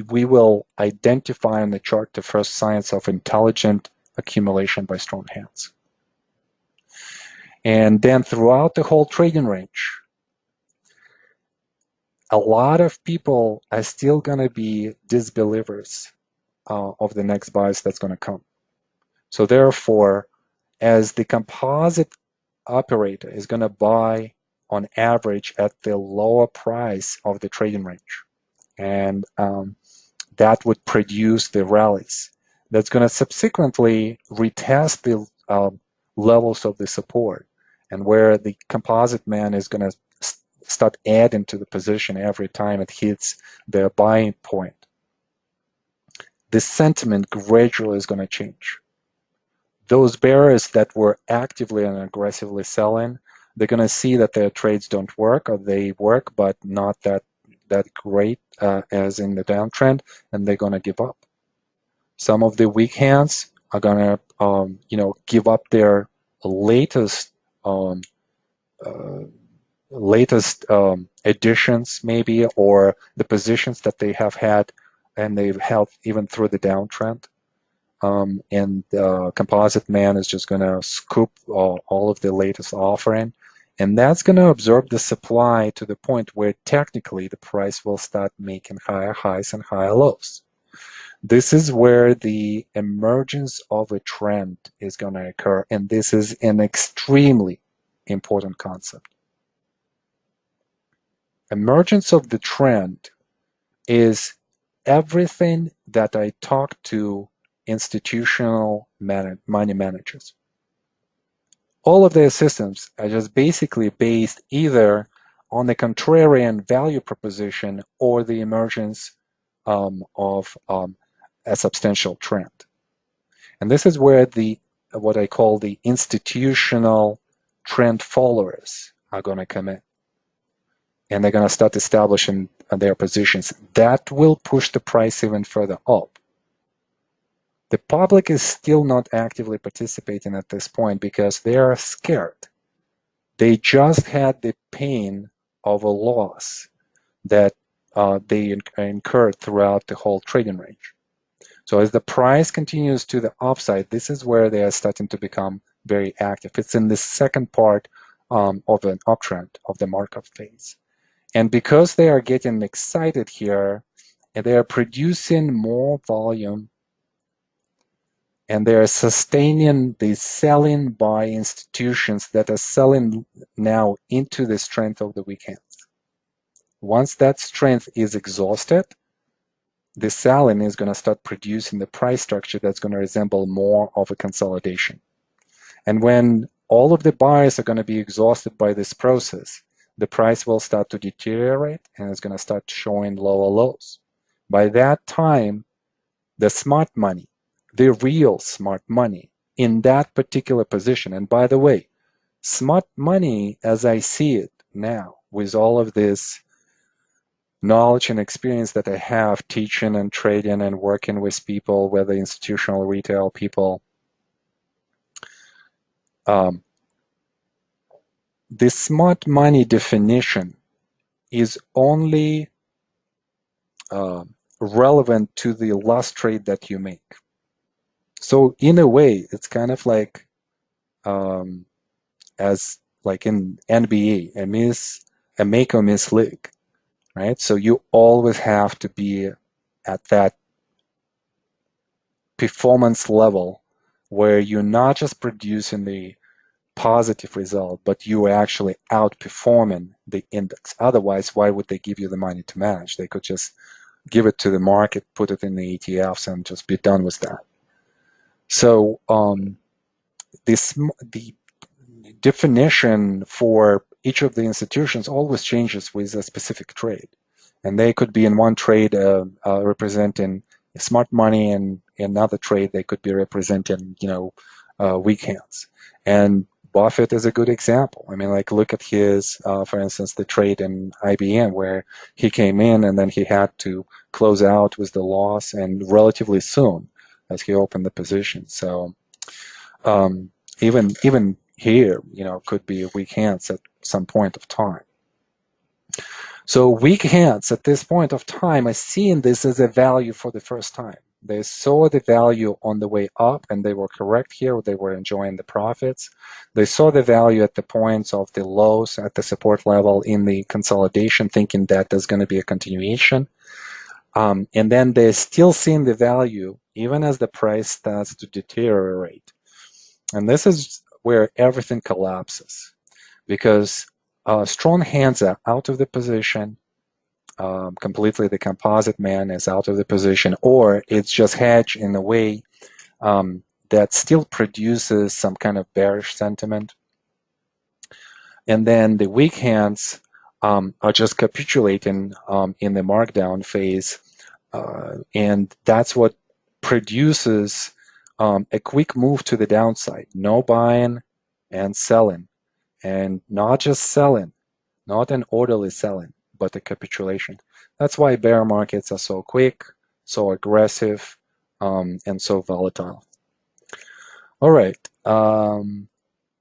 we will identify on the chart the first signs of intelligent accumulation by strong hands. And then throughout the whole trading range, a lot of people are still going to be disbelievers of the next bias that's going to come. So therefore, as the composite operator is going to buy on average at the lower price of the trading range, and that would produce the rallies. That's going to subsequently retest the levels of the support. and where the composite man is going to start adding to the position every time it hits their buying point, the sentiment gradually is going to change. Those bearers that were actively and aggressively selling, they're going to see that their trades don't work, or they work but not that great as in the downtrend, and they're going to give up. Some of the weak hands are going to give up their latest additions maybe, or the positions that they have had and they've held even through the downtrend. And composite man is just going to scoop all of the latest offering, and that's going to absorb the supply to the point where technically the price will start making higher highs and higher lows. This is where the emergence of a trend is going to occur, and this is an extremely important concept. Emergence of the trend is everything that I talk to institutional money managers. All of their systems are just basically based either on the contrarian value proposition or the emergence of a substantial trend. And this is where what I call the institutional trend followers are going to come in. And they're going to start establishing their positions. That will push the price even further up. The public is still not actively participating at this point because they are scared. They just had the pain of a loss that they incurred throughout the whole trading range. So as the price continues to the upside, this is where they are starting to become very active. It's in the second part of an uptrend of the markup phase. And because they are getting excited here, and they are producing more volume, and they are sustaining the selling by institutions that are selling now into the strength of the weak hands. Once that strength is exhausted, the selling is going to start producing the price structure that's going to resemble more of a consolidation. And when all of the buyers are going to be exhausted by this process, the price will start to deteriorate and it's going to start showing lower lows. By that time, the smart money, the real smart money in that particular position, and by the way, smart money as I see it now with all of this knowledge and experience that I have teaching and trading and working with people, whether institutional, retail people, the smart money definition is only relevant to the last trade that you make. So in a way, it's kind of like as like in NBA, a make or miss league, right? So you always have to be at that performance level where you're not just producing the positive result, but you are actually outperforming the index. Otherwise, why would they give you the money to manage? They could just give it to the market, put it in the ETFs, and just be done with that. So the definition for each of the institutions always changes with a specific trade. And they could be in one trade representing smart money, and in another trade they could be representing, weak hands. And Buffett is a good example. I mean, like, look at his, for instance, the trade in IBM where he came in and then he had to close out with the loss, and relatively soon as he opened the position. So even here, could be weak hands at some point of time. So weak hands at this point of time are seeing this as a value for the first time. They saw the value on the way up, and they were correct here. They were enjoying the profits. They saw the value at the points of the lows at the support level in the consolidation, thinking that there's going to be a continuation. And then they're still seeing the value even as the price starts to deteriorate. And this is where everything collapses, because strong hands are out of the position. Completely, the composite man is out of the position, or it's just hedged in a way that still produces some kind of bearish sentiment. And then the weak hands are just capitulating in the markdown phase, and that's what produces a quick move to the downside. No buying and selling, and not just selling, not an orderly selling, but a capitulation. That's why bear markets are so quick, so aggressive, and so volatile. All right,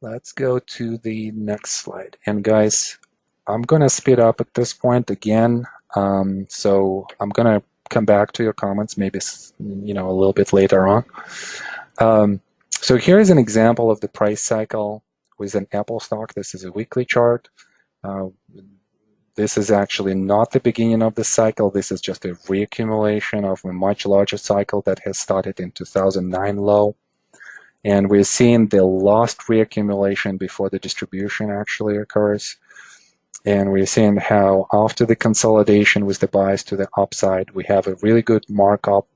let's go to the next slide. And guys, I'm gonna speed up at this point again. So I'm gonna come back to your comments, maybe a little bit later on. So here is an example of the price cycle with an Apple stock. This is a weekly chart. This is actually not the beginning of the cycle. This is just a reaccumulation of a much larger cycle that has started in 2009 low. And we're seeing the last reaccumulation before the distribution actually occurs. And we're seeing how after the consolidation with the bias to the upside, we have a really good markup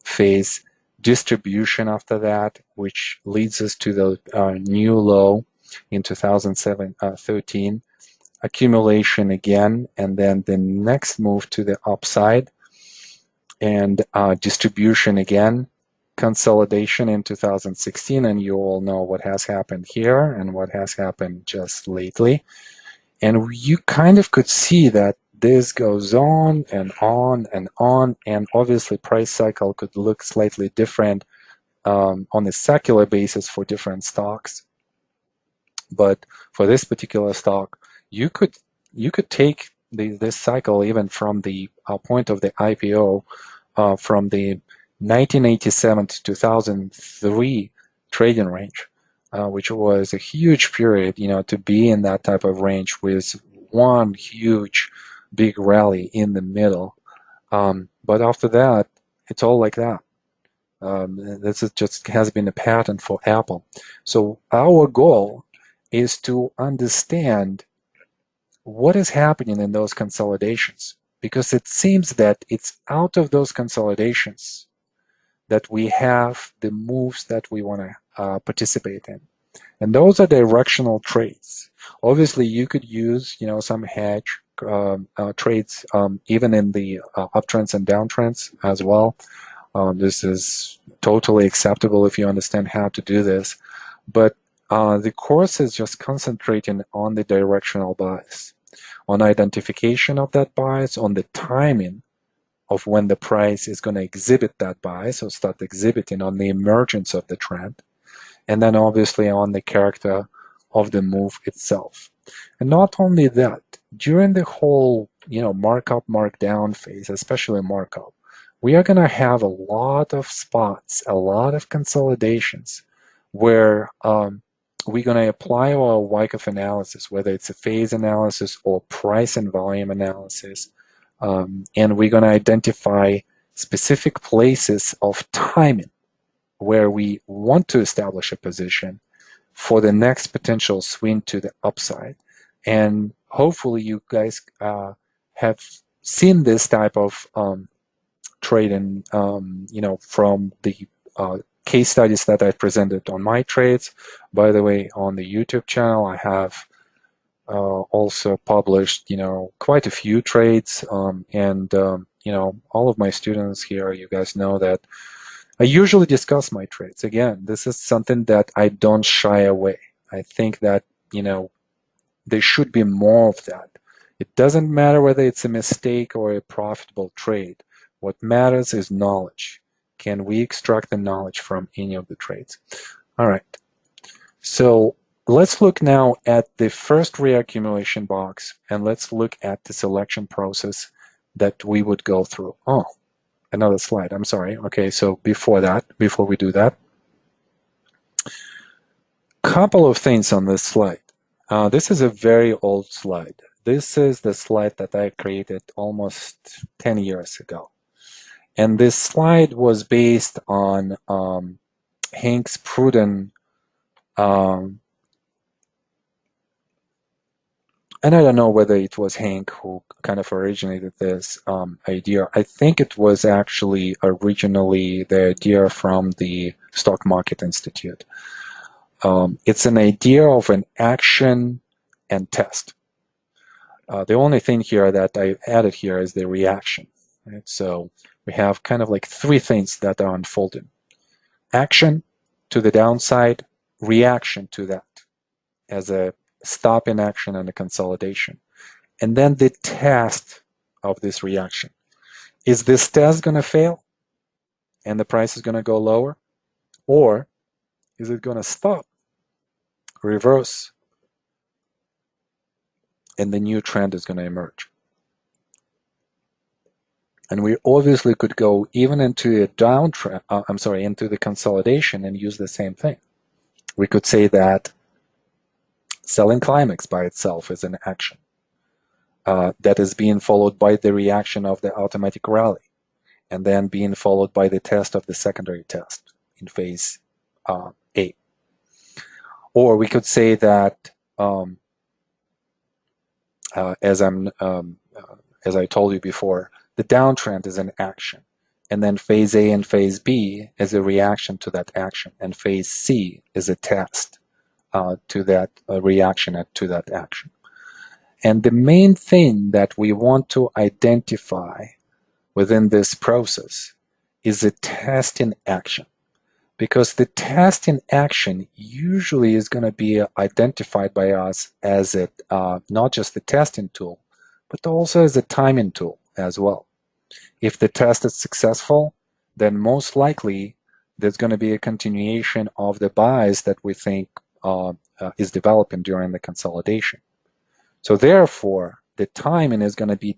phase distribution after that, which leads us to the new low in 2013, accumulation again, and then the next move to the upside, and distribution again, consolidation in 2016, and you all know what has happened here and what has happened just lately. And you kind of could see that this goes on and on and on, and obviously price cycle could look slightly different on a secular basis for different stocks. But for this particular stock, you could take this cycle even from the point of the IPO, from the 1987 to 2003 trading range, which was a huge period, to be in that type of range with one huge big rally in the middle. But after that, it's all like that. This is just has been a pattern for Apple. So our goal is to understand what is happening in those consolidations, because it seems that it's out of those consolidations that we have the moves that we want to participate in. And those are directional trades. Obviously, you could use, some hedge trades even in the uptrends and downtrends as well. This is totally acceptable if you understand how to do this. But the course is just concentrating on the directional bias, on identification of that bias, on the timing of when the price is going to exhibit that bias or start exhibiting, on the emergence of the trend, and then obviously on the character of the move itself. And not only that, during the whole markup, markdown phase, especially markup, we are going to have a lot of spots, a lot of consolidations where we're going to apply our Wyckoff analysis, whether it's a phase analysis or price and volume analysis, and we're going to identify specific places of timing where we want to establish a position for the next potential swing to the upside. And hopefully you guys have seen this type of trading, from the case studies that I presented on my trades. By the way, on the YouTube channel, I have also published, quite a few trades, and all of my students here, you guys know that I usually discuss my trades. Again, this is something that I don't shy away. I think that, there should be more of that. It doesn't matter whether it's a mistake or a profitable trade. What matters is knowledge. Can we extract the knowledge from any of the trades? All right. So let's look now at the first reaccumulation box, and let's look at the selection process that we would go through. Oh, another slide. I'm sorry. Okay, so before we do that, couple of things on this slide. This is a very old slide. This is the slide that I created almost 10 years ago. And this slide was based on Hank's Pruden, and I don't know whether it was Hank who kind of originated this idea. I think it was actually originally the idea from the Stock Market Institute. It's an idea of an action and test. The only thing here that I added here is the reaction. Right? So we have kind of like three things that are unfolding. Action to the downside, reaction to that as a stop in action and a consolidation. And then the test of this reaction. Is this test going to fail and the price is going to go lower? Or is it going to stop, reverse, and the new trend is going to emerge? And we obviously could go even into a downtrend, into the consolidation and use the same thing. We could say that selling climax by itself is an action that is being followed by the reaction of the automatic rally, and then being followed by the test of the secondary test in phase A. Or we could say that, as I told you before, the downtrend is an action, and then phase A and phase B is a reaction to that action, and phase C is a test to that reaction to that action. And the main thing that we want to identify within this process is a test in action, because the test in action usually is going to be identified by us as not just the testing tool, but also as a timing tool as well. If the test is successful, then most likely there's going to be a continuation of the buys that we think is developing during the consolidation. So therefore, the timing is going to be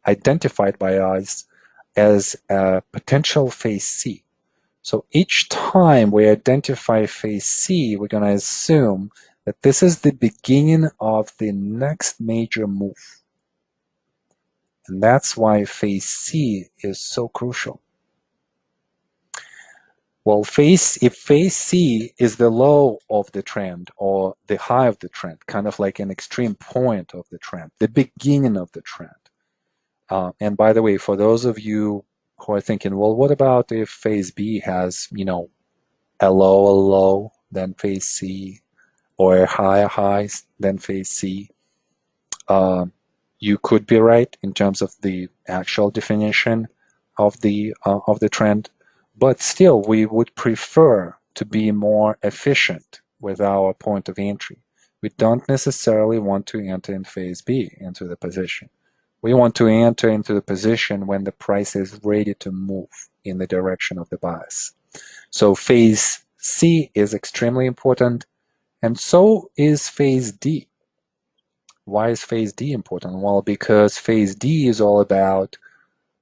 identified by us as a potential phase C. So each time we identify phase C, we're going to assume that this is the beginning of the next major move. And that's why phase C is so crucial. Well, if phase C is the low of the trend or the high of the trend, kind of like an extreme point of the trend, the beginning of the trend. And by the way, for those of you who are thinking, well, what about if phase B has, a low, then phase C, or a high, then phase C? You could be right in terms of the actual definition of the trend, but still, we would prefer to be more efficient with our point of entry. We don't necessarily want to enter in phase B into the position. We want to enter into the position when the price is ready to move in the direction of the bias. So phase C is extremely important, and so is phase D. Why is phase D important? Well, because phase D is all about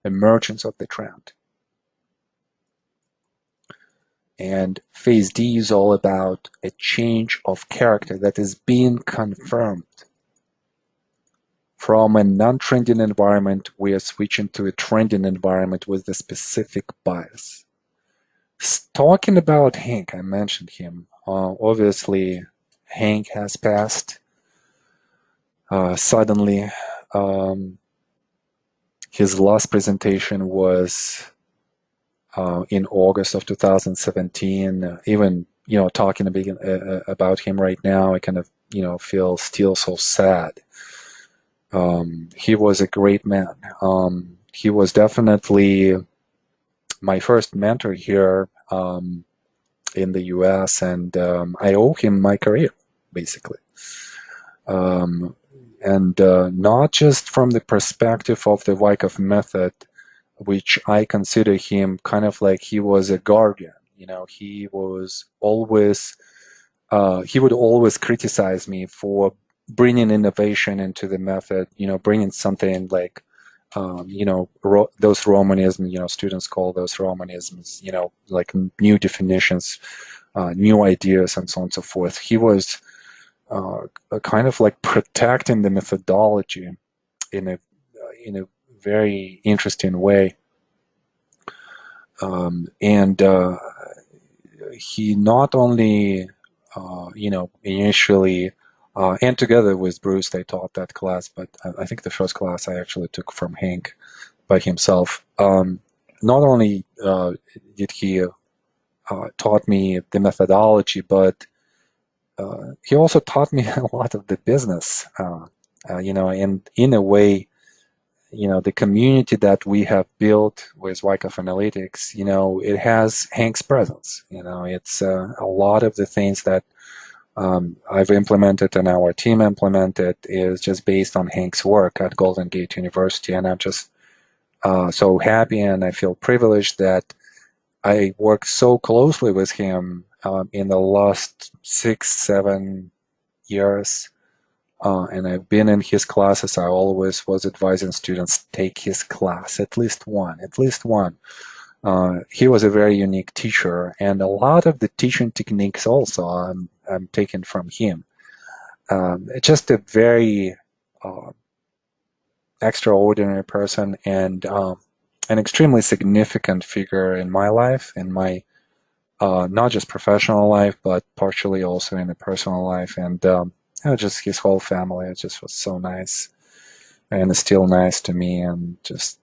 emergence of the trend. And phase D is all about a change of character that is being confirmed. From a non-trending environment, we are switching to a trending environment with a specific bias. Talking about Hank, I mentioned him. Obviously, Hank has passed suddenly. His last presentation was in August of 2017. Even talking about him right now, I kind of feel still so sad. He was a great man. He was definitely my first mentor here in the US, and I owe him my career, basically. And not just from the perspective of the Wyckoff method, which I consider him kind of like he was a guardian. He was always, he would always criticize me for bringing innovation into the method, bringing something like, those Romanisms, students call those Romanisms, like new definitions, new ideas, and so on and so forth. He was kind of like protecting the methodology in a very interesting way. And he not only, initially, and together with Bruce, they taught that class, but I think the first class I actually took from Hank by himself. Not only did he taught me the methodology, but he also taught me a lot of the business, and in a way, the community that we have built with Wyckoff Analytics, it has Hank's presence. It's a lot of the things that I've implemented and our team implemented is just based on Hank's work at Golden Gate University, and I'm just so happy and I feel privileged that I worked so closely with him in the last 6, 7 years. And I've been in his classes. I always was advising students take his class, at least one, at least one. He was a very unique teacher, and a lot of the teaching techniques also I'm taken from him. Just a very uh, extraordinary person and an extremely significant figure in my life, in my not just professional life, but partially also in the personal life. And just his whole family, it just was so nice and is still nice to me. And just,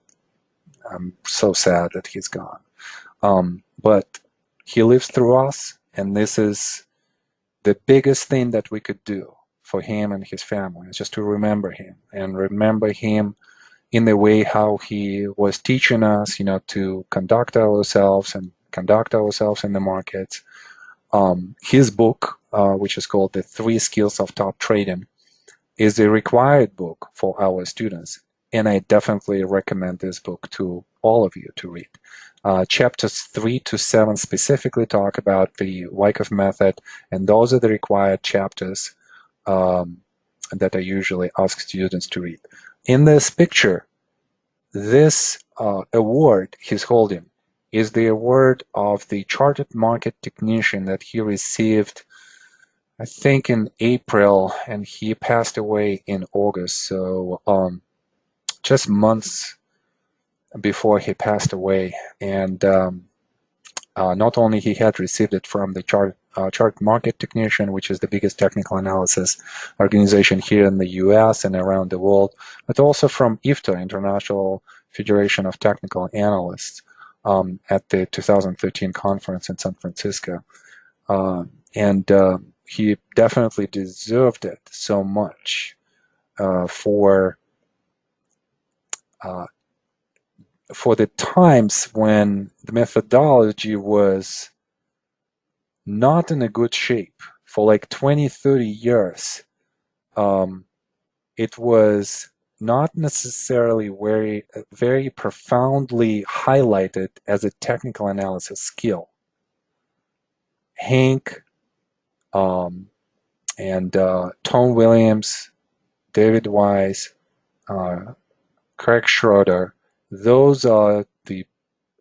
I'm so sad that he's gone. But he lives through us, and this is the biggest thing that we could do for him and his family, is just to remember him and remember him in the way how he was teaching us, to conduct ourselves and conduct ourselves in the markets. His book, which is called The 3 Skills of Top Trading, is a required book for our students. And I definitely recommend this book to all of you to read. Chapters 3 to 7 specifically talk about the Wyckoff method, and those are the required chapters that I usually ask students to read. In this picture, this award he's holding is the award of the Chartered Market Technician that he received, I think, in April, and he passed away in August. So just months before he passed away. And not only he had received it from the Chartered Market Technician, which is the biggest technical analysis organization here in the US and around the world, but also from IFTA, International Federation of Technical Analysts, at the 2013 conference in San Francisco. And he definitely deserved it so much for the times when the methodology was not in a good shape. For like 20, 30 years, it was not necessarily very profoundly highlighted as a technical analysis skill. Hank and Tom Williams, David Wise, Craig Schroeder, those are the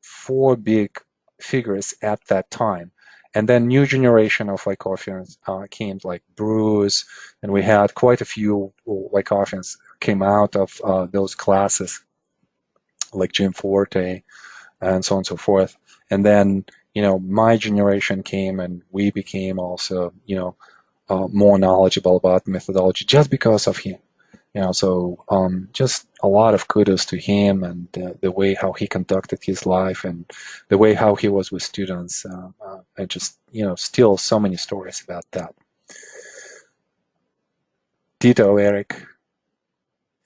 4 big figures at that time. And then new generation of Wyckoffers came, like Bruce, and we had quite a few Wyckoffers came out of those classes, like Jim Forte, and so on and so forth. And then, my generation came, and we became also, more knowledgeable about methodology just because of him. So just a lot of kudos to him and the way how he conducted his life and the way how he was with students. And just, still so many stories about that. Ditto, Eric.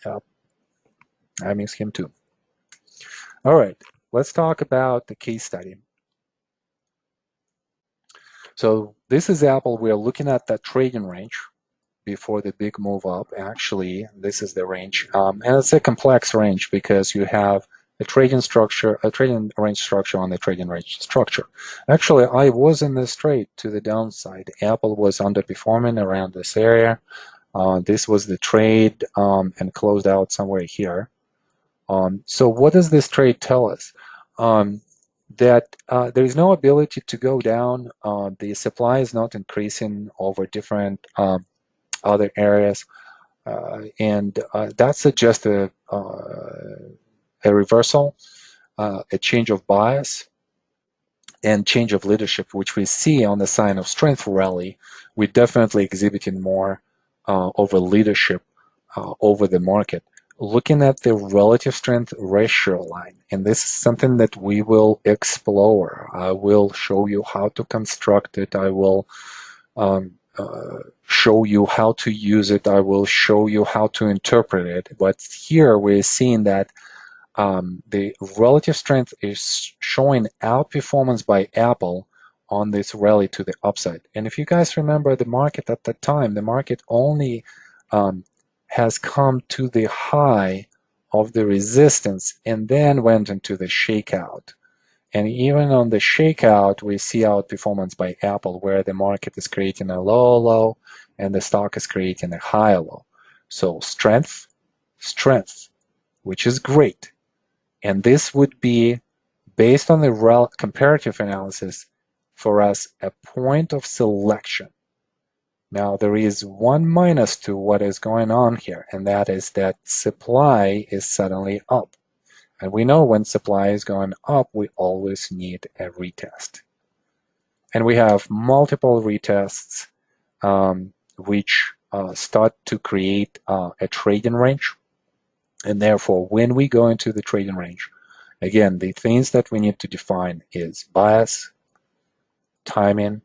Yeah, I miss him too. All right, let's talk about the case study. So this example, we're looking at that trading range before the big move up. Actually, this is the range, and it's a complex range because you have a trading range structure on the trading range structure. Actually, I was in this trade to the downside. Apple was underperforming around this area. This was the trade and closed out somewhere here. So what does this trade tell us? That there is no ability to go down. The supply is not increasing over different other areas, and that suggests a reversal, a change of bias, and change of leadership, which we see on the sign of strength rally. We're definitely exhibiting more over leadership over the market. Looking at the relative strength ratio line, and this is something that we will explore. I will show you how to construct it. I will show you how to use it. I will show you how to interpret it. But here we're seeing that the relative strength is showing outperformance by Apple on this rally to the upside. And if you guys remember the market at the time, the market only has come to the high of the resistance and then went into the shakeout. And even on the shakeout, we see outperformance by Apple, where the market is creating a low low and the stock is creating a high low. So strength, strength, which is great. And this would be, based on the comparative analysis, for us a point of selection. Now, there is one minus to what is going on here, and that is that supply is suddenly up. And we know when supply is going up, we always need a retest. And we have multiple retests which start to create a trading range. And therefore, when we go into the trading range, again, the things that we need to define is bias, timing,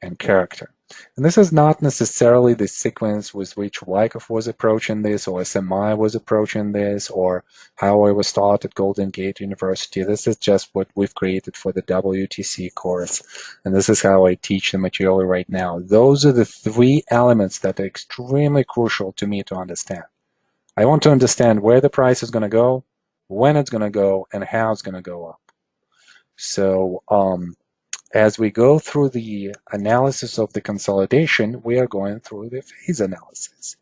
and character. And this is not necessarily the sequence with which Wyckoff was approaching this, or SMI was approaching this, or how I was taught at Golden Gate University. This is just what we've created for the WTC course. And this is how I teach the material right now. Those are the three elements that are extremely crucial to me to understand. I want to understand where the price is going to go, when it's going to go, and how it's going to go up. So as we go through the analysis of the consolidation, we are going through the phase analysis.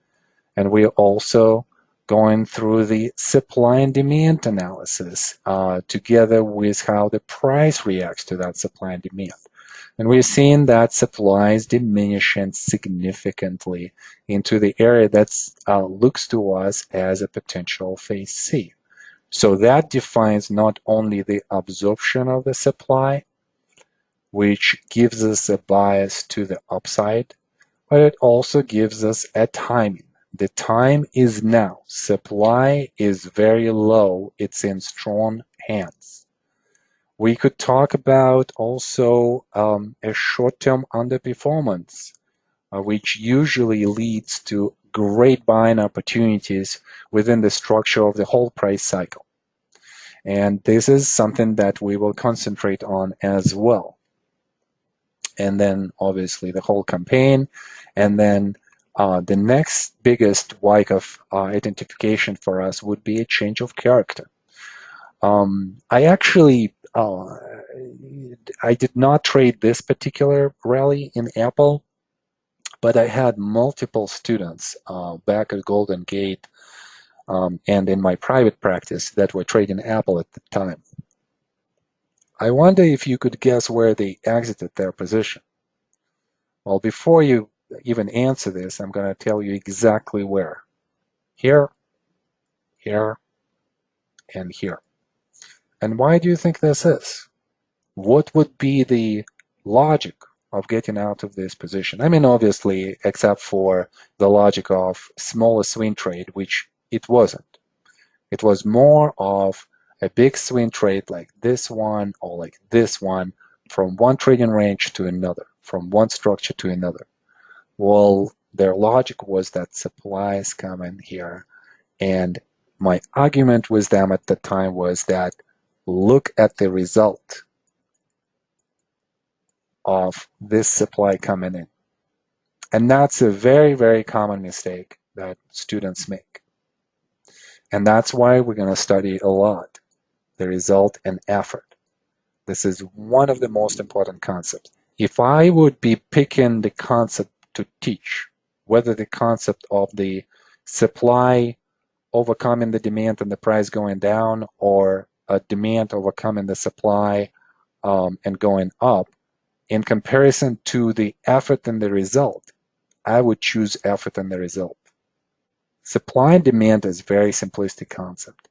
And we are also going through the supply and demand analysis together with how the price reacts to that supply and demand. And we're seeing that supply is diminishing significantly into the area that looks to us as a potential phase C. So that defines not only the absorption of the supply, which gives us a bias to the upside, but it also gives us a timing. The time is now. Supply is very low. It's in strong hands. We could talk about also a short-term underperformance, which usually leads to great buying opportunities within the structure of the whole price cycle. And this is something that we will concentrate on as well. And then obviously the whole campaign, and then the next biggest Wyckoff identification for us would be a change of character. I actually I did not trade this particular rally in Apple, but I had multiple students back at Golden Gate and in my private practice that were trading Apple at the time. I wonder if you could guess where they exited their position. Well, before you even answer this, I'm going to tell you exactly where. Here, here, and here. And why do you think this is? What would be the logic of getting out of this position? I mean, obviously, except for the logic of smaller swing trade, which it wasn't. It was more of a big swing trade like this one or like this one, from one trading range to another, from one structure to another. Well, their logic was that supply is coming here. And my argument with them at the time was that look at the result of this supply coming in. And that's a very, very common mistake that students make. And that's why we're going to study a lot the result and effort. This is one of the most important concepts. If I would be picking the concept to teach, whether the concept of the supply overcoming the demand and the price going down, or a demand overcoming the supply and going up, in comparison to the effort and the result, I would choose effort and the result. Supply and demand is a very simplistic concept,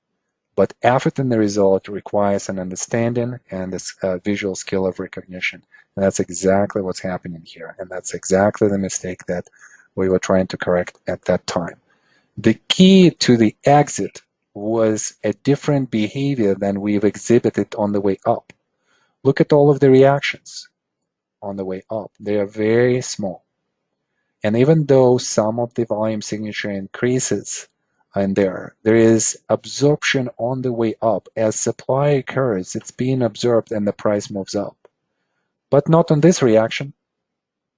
but effort and the result requires an understanding and a visual skill of recognition. And that's exactly what's happening here. And that's exactly the mistake that we were trying to correct at that time. The key to the exit was a different behavior than we've exhibited on the way up. Look at all of the reactions on the way up. They are very small. And even though some of the volume signature increases in there is absorption on the way up. As supply occurs, it's being absorbed and the price moves up. But not on this reaction,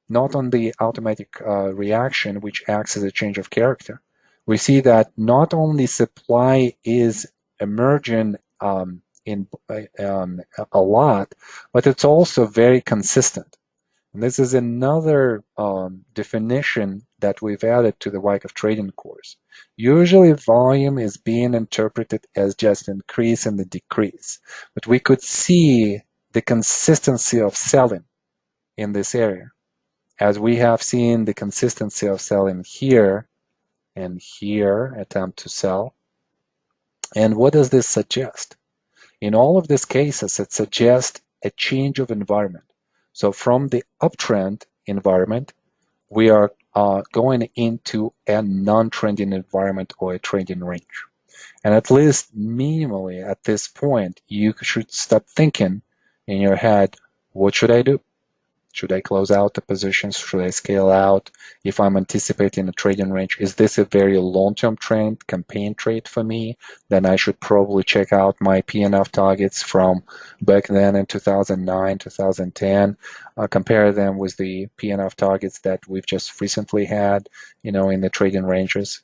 not on the automatic reaction, which acts as a change of character. We see that not only supply is emerging in a lot, but it's also very consistent. And this is another definition that we've added to the Wyckoff trading course. Usually volume is being interpreted as just increase and the decrease, but we could see the consistency of selling in this area, as we have seen the consistency of selling here and here, attempt to sell. And what does this suggest? In all of these cases, it suggests a change of environment. So from the uptrend environment, we are going into a non-trending environment or a trending range. And at least minimally at this point, you should start thinking in your head, what should I do? Should I close out the positions? Should I scale out? If I'm anticipating a trading range, is this a very long-term trend, campaign trade for me? Then I should probably check out my PNF targets from back then in 2009, 2010, compare them with the PNF targets that we've just recently had, in the trading ranges.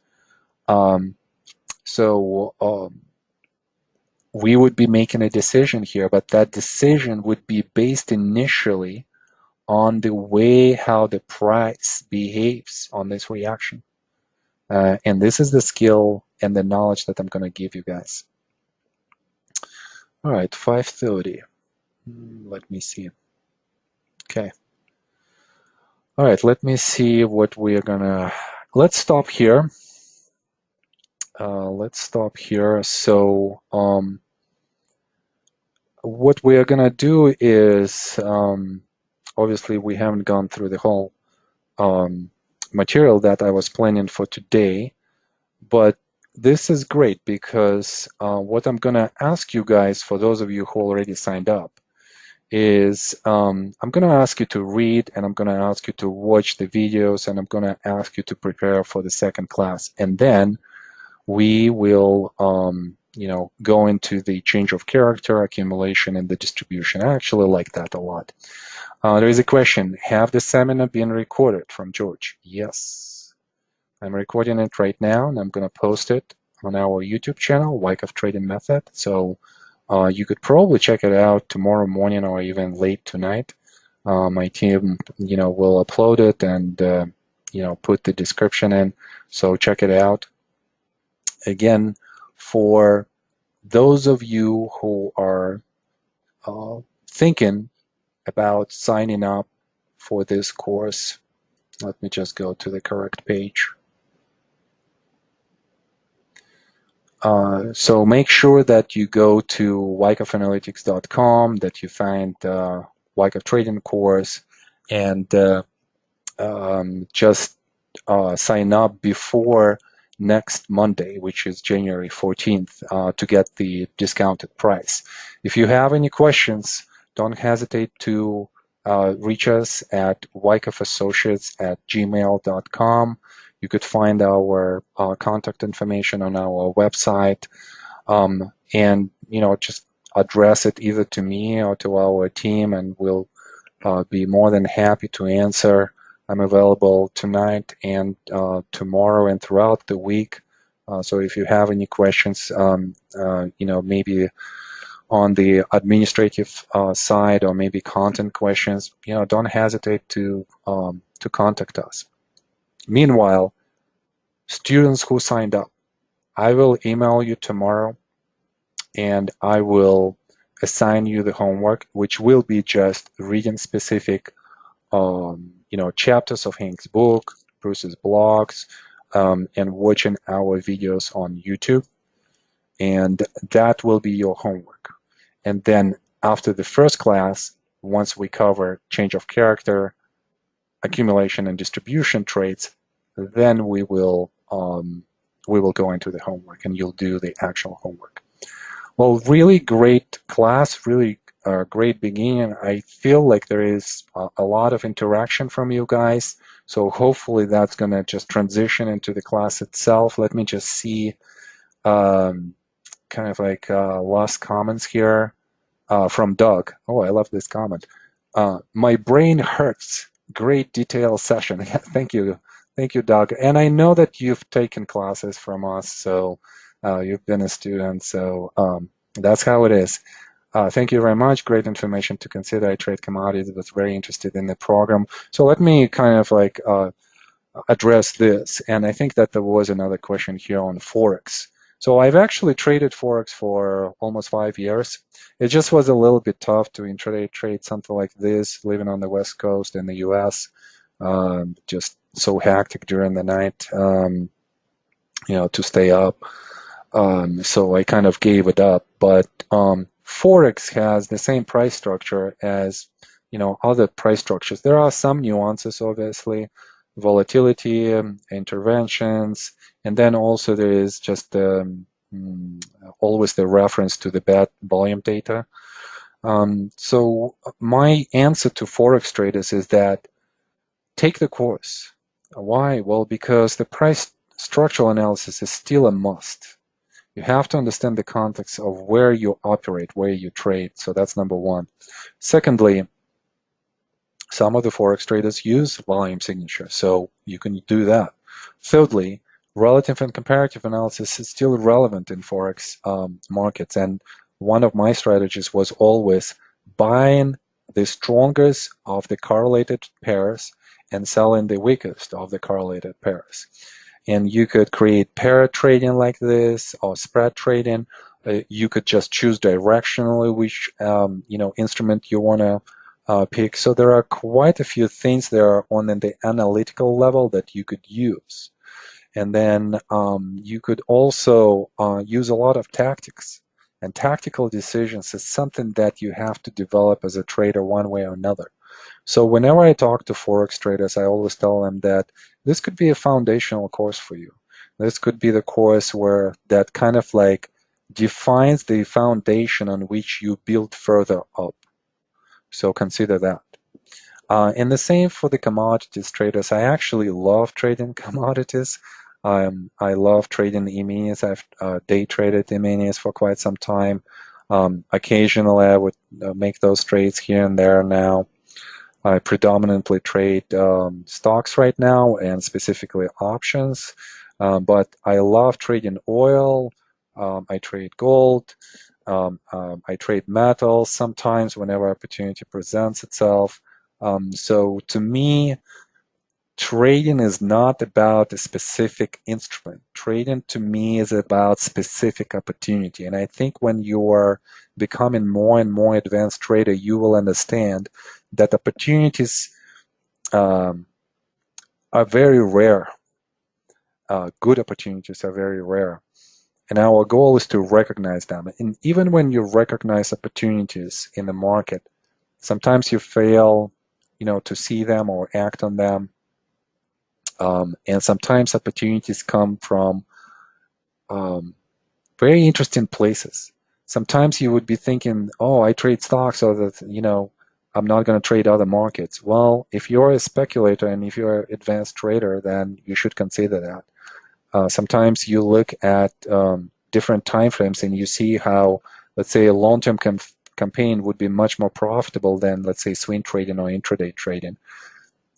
We would be making a decision here, but that decision would be based initially on the way how the price behaves on this reaction. And this is the skill and the knowledge that I'm going to give you guys. All right, 5:30. Let me see. Okay. All right, let me see what we're going to... Let's stop here. So what we're going to do is... obviously, we haven't gone through the whole material that I was planning for today, but this is great because what I'm going to ask you guys, for those of you who already signed up, is I'm going to ask you to read, and I'm going to ask you to watch the videos, and I'm going to ask you to prepare for the second class. And then we will go into the change of character, accumulation, and the distribution. I actually like that a lot. There is a question, have the seminar been recorded, from George? Yes. I'm recording it right now, and I'm going to post it on our YouTube channel, Wyckoff Trading Method. So you could probably check it out tomorrow morning or even late tonight. My team, will upload it and, put the description in. So check it out. Again, for those of you who are thinking about signing up for this course, let me just go to the correct page. So make sure that you go to wyckoffanalytics.com, that you find Wyckoff Trading course, and just sign up before next Monday, which is January 14th, to get the discounted price. If you have any questions, don't hesitate to reach us at wyckoffAssociates@gmail.com. You could find our contact information on our website, and just address it either to me or to our team, and we'll be more than happy to answer. I'm available tonight and tomorrow and throughout the week. So if you have any questions, maybe on the administrative side, or maybe content questions, don't hesitate to contact us. Meanwhile, students who signed up, I will email you tomorrow, and I will assign you the homework, which will be just reading specific chapters of Hank's book, Bruce's blogs, and watching our videos on YouTube. And that will be your homework. And then after the first class, once we cover change of character, accumulation, and distribution traits, then we will go into the homework, and you'll do the actual homework. Well, really great class, really great beginning. I feel like there is a lot of interaction from you guys. So hopefully that's going to just transition into the class itself. Let me just see kind of like last comments here from Doug. Oh, I love this comment. My brain hurts. Great detail session. Yeah, thank you. Thank you, Doug. And I know that you've taken classes from us, so you've been a student, so that's how it is. Thank you very much. Great information to consider. I trade commodities, was very interested in the program. So let me kind of like address this. And I think that there was another question here on Forex. So I've actually traded Forex for almost 5 years. It just was a little bit tough to intraday trade something like this, living on the West Coast in the US. Just so hectic during the night, to stay up. So I kind of gave it up. But Forex has the same price structure as other price structures. There are some nuances, obviously, volatility, interventions, and then also there is just always the reference to the bad volume data. So my answer to Forex traders is that take the course. Why? Well, because the price structural analysis is still a must. You have to understand the context of where you operate, where you trade. So that's number one. Secondly, some of the Forex traders use volume signature, so you can do that. Thirdly, relative and comparative analysis is still relevant in Forex markets. And one of my strategies was always buying the strongest of the correlated pairs and selling the weakest of the correlated pairs. And you could create pair trading like this or spread trading. You could just choose directionally which instrument you want to pick. So there are quite a few things there on the analytical level that you could use. And then you could also use a lot of tactics. And tactical decisions is something that you have to develop as a trader one way or another. So whenever I talk to Forex traders, I always tell them that this could be a foundational course for you. This could be the course where that kind of like defines the foundation on which you build further up. So consider that. And the same for the commodities traders. I actually love trading commodities. I love trading E-minis. I've day traded E-minis for quite some time. Occasionally, I would make those trades here and there now. I predominantly trade stocks right now and specifically options, but I love trading oil. I trade gold. I trade metals sometimes whenever opportunity presents itself. So to me, trading is not about a specific instrument. Trading to me is about specific opportunity. And I think when you are becoming more and more advanced trader, you will understand that opportunities are very rare. Good opportunities are very rare. And our goal is to recognize them. And even when you recognize opportunities in the market, sometimes you fail, to see them or act on them. And sometimes opportunities come from very interesting places. Sometimes you would be thinking, oh, I trade stocks so that, I'm not going to trade other markets. Well, if you're a speculator and if you're an advanced trader, then you should consider that. Sometimes you look at different time frames and you see how, let's say, a long-term campaign would be much more profitable than, let's say, swing trading or intraday trading.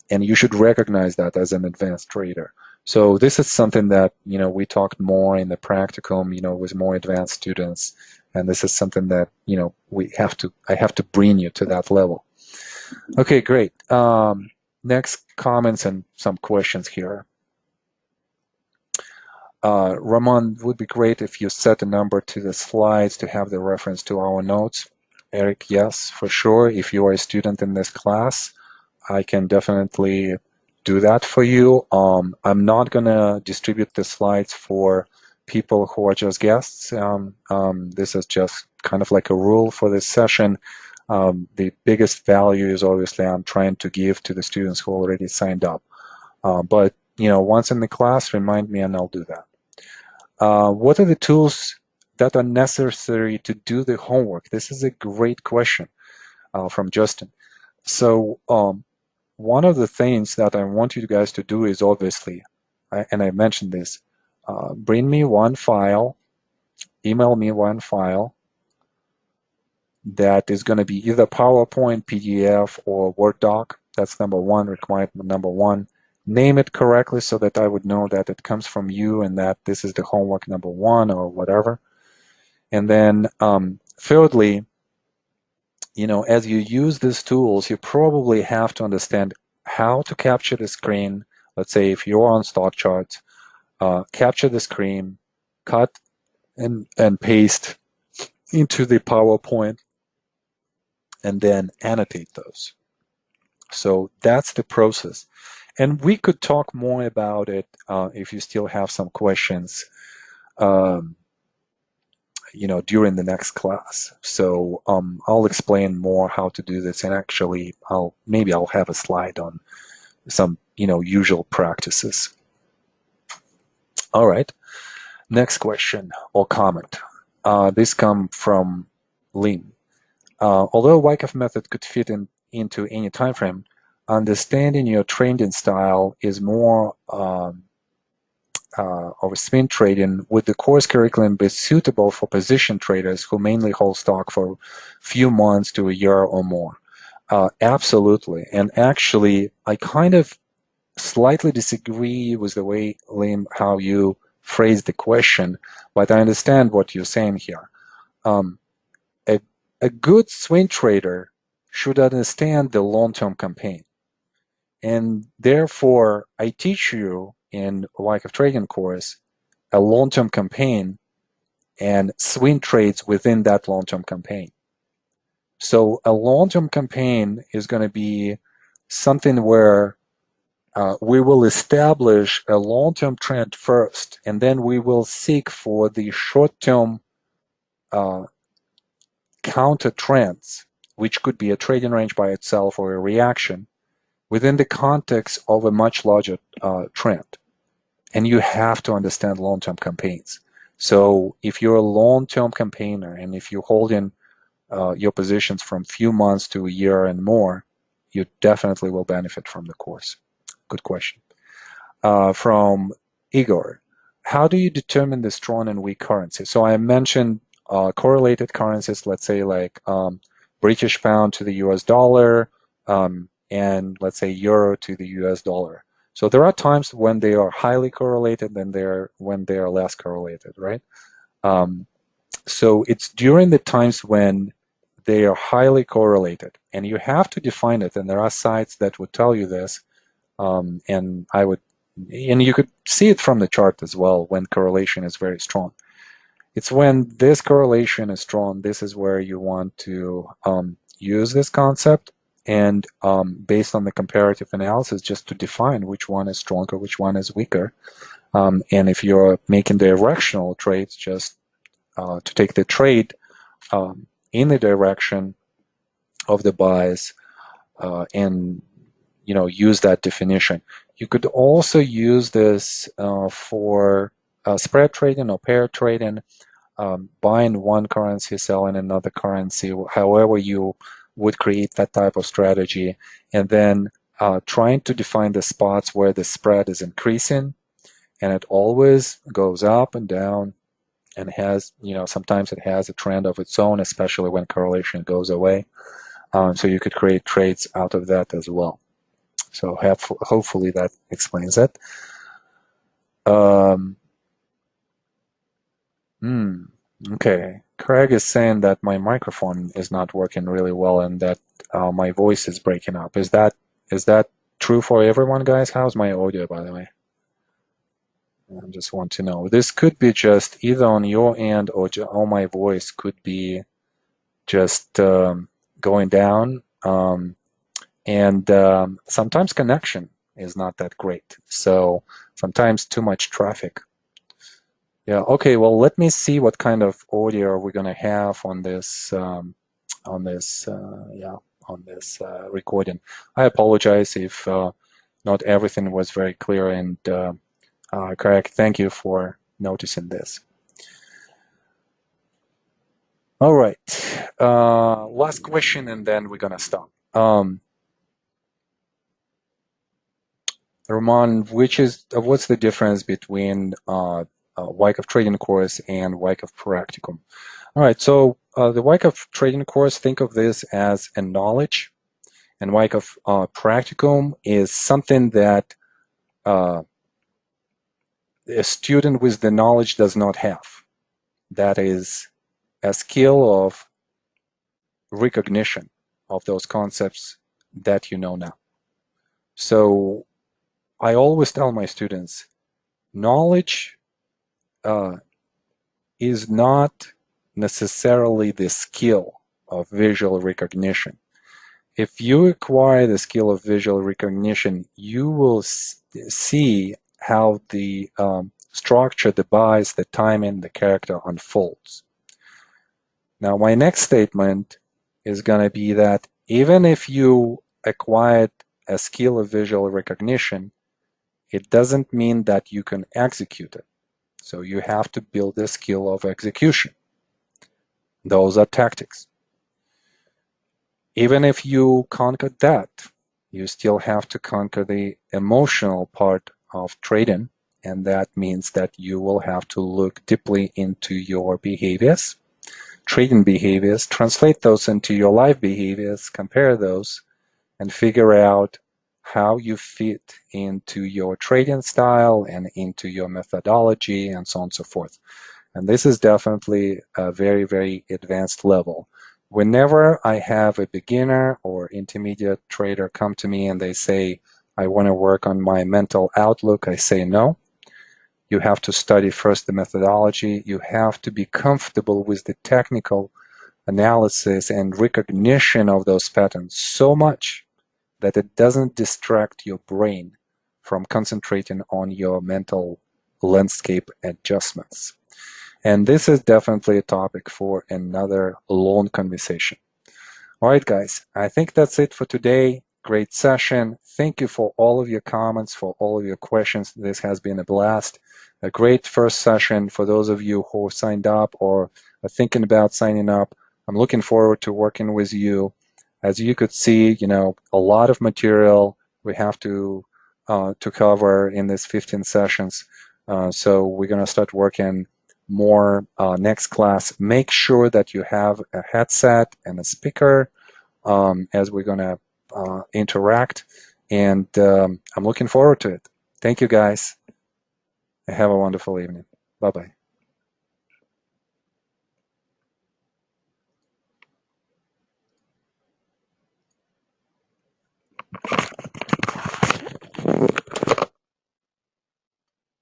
And you should recognize that as an advanced trader. So this is something that we talked more in the practicum, with more advanced students, and this is something that I have to bring you to that level. Okay, great. Next comments and some questions here. Ramon, would be great if you set a number to the slides to have the reference to our notes. Eric, yes, for sure. If you are a student in this class, I can definitely do that for you. I'm not going to distribute the slides for people who are just guests. This is just kind of like a rule for this session. The biggest value is obviously I'm trying to give to the students who already signed up. But once in the class, remind me and I'll do that. What are the tools that are necessary to do the homework? This is a great question from Justin. So one of the things that I want you guys to do is obviously, and I mentioned this, bring me one file, email me one file that is going to be either PowerPoint, PDF, or Word doc. That's number one, requirement number one. Name it correctly so that I would know that it comes from you and that this is the homework number one or whatever. And then thirdly, as you use these tools, you probably have to understand how to capture the screen. Let's say if you're on stock charts, capture the screen, cut and paste into the PowerPoint, and then annotate those. So that's the process. And we could talk more about it if you still have some questions, um, during the next class. So I'll explain more how to do this, and actually, maybe I'll have a slide on some, usual practices. All right. Next question or comment. This comes from Lynn. Although Wyckoff method could fit into any time frame, understanding your trading style is more of a swing trading. Would the course curriculum be suitable for position traders who mainly hold stock for a few months to a year or more? Absolutely. And actually, I kind of slightly disagree with the way, Lim, how you phrased the question, but I understand what you're saying here. Um, a, a good swing trader should understand the long-term campaign. And therefore, I teach you in Wyckoff Trading course a long-term campaign and swing trades within that long-term campaign. So a long-term campaign is going to be something where we will establish a long-term trend first, and then we will seek for the short-term uh, counter trends, which could be a trading range by itself or a reaction within the context of a much larger trend. And you have to understand long-term campaigns. So if you're a long-term campaigner and if you're holding your positions from few months to a year and more, you definitely will benefit from the course. Good question. From Igor, how do you determine the strong and weak currency? So I mentioned correlated currencies, let's say like British pound to the US dollar, and let's say euro to the US dollar. So there are times when they are highly correlated and when they are less correlated, right? So it's during the times when they are highly correlated, and you have to define it. And there are sites that would tell you this, and you could see it from the chart as well when correlation is very strong. It's when this correlation is strong, this is where you want to use this concept and based on the comparative analysis, just to define which one is stronger, which one is weaker. And if you're making directional trades, just to take the trade in the direction of the buys and use that definition. You could also use this for spread trading or pair trading, buying one currency, selling another currency, however you would create that type of strategy, and then trying to define the spots where the spread is increasing, and it always goes up and down and has, sometimes it has a trend of its own, especially when correlation goes away. So you could create trades out of that as well. So hopefully that explains it. Okay. Craig is saying that my microphone is not working really well and that my voice is breaking up. Is that true for everyone, guys? How's my audio, by the way? I just want to know. This could be just either on your end or my voice could be just going down. And sometimes connection is not that great. So sometimes too much traffic. Yeah, okay, well, let me see what kind of audio we're going to have on this recording. I apologize if not everything was very clear, and Craig, thank you for noticing this. All right, last question, and then we're going to stop. Roman, what's the difference between Wyckoff Trading Course and Wyckoff Practicum? All right, so the Wyckoff Trading Course, think of this as a knowledge, and Wyckoff Practicum is something that a student with the knowledge does not have. That is a skill of recognition of those concepts that you know now. So I always tell my students, knowledge is not necessarily the skill of visual recognition. If you acquire the skill of visual recognition, you will see how the structure, the bias, the timing, the character unfolds. Now, my next statement is going to be that even if you acquired a skill of visual recognition, it doesn't mean that you can execute it. So you have to build a skill of execution. Those are tactics. Even if you conquered that, you still have to conquer the emotional part of trading, and that means that you will have to look deeply into your behaviors, trading behaviors, translate those into your life behaviors, compare those, and figure out how you fit into your trading style and into your methodology and so on and so forth. And this is definitely a very, very advanced level. Whenever I have a beginner or intermediate trader come to me and they say, I want to work on my mental outlook, I say no. You have to study first the methodology. You have to be comfortable with the technical analysis and recognition of those patterns so much that it doesn't distract your brain from concentrating on your mental landscape adjustments. And this is definitely a topic for another long conversation. All right, guys, I think that's it for today. Great session. Thank you for all of your comments, for all of your questions. This has been a blast. A great first session for those of you who signed up or are thinking about signing up. I'm looking forward to working with you. As you could see, a lot of material we have to cover in these 15 sessions. So we're going to start working more next class. Make sure that you have a headset and a speaker as we're going to interact. And I'm looking forward to it. Thank you, guys. Have a wonderful evening. Bye-bye.